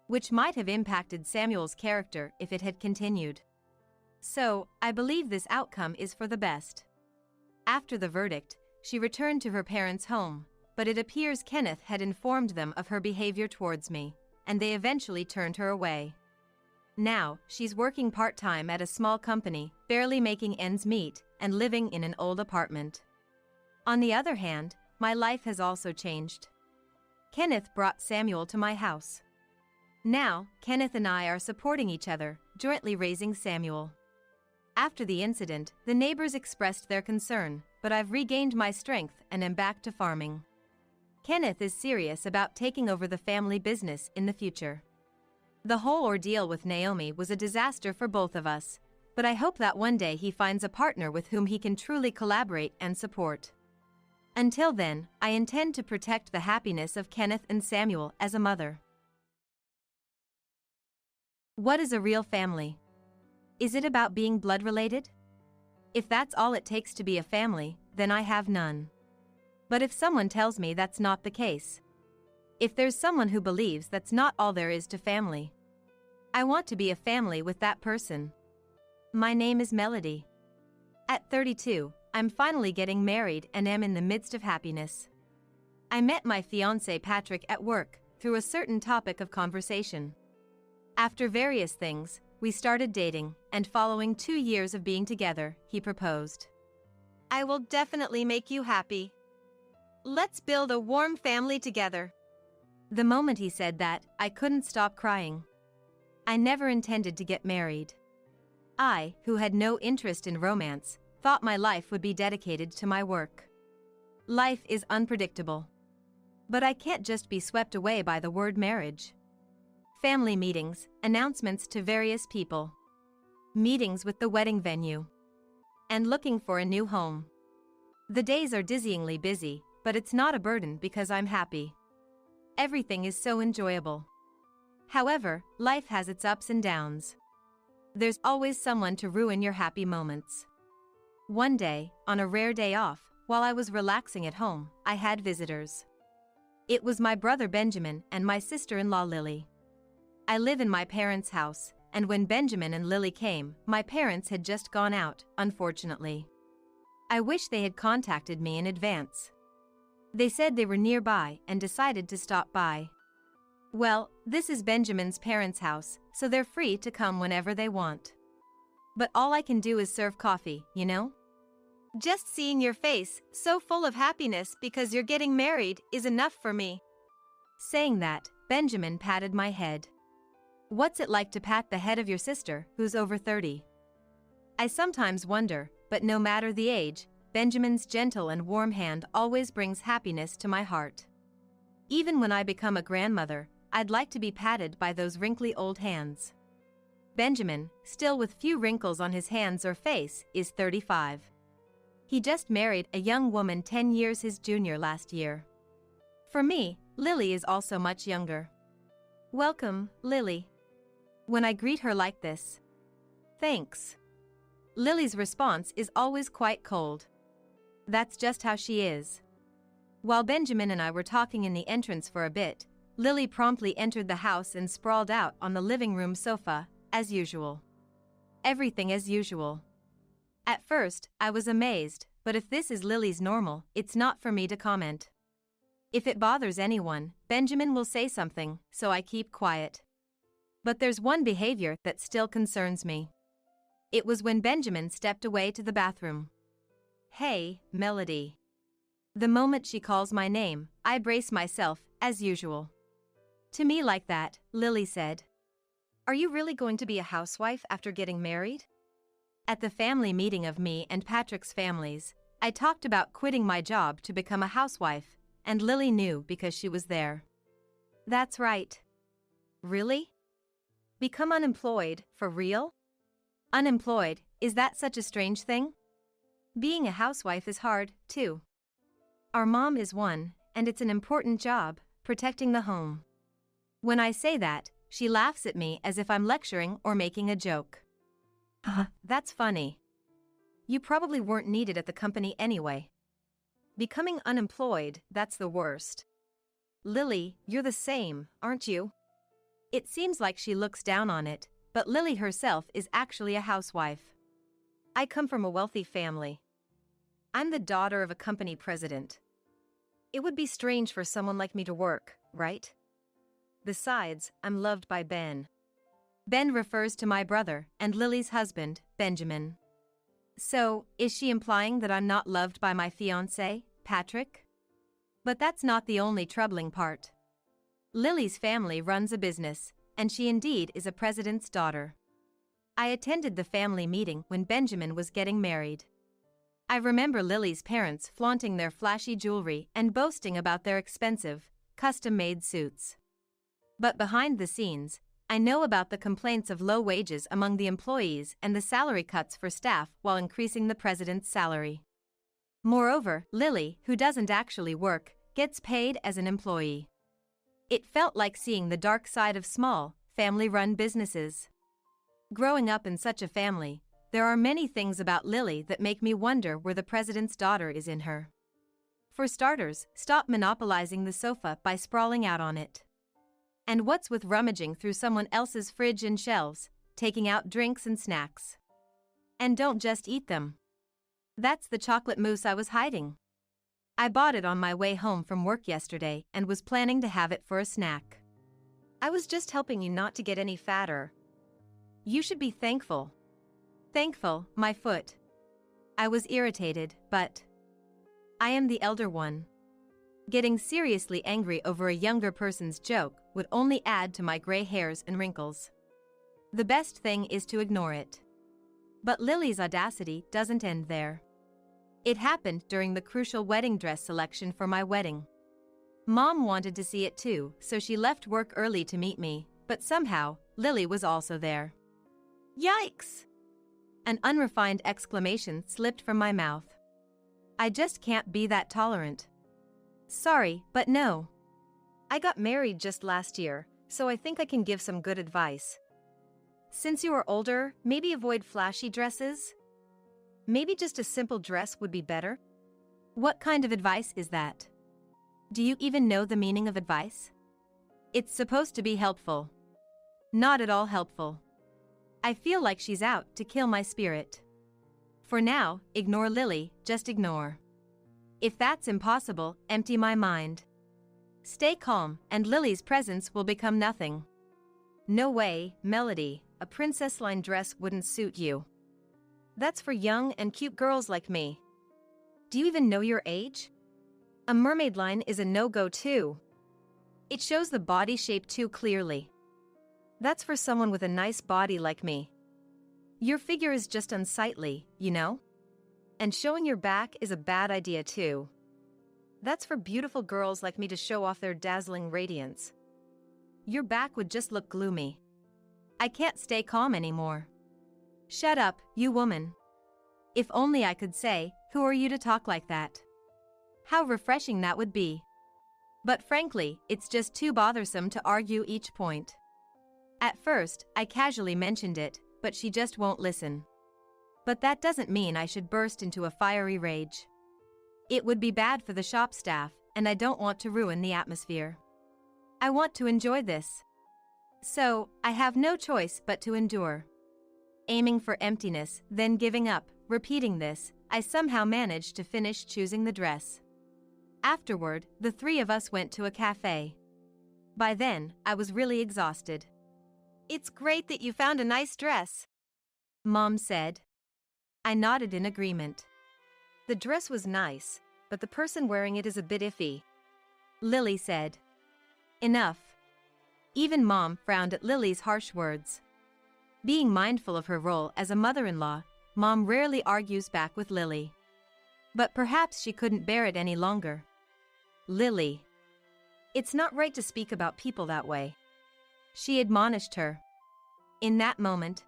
which might have impacted Samuel's character if it had continued. So, I believe this outcome is for the best. After the verdict, she returned to her parents' home, but it appears Kenneth had informed them of her behavior towards me, and they eventually turned her away. Now, she's working part-time at a small company, barely making ends meet, and living in an old apartment. On the other hand, my life has also changed. Kenneth brought Samuel to my house. Now, Kenneth and I are supporting each other, jointly raising Samuel. After the incident, the neighbors expressed their concern, but I've regained my strength and am back to farming. Kenneth is serious about taking over the family business in the future. The whole ordeal with Naomi was a disaster for both of us, but I hope that one day he finds a partner with whom he can truly collaborate and support. Until then, I intend to protect the happiness of Kenneth and Samuel as a mother. What is a real family? Is it about being blood-related? If that's all it takes to be a family, then I have none. But if someone tells me that's not the case, if there's someone who believes that's not all there is to family, I want to be a family with that person. My name is Melody. At 32, I'm finally getting married and am in the midst of happiness. I met my fiancé Patrick at work, through a certain topic of conversation. After various things, we started dating, and following 2 years of being together, he proposed. I will definitely make you happy. Let's build a warm family together. The moment he said that, I couldn't stop crying. I never intended to get married. I, who had no interest in romance, thought my life would be dedicated to my work. Life is unpredictable. But I can't just be swept away by the word marriage. Family meetings, announcements to various people, meetings with the wedding venue, and looking for a new home. The days are dizzyingly busy, but it's not a burden because I'm happy. Everything is so enjoyable. However, life has its ups and downs. There's always someone to ruin your happy moments. One day, on a rare day off, while I was relaxing at home, I had visitors. It was my brother Benjamin and my sister-in-law Lily. I live in my parents' house, and when Benjamin and Lily came, my parents had just gone out, unfortunately. I wish they had contacted me in advance. They said they were nearby and decided to stop by. Well, this is Benjamin's parents' house, so they're free to come whenever they want. But all I can do is serve coffee, you know? Just seeing your face, so full of happiness because you're getting married, is enough for me. Saying that, Benjamin patted my head. What's it like to pat the head of your sister, who's over 30? I sometimes wonder, but no matter the age, Benjamin's gentle and warm hand always brings happiness to my heart. Even when I become a grandmother, I'd like to be patted by those wrinkly old hands. Benjamin, still with few wrinkles on his hands or face, is 35. He just married a young woman 10 years his junior last year. For me, Lily is also much younger. Welcome, Lily. When I greet her like this. Thanks. Lily's response is always quite cold. That's just how she is. While Benjamin and I were talking in the entrance for a bit, Lily promptly entered the house and sprawled out on the living room sofa, as usual. Everything as usual. At first, I was amazed, but if this is Lily's normal, it's not for me to comment. If it bothers anyone, Benjamin will say something, so I keep quiet. But there's one behavior that still concerns me. It was when Benjamin stepped away to the bathroom. Hey, Melody. The moment she calls my name, I brace myself, as usual. To me like that, Lily said. Are you really going to be a housewife after getting married? At the family meeting of me and Patrick's families, I talked about quitting my job to become a housewife, and Lily knew because she was there. That's right. Really? Become unemployed, for real? Unemployed, is that such a strange thing? Being a housewife is hard, too. Our mom is one, and it's an important job, protecting the home. When I say that, she laughs at me as if I'm lecturing or making a joke. That's funny. You probably weren't needed at the company anyway. Becoming unemployed, that's the worst. Lily, you're the same, aren't you? It seems like she looks down on it, but Lily herself is actually a housewife. I come from a wealthy family. I'm the daughter of a company president. It would be strange for someone like me to work, right? Besides, I'm loved by Ben. Ben refers to my brother and Lily's husband, Benjamin. So, is she implying that I'm not loved by my fiancé, Patrick? But that's not the only troubling part. Lily's family runs a business, and she indeed is a president's daughter. I attended the family meeting when Benjamin was getting married. I remember Lily's parents flaunting their flashy jewelry and boasting about their expensive, custom-made suits. But behind the scenes, I know about the complaints of low wages among the employees and the salary cuts for staff while increasing the president's salary. Moreover, Lily, who doesn't actually work, gets paid as an employee. It felt like seeing the dark side of small, family-run businesses. Growing up in such a family, there are many things about Lily that make me wonder where the president's daughter is in her. For starters, stop monopolizing the sofa by sprawling out on it. And what's with rummaging through someone else's fridge and shelves, taking out drinks and snacks? And don't just eat them. That's the chocolate mousse I was hiding. I bought it on my way home from work yesterday and was planning to have it for a snack. I was just helping you not to get any fatter. You should be thankful. Thankful, my foot. I was irritated, but I am the elder one. Getting seriously angry over a younger person's joke would only add to my gray hairs and wrinkles. The best thing is to ignore it. But Lily's audacity doesn't end there. It happened during the crucial wedding dress selection for my wedding. Mom wanted to see it too, so she left work early to meet me, but somehow, Lily was also there. Yikes! An unrefined exclamation slipped from my mouth. I just can't be that tolerant. Sorry, but no. I got married just last year, so I think I can give some good advice. Since you are older, maybe avoid flashy dresses? Maybe just a simple dress would be better? What kind of advice is that? Do you even know the meaning of advice? It's supposed to be helpful. Not at all helpful. I feel like she's out to kill my spirit. For now, ignore Lily, just ignore. If that's impossible, empty my mind. Stay calm, and Lily's presence will become nothing. No way, Melody, a princess line dress wouldn't suit you. That's for young and cute girls like me. Do you even know your age? A mermaid line is a no-go too. It shows the body shape too clearly. That's for someone with a nice body like me. Your figure is just unsightly, you know? And showing your back is a bad idea too. That's for beautiful girls like me to show off their dazzling radiance. Your back would just look gloomy. I can't stay calm anymore. Shut up, you woman. If only I could say, who are you to talk like that? How refreshing that would be. But frankly, it's just too bothersome to argue each point. At first, I casually mentioned it, but she just won't listen. But that doesn't mean I should burst into a fiery rage. It would be bad for the shop staff, and I don't want to ruin the atmosphere. I want to enjoy this. So, I have no choice but to endure. Aiming for emptiness, then giving up, repeating this, I somehow managed to finish choosing the dress. Afterward, the three of us went to a cafe. By then, I was really exhausted. It's great that you found a nice dress, Mom said. I nodded in agreement. The dress was nice, but the person wearing it is a bit iffy, Lily said. Enough. Even Mom frowned at Lily's harsh words. Being mindful of her role as a mother-in-law, Mom rarely argues back with Lily. But perhaps she couldn't bear it any longer. Lily. It's not right to speak about people that way. She admonished her. In that moment.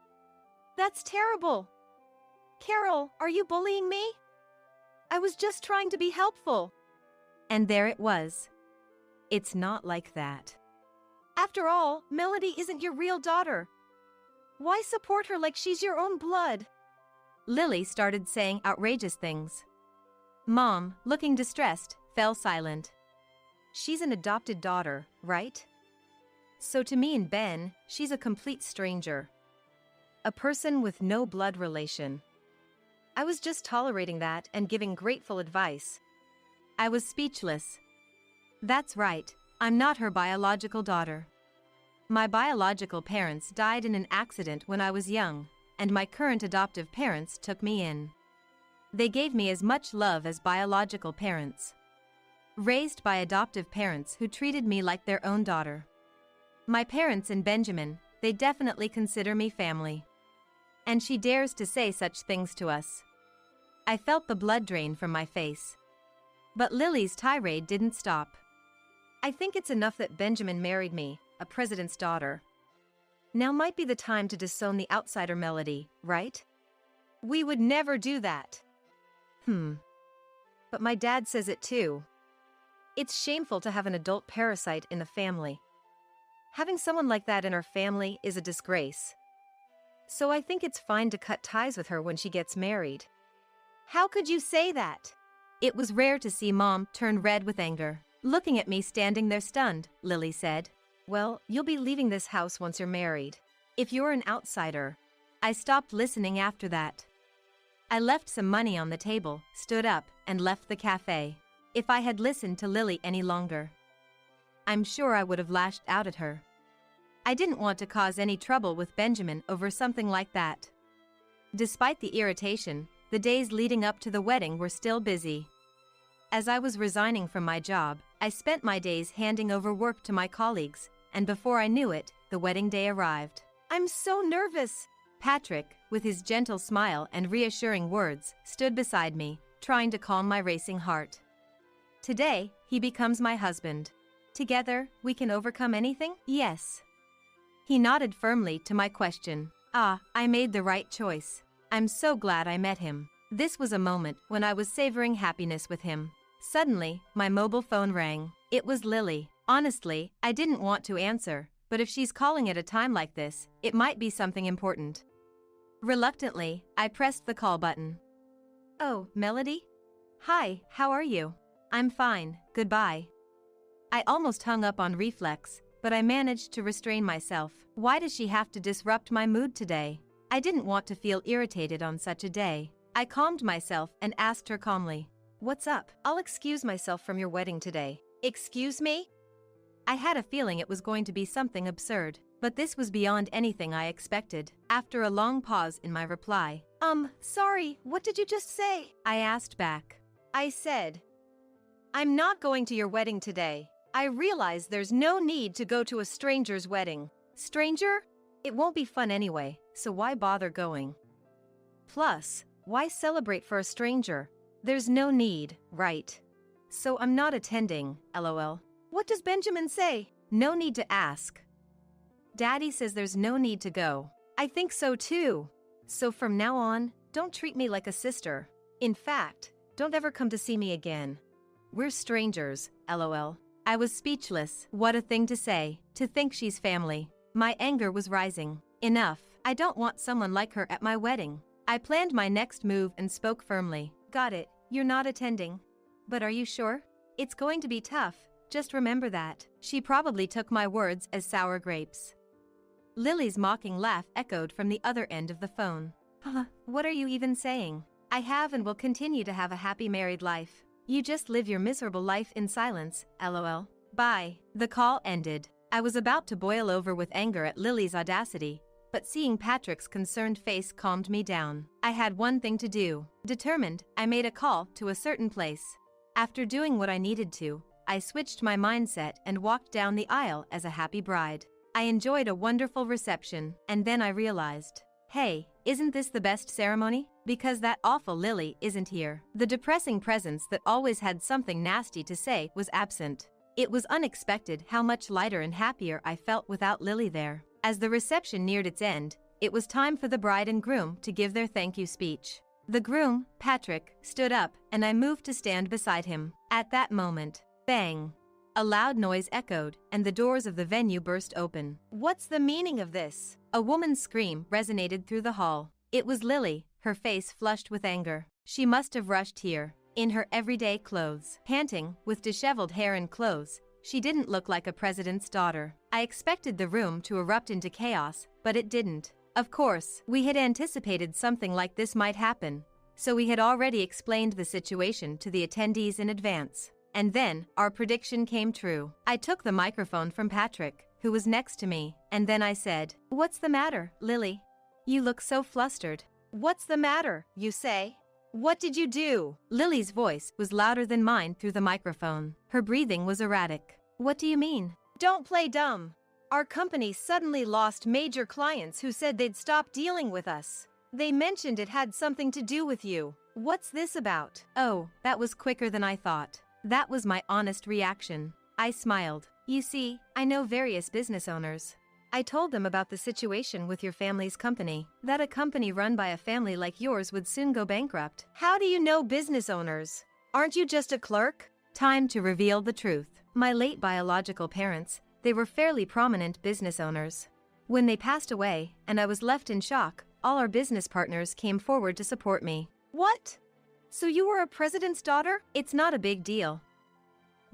That's terrible. Carol, are you bullying me? I was just trying to be helpful. And there it was. It's not like that. After all, Melody isn't your real daughter. Why support her like she's your own blood? Lily started saying outrageous things. Mom, looking distressed, fell silent. She's an adopted daughter, right? So to me and Ben, she's a complete stranger. A person with no blood relation. I was just tolerating that and giving grateful advice. I was speechless. That's right, I'm not her biological daughter. My biological parents died in an accident when I was young, and my current adoptive parents took me in. They gave me as much love as biological parents. Raised by adoptive parents who treated me like their own daughter. My parents and Benjamin, they definitely consider me family. And she dares to say such things to us. I felt the blood drain from my face. But Lily's tirade didn't stop. I think it's enough that Benjamin married me, a president's daughter. Now might be the time to disown the outsider Melody, right? We would never do that. But my dad says it too. It's shameful to have an adult parasite in the family. Having someone like that in our family is a disgrace. So I think it's fine to cut ties with her when she gets married. How could you say that? It was rare to see Mom turn red with anger. Looking at me standing there stunned, Lily said, "Well, you'll be leaving this house once you're married. If you're an outsider." I stopped listening after that. I left some money on the table, stood up, and left the cafe. If I had listened to Lily any longer, I'm sure I would have lashed out at her. I didn't want to cause any trouble with Benjamin over something like that. Despite the irritation, the days leading up to the wedding were still busy. As I was resigning from my job, I spent my days handing over work to my colleagues, and before I knew it, the wedding day arrived. I'm so nervous. Patrick, with his gentle smile and reassuring words, stood beside me, trying to calm my racing heart. Today, he becomes my husband. Together, we can overcome anything? Yes. He nodded firmly to my question. I made the right choice. I'm so glad I met him. This was a moment when I was savoring happiness with him. Suddenly, my mobile phone rang. It was Lily. Honestly, I didn't want to answer, but if she's calling at a time like this, it might be something important. Reluctantly, I pressed the call button. Oh, Melody? Hi, how are you? I'm fine, goodbye. I almost hung up on reflex, but I managed to restrain myself. Why does she have to disrupt my mood today? I didn't want to feel irritated on such a day. I calmed myself and asked her calmly. What's up? I'll excuse myself from your wedding today. Excuse me? I had a feeling it was going to be something absurd, but this was beyond anything I expected. After a long pause in my reply, sorry, what did you just say? I asked back. I said, I'm not going to your wedding today. I realize there's no need to go to a stranger's wedding. Stranger? It won't be fun anyway, so why bother going? Plus, why celebrate for a stranger? There's no need, right? So I'm not attending, lol. What does Benjamin say? No need to ask. Daddy says there's no need to go. I think so too. So from now on, don't treat me like a sister. In fact, don't ever come to see me again. We're strangers, lol. I was speechless. What a thing to say, to think she's family. My anger was rising. Enough. I don't want someone like her at my wedding. I planned my next move and spoke firmly. Got it, you're not attending. But are you sure? It's going to be tough, just remember that. She probably took my words as sour grapes. Lily's mocking laugh echoed from the other end of the phone. What are you even saying? I have and will continue to have a happy married life. You just live your miserable life in silence, lol. Bye. The call ended. I was about to boil over with anger at Lily's audacity, but seeing Patrick's concerned face calmed me down. I had one thing to do. Determined, I made a call to a certain place. After doing what I needed to, I switched my mindset and walked down the aisle as a happy bride. I enjoyed a wonderful reception, and then I realized, hey, isn't this the best ceremony? Because that awful Lily isn't here. The depressing presence that always had something nasty to say was absent. It was unexpected how much lighter and happier I felt without Lily there. As the reception neared its end, it was time for the bride and groom to give their thank you speech. The groom, Patrick, stood up, and I moved to stand beside him. At that moment, bang! A loud noise echoed, and the doors of the venue burst open. What's the meaning of this? A woman's scream resonated through the hall. It was Lily, her face flushed with anger. She must have rushed here, in her everyday clothes. Panting, with disheveled hair and clothes, she didn't look like a president's daughter. I expected the room to erupt into chaos, but it didn't. Of course, we had anticipated something like this might happen, so we had already explained the situation to the attendees in advance. And then, our prediction came true. I took the microphone from Patrick, who was next to me, and then I said, "What's the matter, Lily? You look so flustered." "What's the matter, you say? What did you do?" Lily's voice was louder than mine through the microphone. Her breathing was erratic. "What do you mean?" "Don't play dumb. Our company suddenly lost major clients who said they'd stop dealing with us. They mentioned it had something to do with you. What's this about?" Oh, that was quicker than I thought. That was my honest reaction. I smiled. "You see, I know various business owners. I told them about the situation with your family's company, that a company run by a family like yours would soon go bankrupt." "How do you know business owners? Aren't you just a clerk?" Time to reveal the truth. My late biological parents, they were fairly prominent business owners. When they passed away, and I was left in shock, all our business partners came forward to support me. "What? So you were a president's daughter?" "It's not a big deal.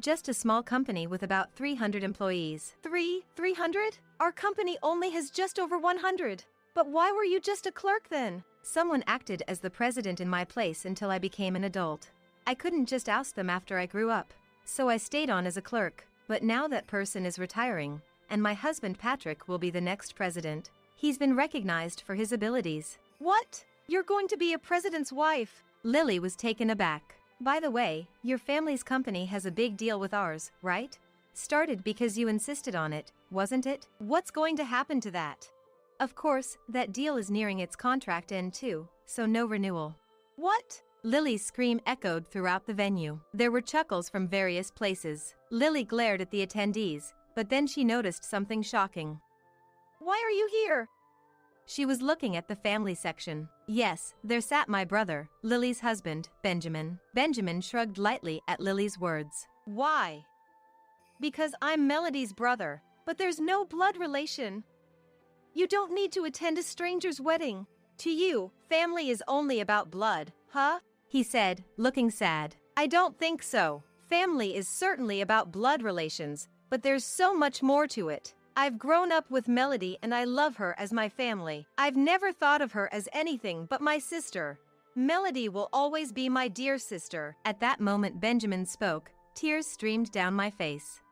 Just a small company with about 300 employees. 300? Our company only has just over 100. But why were you just a clerk then?" Someone acted as the president in my place until I became an adult. I couldn't just oust them after I grew up. So I stayed on as a clerk. But now that person is retiring, and my husband Patrick will be the next president. He's been recognized for his abilities. "What? You're going to be a president's wife?" Lily was taken aback. "By the way, your family's company has a big deal with ours, right? Started because you insisted on it, wasn't it? What's going to happen to that?" "Of course, that deal is nearing its contract end too, so no renewal." "What?" Lily's scream echoed throughout the venue. There were chuckles from various places. Lily glared at the attendees, but then she noticed something shocking. "Why are you here?" She was looking at the family section. Yes, there sat my brother, Lily's husband, Benjamin. Benjamin shrugged lightly at Lily's words. "Why?" "Because I'm Melody's brother, but there's no blood relation. You don't need to attend a stranger's wedding. To you, family is only about blood, huh?" he said, looking sad. "I don't think so. Family is certainly about blood relations, but there's so much more to it. I've grown up with Melody and I love her as my family. I've never thought of her as anything but my sister. Melody will always be my dear sister." At that moment Benjamin spoke, tears streamed down my face.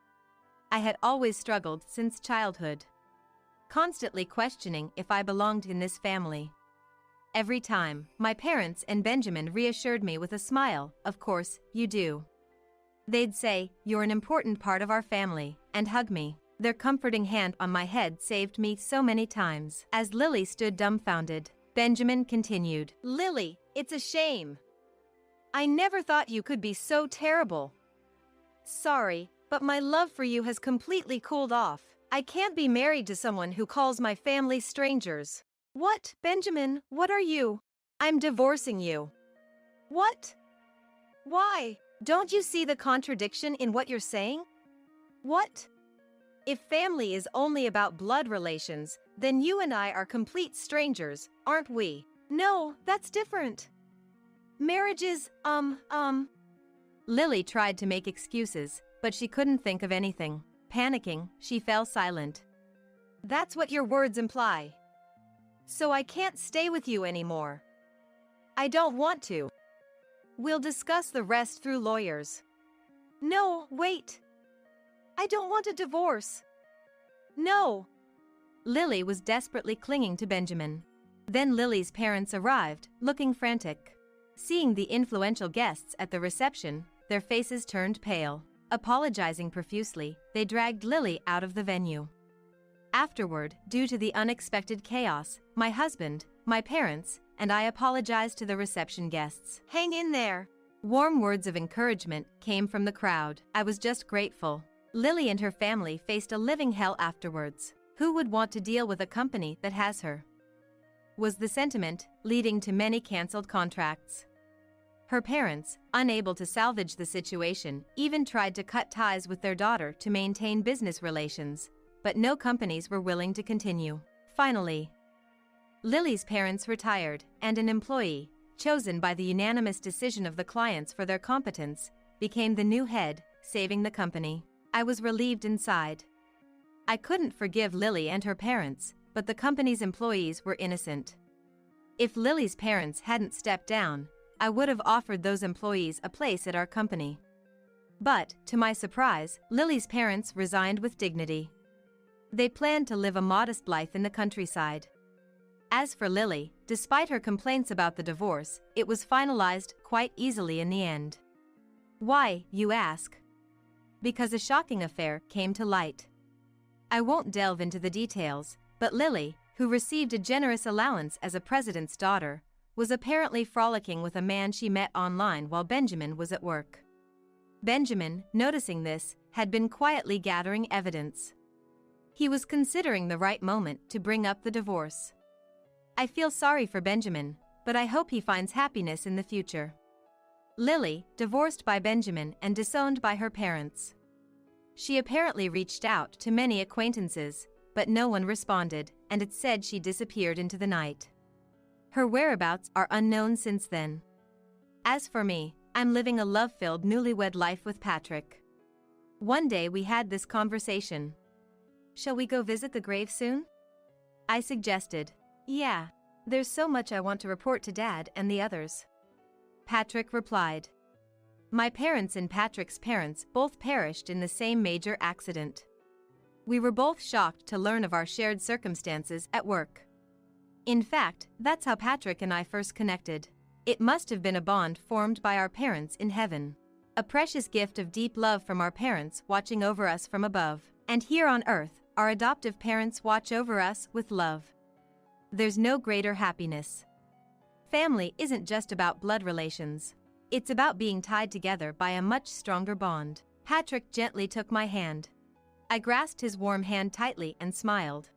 I had always struggled since childhood, constantly questioning if I belonged in this family. Every time, my parents and Benjamin reassured me with a smile, "Of course, you do." They'd say, "You're an important part of our family," and hug me. Their comforting hand on my head saved me so many times. As Lily stood dumbfounded, Benjamin continued, "Lily, it's a shame. I never thought you could be so terrible. Sorry, but my love for you has completely cooled off. I can't be married to someone who calls my family strangers." "What, Benjamin, what are you?" "I'm divorcing you." "What? Why? Don't you see the contradiction in what you're saying?" "What? If family is only about blood relations, then you and I are complete strangers, aren't we?" "No, that's different. Marriage is, Lily tried to make excuses, but she couldn't think of anything. Panicking, she fell silent. "That's what your words imply. So I can't stay with you anymore." "I don't want to. We'll discuss the rest through lawyers." "No, wait. I don't want a divorce. No." Lily was desperately clinging to Benjamin. Then Lily's parents arrived, looking frantic. Seeing the influential guests at the reception, their faces turned pale. Apologizing profusely, they dragged Lily out of the venue. Afterward, due to the unexpected chaos, my husband, my parents, and I apologized to the reception guests. Hang in there! Warm words of encouragement came from the crowd. I was just grateful. Lily and her family faced a living hell afterwards. Who would want to deal with a company that has her? Was the sentiment, leading to many cancelled contracts. Her parents, unable to salvage the situation, even tried to cut ties with their daughter to maintain business relations, but no companies were willing to continue. Finally, Lily's parents retired, and an employee, chosen by the unanimous decision of the clients for their competence, became the new head, saving the company. I was relieved inside. I couldn't forgive Lily and her parents, but the company's employees were innocent. If Lily's parents hadn't stepped down, I would have offered those employees a place at our company. But, to my surprise, Lily's parents resigned with dignity. They planned to live a modest life in the countryside. As for Lily, despite her complaints about the divorce, it was finalized quite easily in the end. Why, you ask? Because a shocking affair came to light. I won't delve into the details, but Lily, who received a generous allowance as a president's daughter, was apparently frolicking with a man she met online while Benjamin was at work. Benjamin, noticing this, had been quietly gathering evidence. He was considering the right moment to bring up the divorce. I feel sorry for Benjamin, but I hope he finds happiness in the future. Lily, divorced by Benjamin and disowned by her parents. She apparently reached out to many acquaintances, but no one responded, and it said she disappeared into the night. Her whereabouts are unknown since then. As for me, I'm living a love-filled newlywed life with Patrick. One day we had this conversation. Shall we go visit the grave soon? I suggested. Yeah. There's so much I want to report to Dad and the others. Patrick replied. My parents and Patrick's parents both perished in the same major accident. We were both shocked to learn of our shared circumstances at work. In fact, that's how Patrick and I first connected. It must have been a bond formed by our parents in heaven. A precious gift of deep love from our parents watching over us from above. And here on earth, our adoptive parents watch over us with love. There's no greater happiness. Family isn't just about blood relations. It's about being tied together by a much stronger bond. Patrick gently took my hand. I grasped his warm hand tightly and smiled.